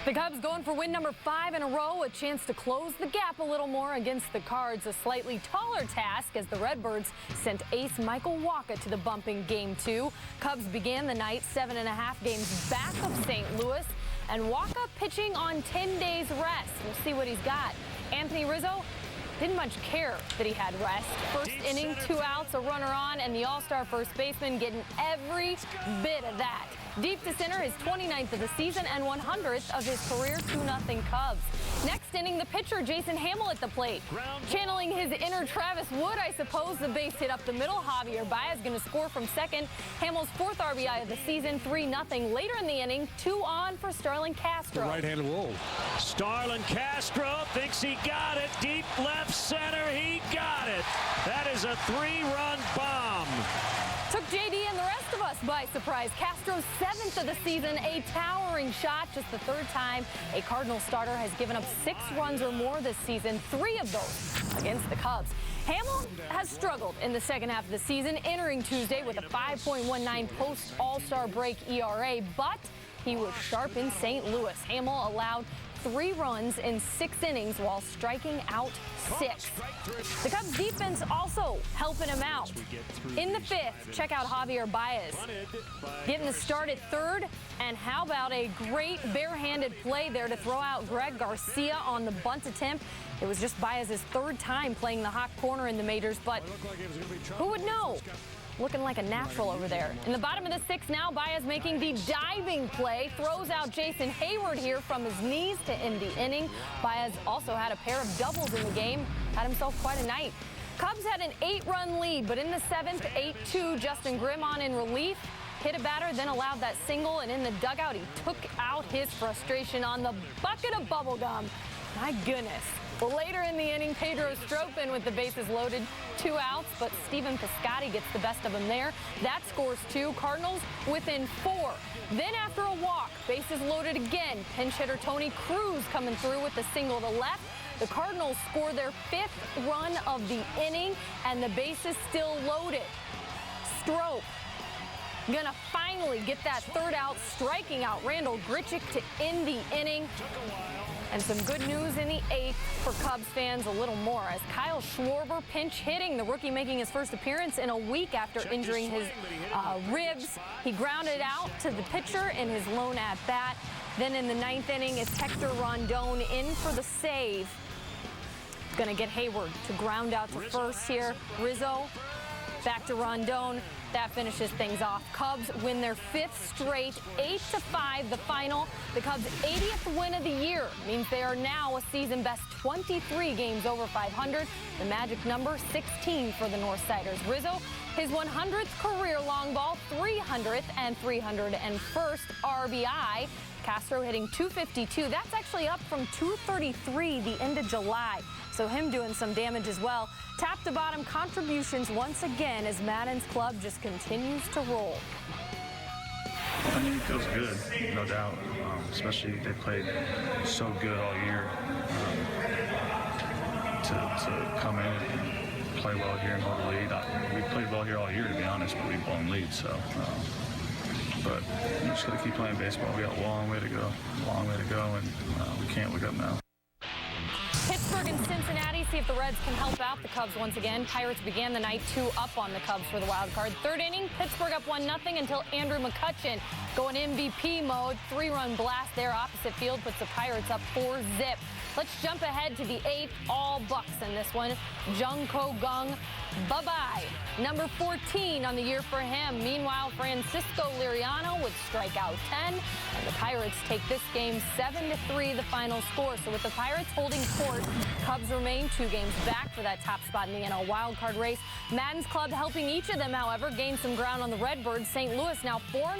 [SPEAKER 18] The Cubs going for win number 5 in a row, a chance to close the gap a little more against the Cards, a slightly taller task as the Redbirds sent ace Michael Wacha to the bump in Game 2. Cubs began the night 7.5 games back of St. Louis, and Wacha pitching on 10 days rest. We'll see what he's got. Anthony Rizzo didn't much care that he had rest. First inning, 2 outs, a runner on, and the all-star first baseman getting every bit of that. Deep to center, his 29th of the season and 100th of his career 2-0 Cubs. Next inning, the pitcher, Jason Hamill at the plate. Channeling his inner Travis Wood, I suppose, the base hit up the middle. Javier Baez going to score from second. Hamill's 4th RBI of the season, 3-0. Later in the inning, 2 on for Starlin Castro.
[SPEAKER 1] The right-handed roll.
[SPEAKER 6] Starlin Castro thinks he got it. Deep left center, he got it. That is a 3-run bomb.
[SPEAKER 18] Took JD and the rest of us by surprise. Castro's 7th of the season, a towering shot, just the 3rd time a Cardinal starter has given up 6 runs or more this season, 3 of those against the Cubs. Hamill has struggled in the second half of the season, entering Tuesday with a 5.19 post-All-Star break ERA, but he was sharp in St. Louis. Hamill allowed 3 runs in 6 innings while striking out 6. The Cubs defense also helping him out. In the 5th, check out Javier Baez getting the start at 3rd. And how about a great barehanded play there to throw out Greg Garcia on the bunt attempt. It was just Baez's 3rd time playing the hot corner in the majors, but who would know? Looking like a natural over there. In the bottom of the 6th now, Baez making the diving play. Throws out Jason Hayward here from his knees to end the inning. Baez also had a pair of doubles in the game. Had himself quite a night. Cubs had an 8-run lead, but in the 7th, 8-2, Justin Grimm on in relief. Hit a batter, then allowed that single, and in the dugout, he took out his frustration on the bucket of bubble gum. My goodness. Well, later in the inning, Pedro Stropin with the bases loaded, 2 outs, but Stephen Piscotty gets the best of him there. That scores 2. Cardinals within 4. Then after a walk, bases loaded again. Pinch hitter Tony Cruz coming through with the single to left. The Cardinals score their 5th run of the inning, and the bases still loaded. Strop gonna finally get that 3rd out, striking out Randall Grichuk to end the inning. And some good news in the 8th for Cubs fans, a little more, as Kyle Schwarber pinch hitting, the rookie making his first appearance in a week after injuring his ribs. He grounded out to the pitcher in his lone at-bat. Then in the 9th inning, it's Hector Rondon in for the save. Going to get Hayward to ground out to first here. Rizzo back to Rondon. That finishes things off. Cubs win their 5th straight, 8-5 the final. The Cubs' 80th win of the year means they are now a season-best 23 games over 500. The magic number, 16 for the Northsiders. Rizzo, his 100th career long ball, 300th and 301st RBI. Castro hitting 252. That's actually up from 233 the end of July. So him doing some damage as well. Top to bottom contributions once again as Madden's club just continues to roll.
[SPEAKER 11] I mean, it feels good, no doubt. Especially they played so good all year. To come in and play well here and hold the lead. We played well here all year, to be honest, but we've blown leads. So, but we just got to keep playing baseball. We got a long way to go, and we can't look up now.
[SPEAKER 18] Pittsburgh and Cincinnati see if the Reds can help out the Cubs once again. Pirates began the night 2 up on the Cubs for the wild card. 3rd inning, Pittsburgh up 1-0 until Andrew McCutchen going MVP mode. 3-run blast there opposite field puts the Pirates up 4-zip. Let's jump ahead to the 8th. All Bucks in this one. Jung Ko Gung, bye-bye. Number 14 on the year for him. Meanwhile, Francisco Liriano would strike out 10. And the Pirates take this game 7-3, the final score. So with the Pirates holding court, Cubs remain 2 games back for that top spot in the NL wildcard race. Madden's club helping each of them, however, gain some ground on the Redbirds. St. Louis now 4.5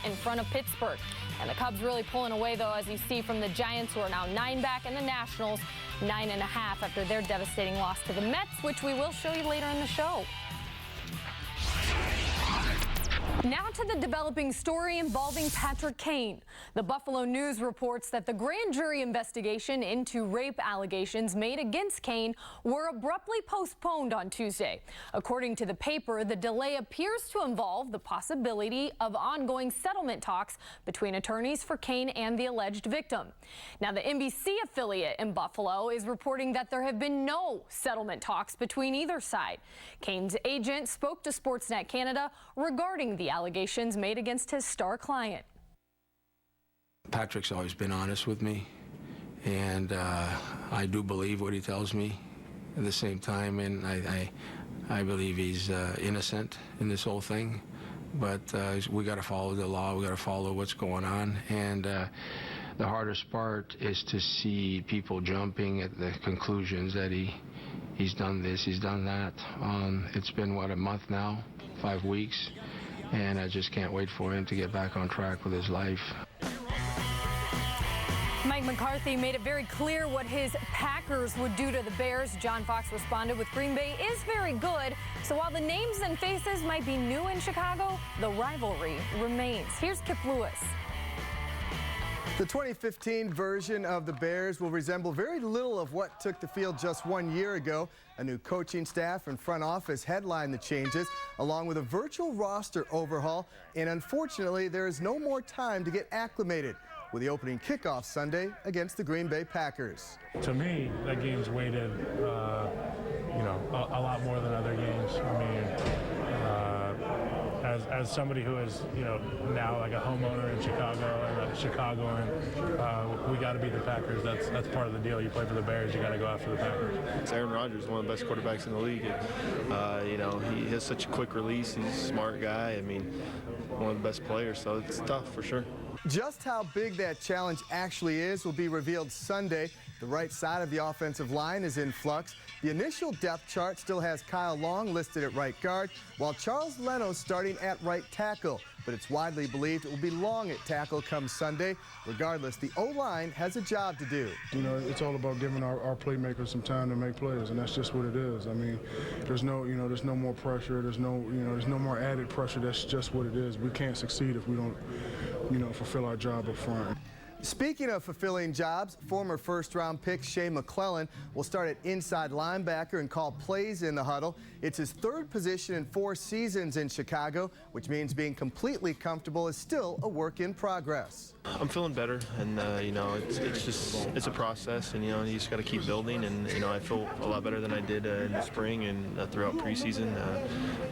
[SPEAKER 18] in front of Pittsburgh. And the Cubs really pulling away, though, as you see from the Giants, who are now 9 back, and the Nationals 9.5 after their devastating loss to the Mets, which we will show you later in the show. Now to the developing story involving Patrick Kane. The Buffalo News reports that the grand jury investigation into rape allegations made against Kane were abruptly postponed on Tuesday. According to the paper, the delay appears to involve the possibility of ongoing settlement talks between attorneys for Kane and the alleged victim. Now, the NBC affiliate in Buffalo is reporting that there have been no settlement talks between either side. Kane's agent spoke to Sportsnet Canada regarding the allegations made against his star client.
[SPEAKER 1] Patrick's always been honest with me, and I do believe what he tells me at the same time, and I believe he's innocent in this whole thing, but we got to follow the law, we got to follow what's going on, and the hardest part is to see people jumping at the conclusions that he's done this, he's done that. It's been, what, a month now, 5 weeks, and I just can't wait for him to get back on track with his life.
[SPEAKER 18] Mike McCarthy made it very clear what his Packers would do to the Bears. John Fox responded with, Green Bay is very good, so while the names and faces might be new in Chicago, the rivalry remains. Here's Kip Lewis.
[SPEAKER 7] The 2015 version of the Bears will resemble very little of what took the field just 1 year ago. A new coaching staff and front office headline the changes, along with a virtual roster overhaul. And unfortunately, there is no more time to get acclimated, with the opening kickoff Sunday against the Green Bay Packers.
[SPEAKER 11] To me, that game's weighted, a lot more than other games. I mean, as somebody who is, now like a homeowner in Chicago and a Chicagoan, we got to beat the Packers. That's part of the deal. You play for the Bears, you got to go after the Packers.
[SPEAKER 8] It's Aaron Rodgers, one of the best quarterbacks in the league. He has such a quick release. He's a smart guy. I mean, one of the best players, so it's tough for sure.
[SPEAKER 7] Just how big that challenge actually is will be revealed Sunday. The right side of the offensive line is in flux. The initial depth chart still has Kyle Long listed at right guard, while Charles Leno's starting at right tackle. But it's widely believed it will be Long at tackle come Sunday. Regardless, the O-line has a job to do.
[SPEAKER 13] It's all about giving our playmakers some time to make plays, and that's just what it is. I mean, there's no more pressure. There's no more added pressure. That's just what it is. We can't succeed if we don't, fulfill our job up front.
[SPEAKER 7] Speaking of fulfilling jobs, former first-round pick Shea McClellan will start at inside linebacker and call plays in the huddle. It's his third position in 4 seasons in Chicago, which means being completely comfortable is still a work in progress.
[SPEAKER 8] I'm feeling better, and it's a process, and you just got to keep building, and I feel a lot better than I did in the spring and throughout preseason,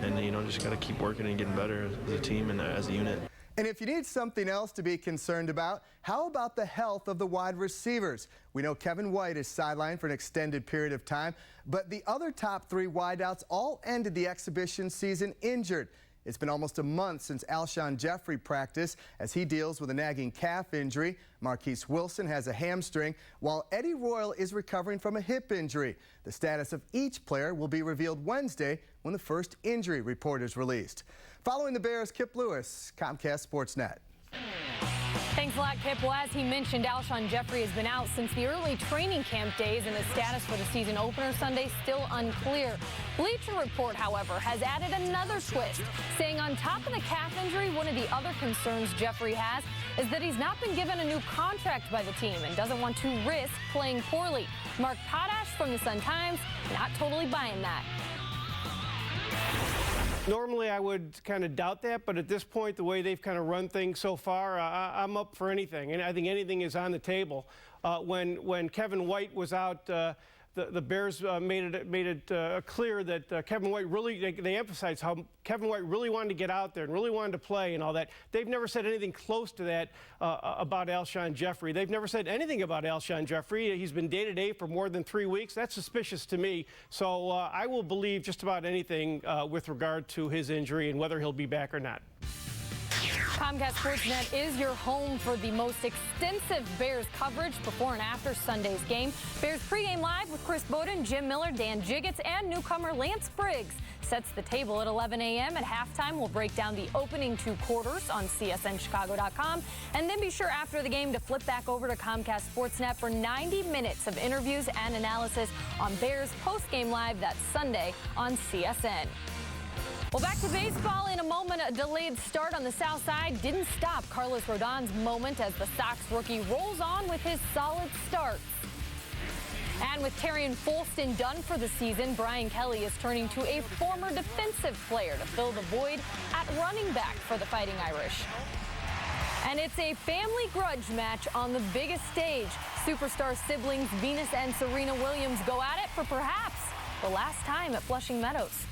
[SPEAKER 8] and just got to keep working and getting better as a team and as a unit.
[SPEAKER 7] And if you need something else to be concerned about, how about the health of the wide receivers? We know Kevin White is sidelined for an extended period of time, but the other top 3 wideouts all ended the exhibition season injured. It's been almost a month since Alshon Jeffrey practiced as he deals with a nagging calf injury. Marquise Wilson has a hamstring, while Eddie Royal is recovering from a hip injury. The status of each player will be revealed Wednesday when the first injury report is released. Following the Bears, Kip Lewis, Comcast Sportsnet.
[SPEAKER 18] Thanks a lot, Kip. Well, as he mentioned, Alshon Jeffrey has been out since the early training camp days, and the status for the season opener Sunday still unclear. Bleacher Report, however, has added another twist, saying on top of the calf injury, one of the other concerns Jeffrey has is that he's not been given a new contract by the team and doesn't want to risk playing poorly. Mark Potash from the Sun-Times, not totally buying that.
[SPEAKER 17] Normally, I would kind of doubt that, but at this point, the way they've kind of run things so far, I'm up for anything, and I think anything is on the table. When Kevin White was out, the Bears made it clear that Kevin White really, they emphasized how Kevin White really wanted to get out there and really wanted to play and all that. They've never said anything close to that about Alshon Jeffrey. They've never said anything about Alshon Jeffrey. He's been day-to-day for more than 3 weeks. That's suspicious to me. So I will believe just about anything with regard to his injury and whether he'll be back or not.
[SPEAKER 18] Comcast Sportsnet is your home for the most extensive Bears coverage before and after Sunday's game. Bears pregame live with Chris Bowden, Jim Miller, Dan Jiggets, and newcomer Lance Briggs. Sets the table at 11 a.m. At halftime, we'll break down the opening 2 quarters on CSNChicago.com. And then be sure after the game to flip back over to Comcast Sportsnet for 90 minutes of interviews and analysis on Bears postgame live that Sunday on CSN. Well, back to baseball in a moment. A delayed start on the south side didn't stop Carlos Rodon's moment as the Sox rookie rolls on with his solid starts. And with Terrion Folston done for the season, Brian Kelly is turning to a former defensive player to fill the void at running back for the Fighting Irish. And it's a family grudge match on the biggest stage. Superstar siblings Venus and Serena Williams go at it for perhaps the last time at Flushing Meadows.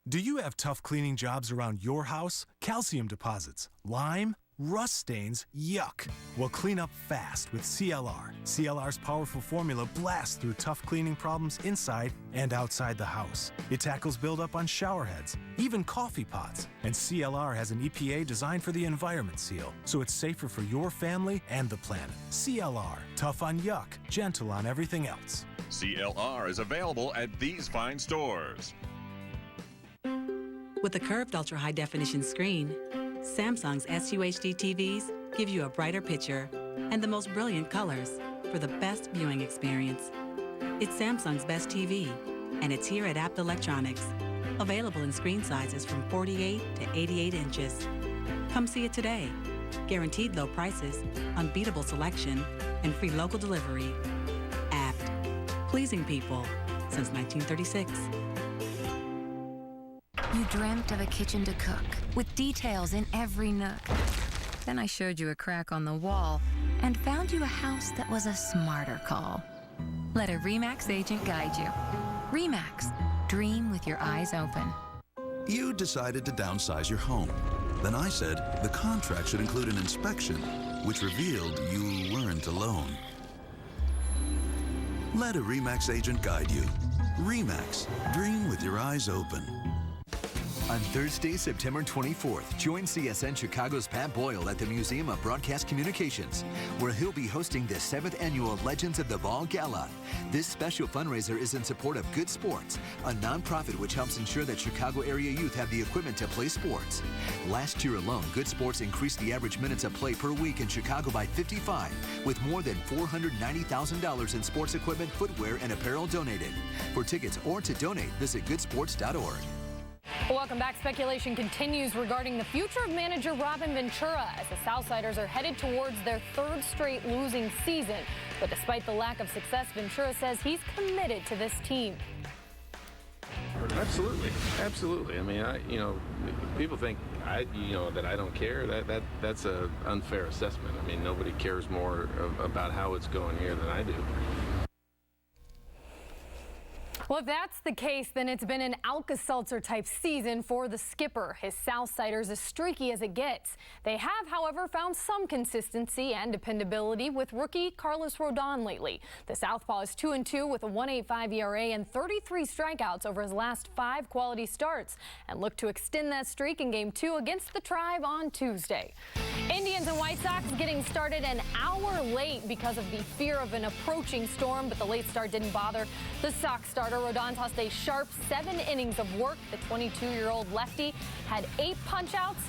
[SPEAKER 9] Do you have tough cleaning jobs around your house? Calcium deposits, lime, rust stains, yuck. Well, clean up fast with CLR. CLR's powerful formula blasts through tough cleaning problems inside and outside the house. It tackles buildup on shower heads, even coffee pots. And CLR has an EPA designed for the environment seal, so it's safer for your family and the planet. CLR, tough on yuck, gentle on everything else.
[SPEAKER 10] CLR is available at these fine stores.
[SPEAKER 20] With a curved ultra-high-definition screen, Samsung's SUHD TVs give you a brighter picture and the most brilliant colors for the best viewing experience. It's Samsung's best TV, and it's here at Apt Electronics. Available in screen sizes from 48 to 88 inches. Come see it today. Guaranteed low prices, unbeatable selection, and free local delivery. Apt. Pleasing people since 1936.
[SPEAKER 21] You dreamt of a kitchen to cook, with details in every nook. Then I showed you a crack on the wall and found you a house that was a smarter call. Let a RE/MAX agent guide you. RE/MAX, dream with your eyes open.
[SPEAKER 22] You decided to downsize your home. Then I said the contract should include an inspection, which revealed you weren't alone. Let a RE/MAX agent guide you. RE/MAX, dream with your eyes open.
[SPEAKER 4] On Thursday, September 24th, join CSN Chicago's Pat Boyle at the Museum of Broadcast Communications, where he'll be hosting the 7th annual Legends of the Ball Gala. This special fundraiser is in support of Good Sports, a nonprofit which helps ensure that Chicago area youth have the equipment to play sports. Last year alone, Good Sports increased the average minutes of play per week in Chicago by 55, with more than $490,000 in sports equipment, footwear, and apparel donated. For tickets or to donate, visit goodsports.org.
[SPEAKER 18] Welcome back. Speculation continues regarding the future of manager Robin Ventura as the Southsiders are headed towards their third straight losing season. But despite the lack of success, Ventura says he's committed to this team.
[SPEAKER 19] Absolutely, absolutely. I mean, people think that I don't care. That's an unfair assessment. I mean, nobody cares more about how it's going here than I do.
[SPEAKER 18] Well, if that's the case, then it's been an Alka-Seltzer type season for the skipper. His Southsiders as streaky as it gets. They have, however, found some consistency and dependability with rookie Carlos Rodon lately. The Southpaw is 2-2 with a 1.85 ERA and 33 strikeouts over his last 5 quality starts, and look to extend that streak in Game 2 against the Tribe on Tuesday. Indians and White Sox getting started an hour late because of the fear of an approaching storm, but the late start didn't bother the Sox starter. Rodon tossed a sharp 7 innings of work. The 22-year-old lefty had 8 punch-outs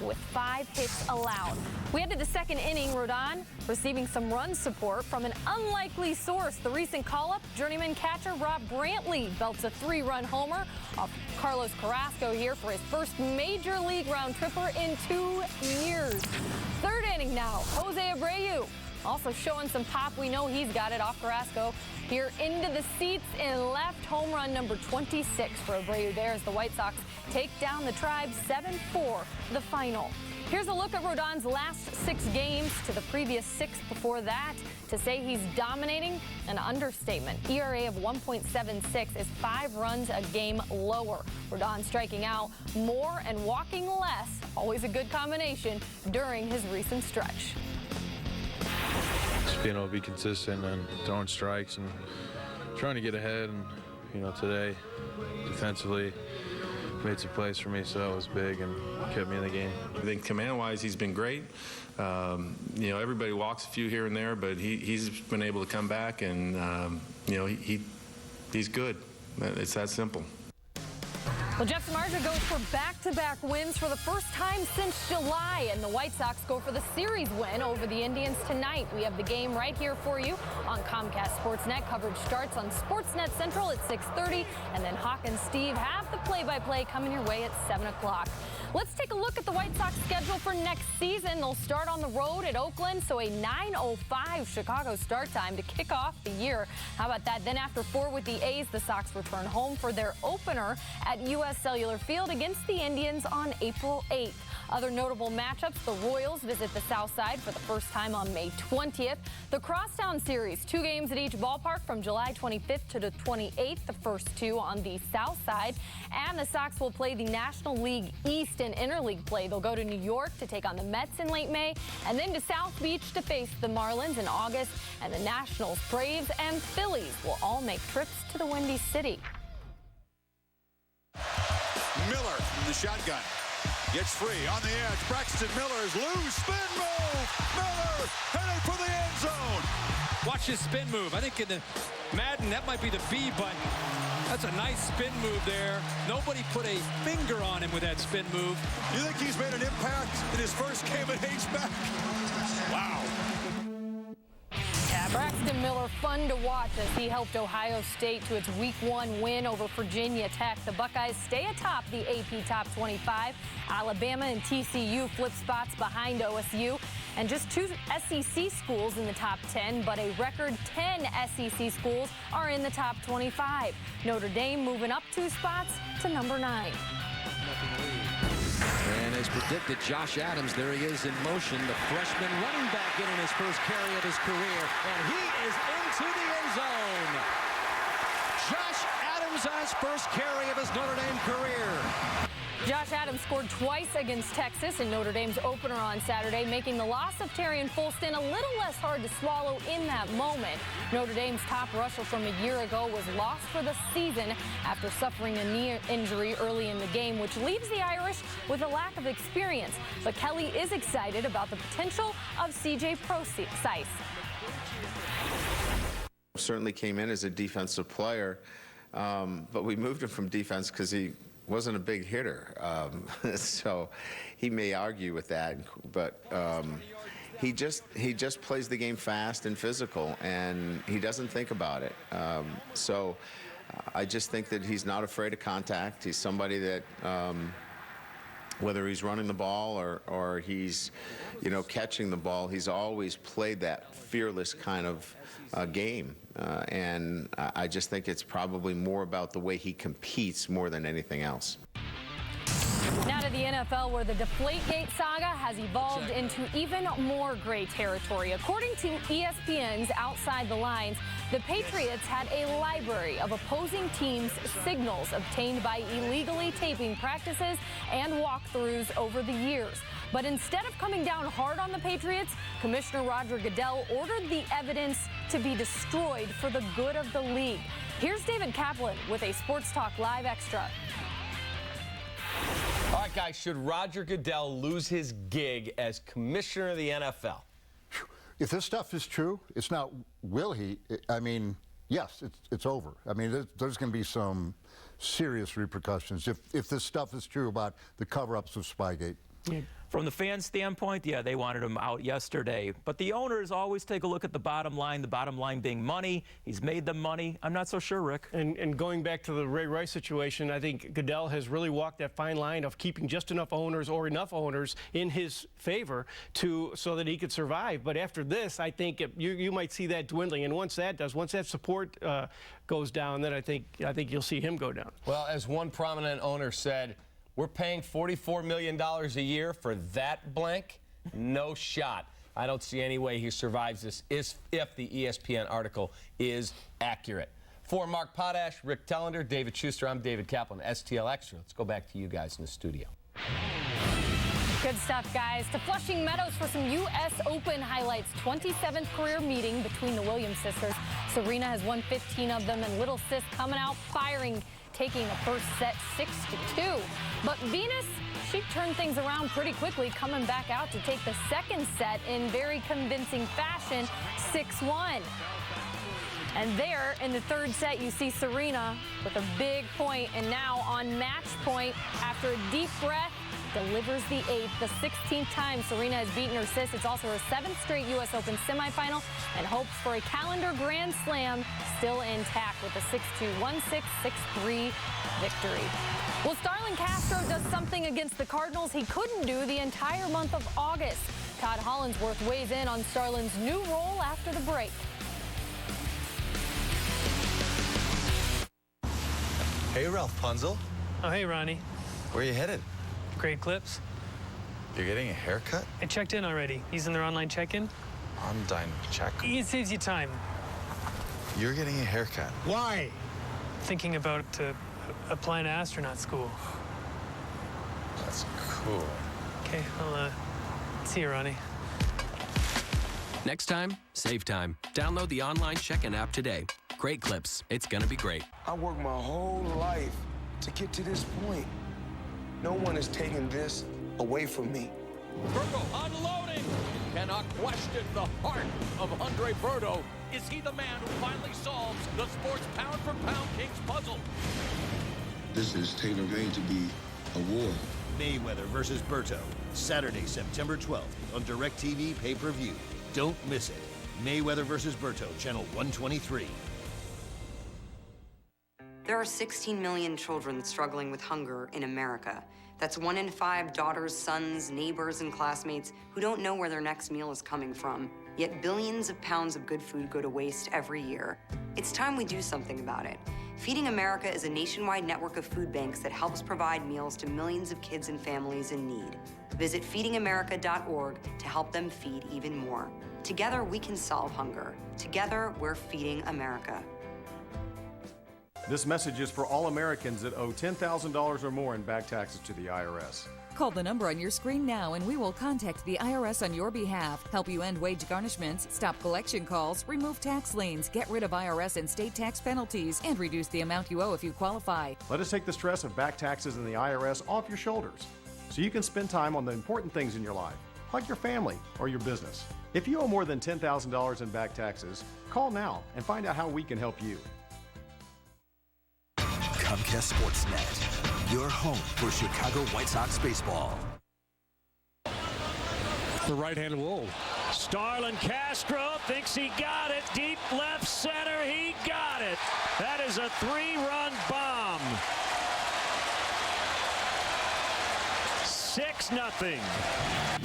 [SPEAKER 18] with 5 hits allowed. We head to the second inning. Rodon receiving some run support from an unlikely source. The recent call-up, journeyman catcher Rob Brantley belts a 3-run homer off Carlos Carrasco here for his first major league round tripper in 2 years. Third inning now. Jose Abreu also showing some pop. We know he's got it off Carrasco. Here into the seats in left, home run number 26 for Abreu there as the White Sox take down the Tribe 7-4, the final. Here's a look at Rodon's last 6 games to the previous 6 before that. To say he's dominating, an understatement. ERA of 1.76 is 5 runs a game lower. Rodon striking out more and walking less, always a good combination during his recent stretch.
[SPEAKER 8] Just being able to be consistent and throwing strikes and trying to get ahead. And, today, defensively, made some plays for me, so that was big and kept me in the game.
[SPEAKER 23] I think command-wise, he's been great. Everybody walks a few here and there, but he's been able to come back, and, he's good. It's that simple.
[SPEAKER 18] Well, Jeff Samardzija goes for back-to-back wins for the first time since July, and the White Sox go for the series win over the Indians tonight. We have the game right here for you on Comcast Sportsnet. Coverage starts on Sportsnet Central at 6:30, and then Hawk and Steve have the play-by-play coming your way at 7 o'clock. Let's take a look at the White Sox schedule for next season. They'll start on the road at Oakland, so a 9:05 Chicago start time to kick off the year. How about that? Then after 4 with the A's, the Sox return home for their opener at U.S. Cellular Field against the Indians on April 8th. Other notable matchups, the Royals visit the South Side for the first time on May 20th. The Crosstown Series, 2 games at each ballpark from July 25th to the 28th, the first 2 on the South Side. And the Sox will play the National League East in interleague play. They'll go to New York to take on the Mets in late May, and then to South Beach to face the Marlins in August. And the Nationals, Braves, and Phillies will all make trips to the Windy City.
[SPEAKER 2] Miller from the shotgun. Gets free on the edge. Braxton Miller's loose. Spin move. Miller heading for the end zone.
[SPEAKER 3] Watch his spin move. I think in the Madden, that might be the B button. That's a nice spin move there. Nobody put a finger on him with that spin move.
[SPEAKER 2] You think he's made an impact in his first game at H-back? Wow.
[SPEAKER 18] Yeah, Braxton Miller, fun to watch as he helped Ohio State to its Week 1 win over Virginia Tech. The Buckeyes stay atop the AP Top 25. Alabama and TCU flip spots behind OSU. And just 2 SEC schools in the top 10, but a record 10 SEC schools are in the top 25. Notre Dame moving up 2 spots to number 9.
[SPEAKER 5] And as predicted, Josh Adams, there he is in motion. The freshman running back in his first carry of his career. And he is into the end zone. Josh Adams on his first carry of his Notre Dame career.
[SPEAKER 18] Josh Adams scored twice against Texas in Notre Dame's opener on Saturday, making the loss of Terrion Folston a little less hard to swallow in that moment. Notre Dame's top rusher from a year ago was lost for the season after suffering a knee injury early in the game, which leaves the Irish with a lack of experience. But Kelly is excited about the potential of C.J. Prosise.
[SPEAKER 19] Certainly came in as a defensive player, but we moved him from defense because he wasn't a big hitter, so he may argue with that, but he just plays the game fast and physical, and he doesn't think about it. So I just think that he's not afraid of contact. He's somebody that whether he's running the ball or he's catching the ball, he's always played that fearless kind of game, and I just think it's probably more about the way he competes more than anything else.
[SPEAKER 18] Now to the NFL, where the Deflategate saga has evolved into even more gray territory. According to ESPN's Outside the Lines, the Patriots had a library of opposing teams' signals obtained by illegally taping practices and walkthroughs over the years. But instead of coming down hard on the Patriots, Commissioner Roger Goodell ordered the evidence to be destroyed for the good of the league. Here's David Kaplan with a Sports Talk Live Extra.
[SPEAKER 24] All right, guys, should Roger Goodell lose his gig as commissioner of the NFL?
[SPEAKER 25] If this stuff is true, it's not will he. I mean, yes, it's over. I mean, there's going to be some serious repercussions if this stuff is true about the cover-ups of Spygate.
[SPEAKER 26] Yeah. From the fan standpoint, yeah, they wanted him out yesterday. But the owners always take a look at the bottom line being money. He's made them money. I'm not so sure, Rick.
[SPEAKER 17] And going back to the Ray Rice situation, I think Goodell has really walked that fine line of keeping just enough owners or enough owners in his favor so that he could survive. But after this, I think you might see that dwindling. And once that support goes down, then I think you'll see him go down.
[SPEAKER 24] Well, as one prominent owner said, we're paying $44 million a year for that blank? No shot. I don't see any way he survives this if the ESPN article is accurate. For Mark Potash, Rick Tellender, David Schuster, I'm David Kaplan, STL Extra. Let's go back to you guys in the studio.
[SPEAKER 18] Good stuff, guys. To Flushing Meadows for some U.S. Open highlights. 27th career meeting between the Williams sisters. Serena has won 15 of them, and little sis coming out firing, taking the first set 6-2. But Venus, she turned things around pretty quickly, coming back out to take the second set in very convincing fashion, 6-1. And there in the third set, you see Serena with a big point, and now on match point, after a deep breath, delivers the 8th, the 16th time Serena has beaten her sis. It's also her 7th straight U.S. Open semifinal, and hopes for a calendar Grand Slam still intact with a 6-2, 1-6, 6-3 victory. Well, Starlin Castro does something against the Cardinals he couldn't do the entire month of August. Todd Hollandsworth weighs in on Starlin's new role after the break.
[SPEAKER 1] Hey, Ralph Punzel.
[SPEAKER 6] Oh, hey, Ronnie.
[SPEAKER 1] Where are you headed?
[SPEAKER 6] Great Clips.
[SPEAKER 1] You're getting a haircut?
[SPEAKER 6] I checked in already. Using their online check-in.
[SPEAKER 1] Online check?
[SPEAKER 6] It saves you time.
[SPEAKER 1] You're getting a haircut.
[SPEAKER 6] Why? Thinking about applying to astronaut school.
[SPEAKER 1] That's cool.
[SPEAKER 6] Okay, I'll see you, Ronnie.
[SPEAKER 12] Next time, save time. Download the online check-in app today. Great Clips. It's gonna be great.
[SPEAKER 14] I worked my whole life to get to this point. No one is taking this away from me.
[SPEAKER 5] Berto unloading. Cannot question the heart of Andre Berto. Is he the man who finally solves the sports pound-for-pound king's puzzle?
[SPEAKER 15] This is tailor-made to be a war.
[SPEAKER 16] Mayweather versus Berto, Saturday, September 12th on DirecTV pay-per-view. Don't miss it. Mayweather versus Berto, channel 123.
[SPEAKER 27] There are 16 million children struggling with hunger in America. That's 1 in 5 daughters, sons, neighbors, and classmates who don't know where their next meal is coming from. Yet billions of pounds of good food go to waste every year. It's time we do something about it. Feeding America is a nationwide network of food banks that helps provide meals to millions of kids and families in need. Visit feedingamerica.org to help them feed even more. Together, we can solve hunger. Together, we're feeding America.
[SPEAKER 28] This message is for all Americans that owe $10,000 or more in back taxes to the IRS.
[SPEAKER 29] Call the number on your screen now and we will contact the IRS on your behalf, help you end wage garnishments, stop collection calls, remove tax liens, get rid of IRS and state tax penalties, and reduce the amount you owe if you qualify.
[SPEAKER 28] Let us take the stress of back taxes and the IRS off your shoulders so you can spend time on the important things in your life, like your family or your business. If you owe more than $10,000 in back taxes, call now and find out how we can help you.
[SPEAKER 4] Comcast Sportsnet, your home for Chicago White Sox baseball.
[SPEAKER 30] The right-handed Wold.
[SPEAKER 31] Starlin Castro thinks he got it. Deep left center, he got it. That is a 3-run bomb. 6-0.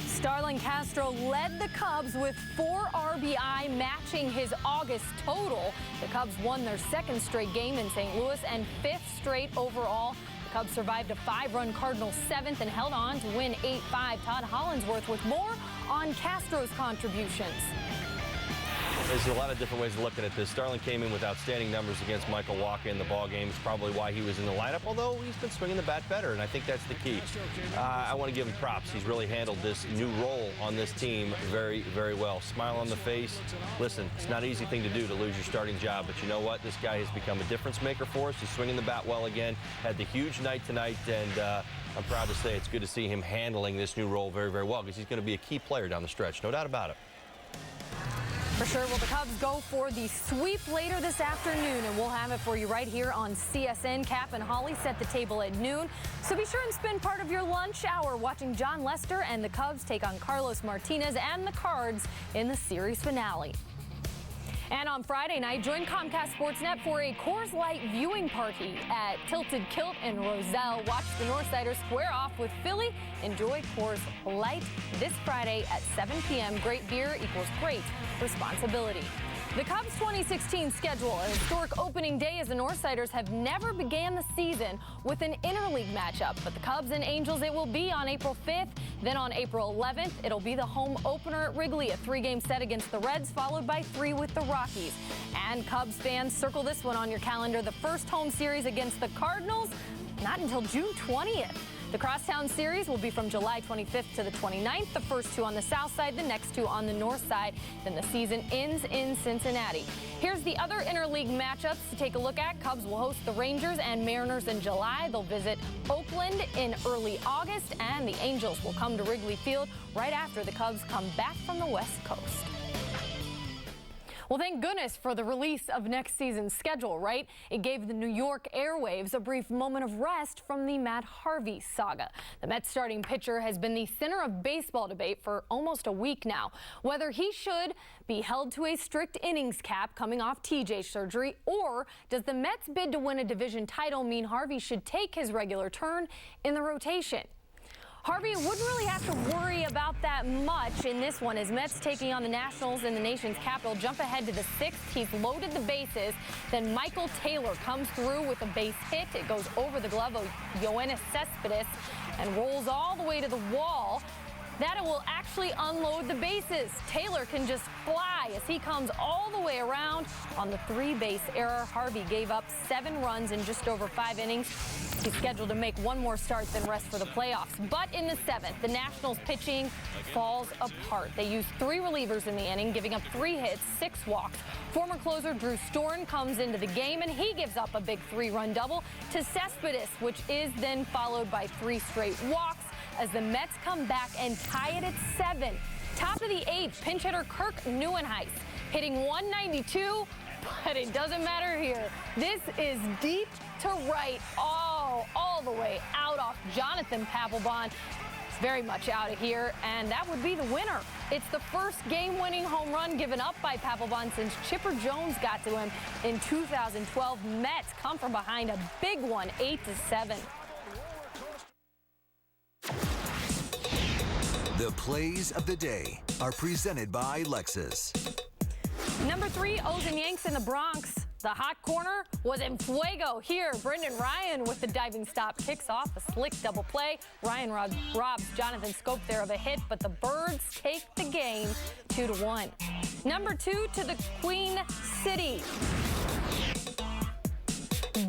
[SPEAKER 18] Starlin Castro led the Cubs with 4 RBI, matching his August total. The Cubs won their 2nd straight game in St. Louis and 5th straight overall. The Cubs survived a 5-run Cardinals 7th and held on to win 8-5. Todd Hollandsworth with more on Castro's contributions.
[SPEAKER 24] There's a lot of different ways of looking at this. Starlin came in with outstanding numbers against Michael Wacha in the ball game. It's probably why he was in the lineup, although he's been swinging the bat better, and I think that's the key. I want to give him props. He's really handled this new role on this team very, very well. Smile on the face. Listen, it's not an easy thing to do to lose your starting job, but you know what? This guy has become a difference maker for us. He's swinging the bat well again. Had the huge night tonight, and I'm proud to say it's good to see him handling this new role very, very well, because he's going to be a key player down the stretch, no doubt about it.
[SPEAKER 18] For sure. Will the Cubs go for the sweep later this afternoon? And we'll have it for you right here on CSN. Cap and Holly set the table at noon. So be sure and spend part of your lunch hour watching John Lester and the Cubs take on Carlos Martinez and the Cards in the series finale. And on Friday night, join Comcast Sportsnet for a Coors Light viewing party at Tilted Kilt in Roselle. Watch the Northsiders square off with Philly. Enjoy Coors Light this Friday at 7 p.m. Great beer equals great responsibility. The Cubs' 2016 schedule, a historic opening day as the Northsiders have never began the season with an interleague matchup. But the Cubs and Angels, it will be on April 5th. Then on April 11th, it'll be the home opener at Wrigley, a 3-game set against the Reds, followed by 3 with the Rockies. And Cubs fans, circle this one on your calendar. The first home series against the Cardinals, not until June 20th. The Crosstown Series will be from July 25th to the 29th. The first 2 on the south side, the next 2 on the north side. Then the season ends in Cincinnati. Here's the other interleague matchups to take a look at. Cubs will host the Rangers and Mariners in July. They'll visit Oakland in early August. And the Angels will come to Wrigley Field right after the Cubs come back from the West Coast. Well, thank goodness for the release of next season's schedule, right? It gave the New York airwaves a brief moment of rest from the Matt Harvey saga. The Mets starting pitcher has been the center of baseball debate for almost a week now. Whether he should be held to a strict innings cap coming off TJ surgery, or does the Mets bid to win a division title mean Harvey should take his regular turn in the rotation? Harvey wouldn't really have to worry about that much in this one as Mets taking on the Nationals in the nation's capital jump ahead to the 6th. He's loaded the bases. Then Michael Taylor comes through with a base hit. It goes over the glove of Yoenis Cespedes and rolls all the way to the wall. That it will actually unload the bases. Taylor can just fly as he comes all the way around on the 3-base error. Harvey gave up 7 runs in just over 5 innings. He's scheduled to make one more start, then rest for the playoffs. But in the 7th, the Nationals pitching falls apart. They used 3 relievers in the inning, giving up 3 hits, 6 walks. Former closer Drew Storen comes into the game, and he gives up a big 3-run double to Cespedes, which is then followed by 3 straight walks as the Mets come back and tie it at 7. Top of the 8th, pinch hitter Kirk Neuenhuis hitting 192, but it doesn't matter here. This is deep to right, all the way out off Jonathan Papelbon. It's very much out of here, and that would be the winner. It's the first game-winning home run given up by Papelbon since Chipper Jones got to him in 2012. Mets come from behind a big one, 8-7.
[SPEAKER 4] The plays of the day are presented by Lexus.
[SPEAKER 18] Number 3, O's and Yanks in the Bronx. The hot corner was in fuego here. Brendan Ryan with the diving stop kicks off a slick double play. Ryan robs Jonathan Scope there of a hit, but the Birds take the game 2-1. Number 2 to the Queen City.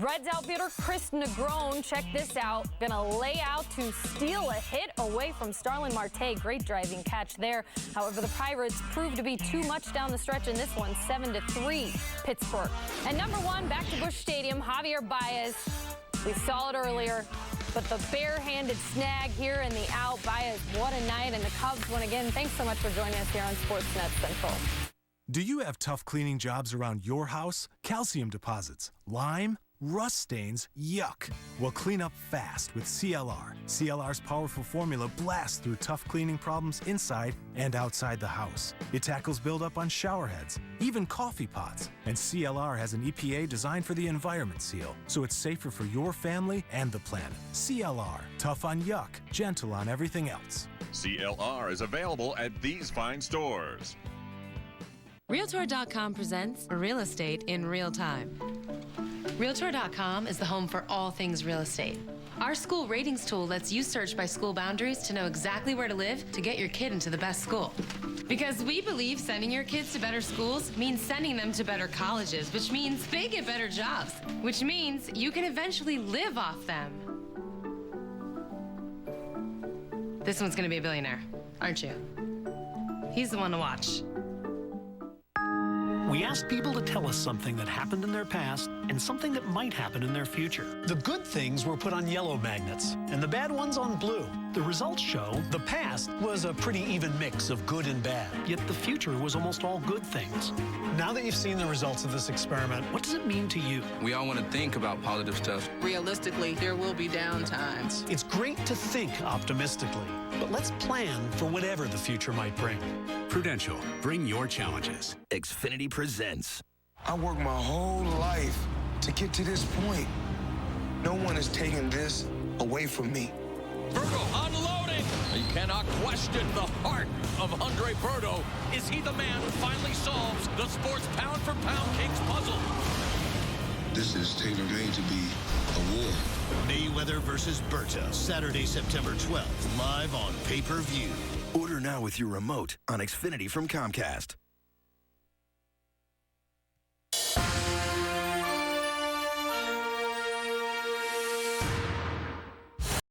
[SPEAKER 18] Reds outfielder Chris Negron, check this out, gonna lay out to steal a hit away from Starlin Marte. Great driving catch there. However, the Pirates proved to be too much down the stretch in this one, 7-3 Pittsburgh. And number 1, back to Busch Stadium, Javier Baez. We saw it earlier, but the barehanded snag here in the out. Baez, what a night, and the Cubs win again. Thanks so much for joining us here on Sportsnet Central.
[SPEAKER 7] Do you have tough cleaning jobs around your house? Calcium deposits, lime, rust stains, yuck. Well, clean up fast with CLR. CLR's powerful formula blasts through tough cleaning problems inside and outside the house. It tackles buildup on shower heads, even coffee pots. And CLR has an EPA designed for the environment seal, so it's safer for your family and the planet. CLR, tough on yuck, gentle on everything else.
[SPEAKER 8] CLR is available at these fine stores.
[SPEAKER 9] Realtor.com presents real estate in real time. Realtor.com is the home for all things real estate. Our school ratings tool lets you search by school boundaries to know exactly where to live to get your kid into the best school. Because we believe sending your kids to better schools means sending them to better colleges, which means they get better jobs, which means you can eventually live off them. This one's gonna be a billionaire, aren't you? He's the one to watch.
[SPEAKER 10] We asked people to tell us something that happened in their past and something that might happen in their future. The good things were put on yellow magnets and the bad ones on blue. The results show the past was a pretty even mix of good and bad, yet the future was almost all good things. Now that you've seen the results of this experiment, what does it mean to you?
[SPEAKER 11] We all want to think about positive stuff.
[SPEAKER 13] Realistically, there will be downtimes.
[SPEAKER 10] It's great to think optimistically, but let's plan for whatever the future might bring.
[SPEAKER 20] Prudential, bring your challenges.
[SPEAKER 21] Xfinity presents.
[SPEAKER 14] I worked my whole life to get to this point. No one is taking this away from me.
[SPEAKER 5] Berto unloading. You cannot question the heart of Andre Berto. Is he the man who finally solves the sports pound-for-pound Kings puzzle?
[SPEAKER 15] This is tailor going to be a war.
[SPEAKER 16] Mayweather versus Berto, Saturday, September 12th, live on pay-per-view.
[SPEAKER 21] Order now with your remote on Xfinity from Comcast.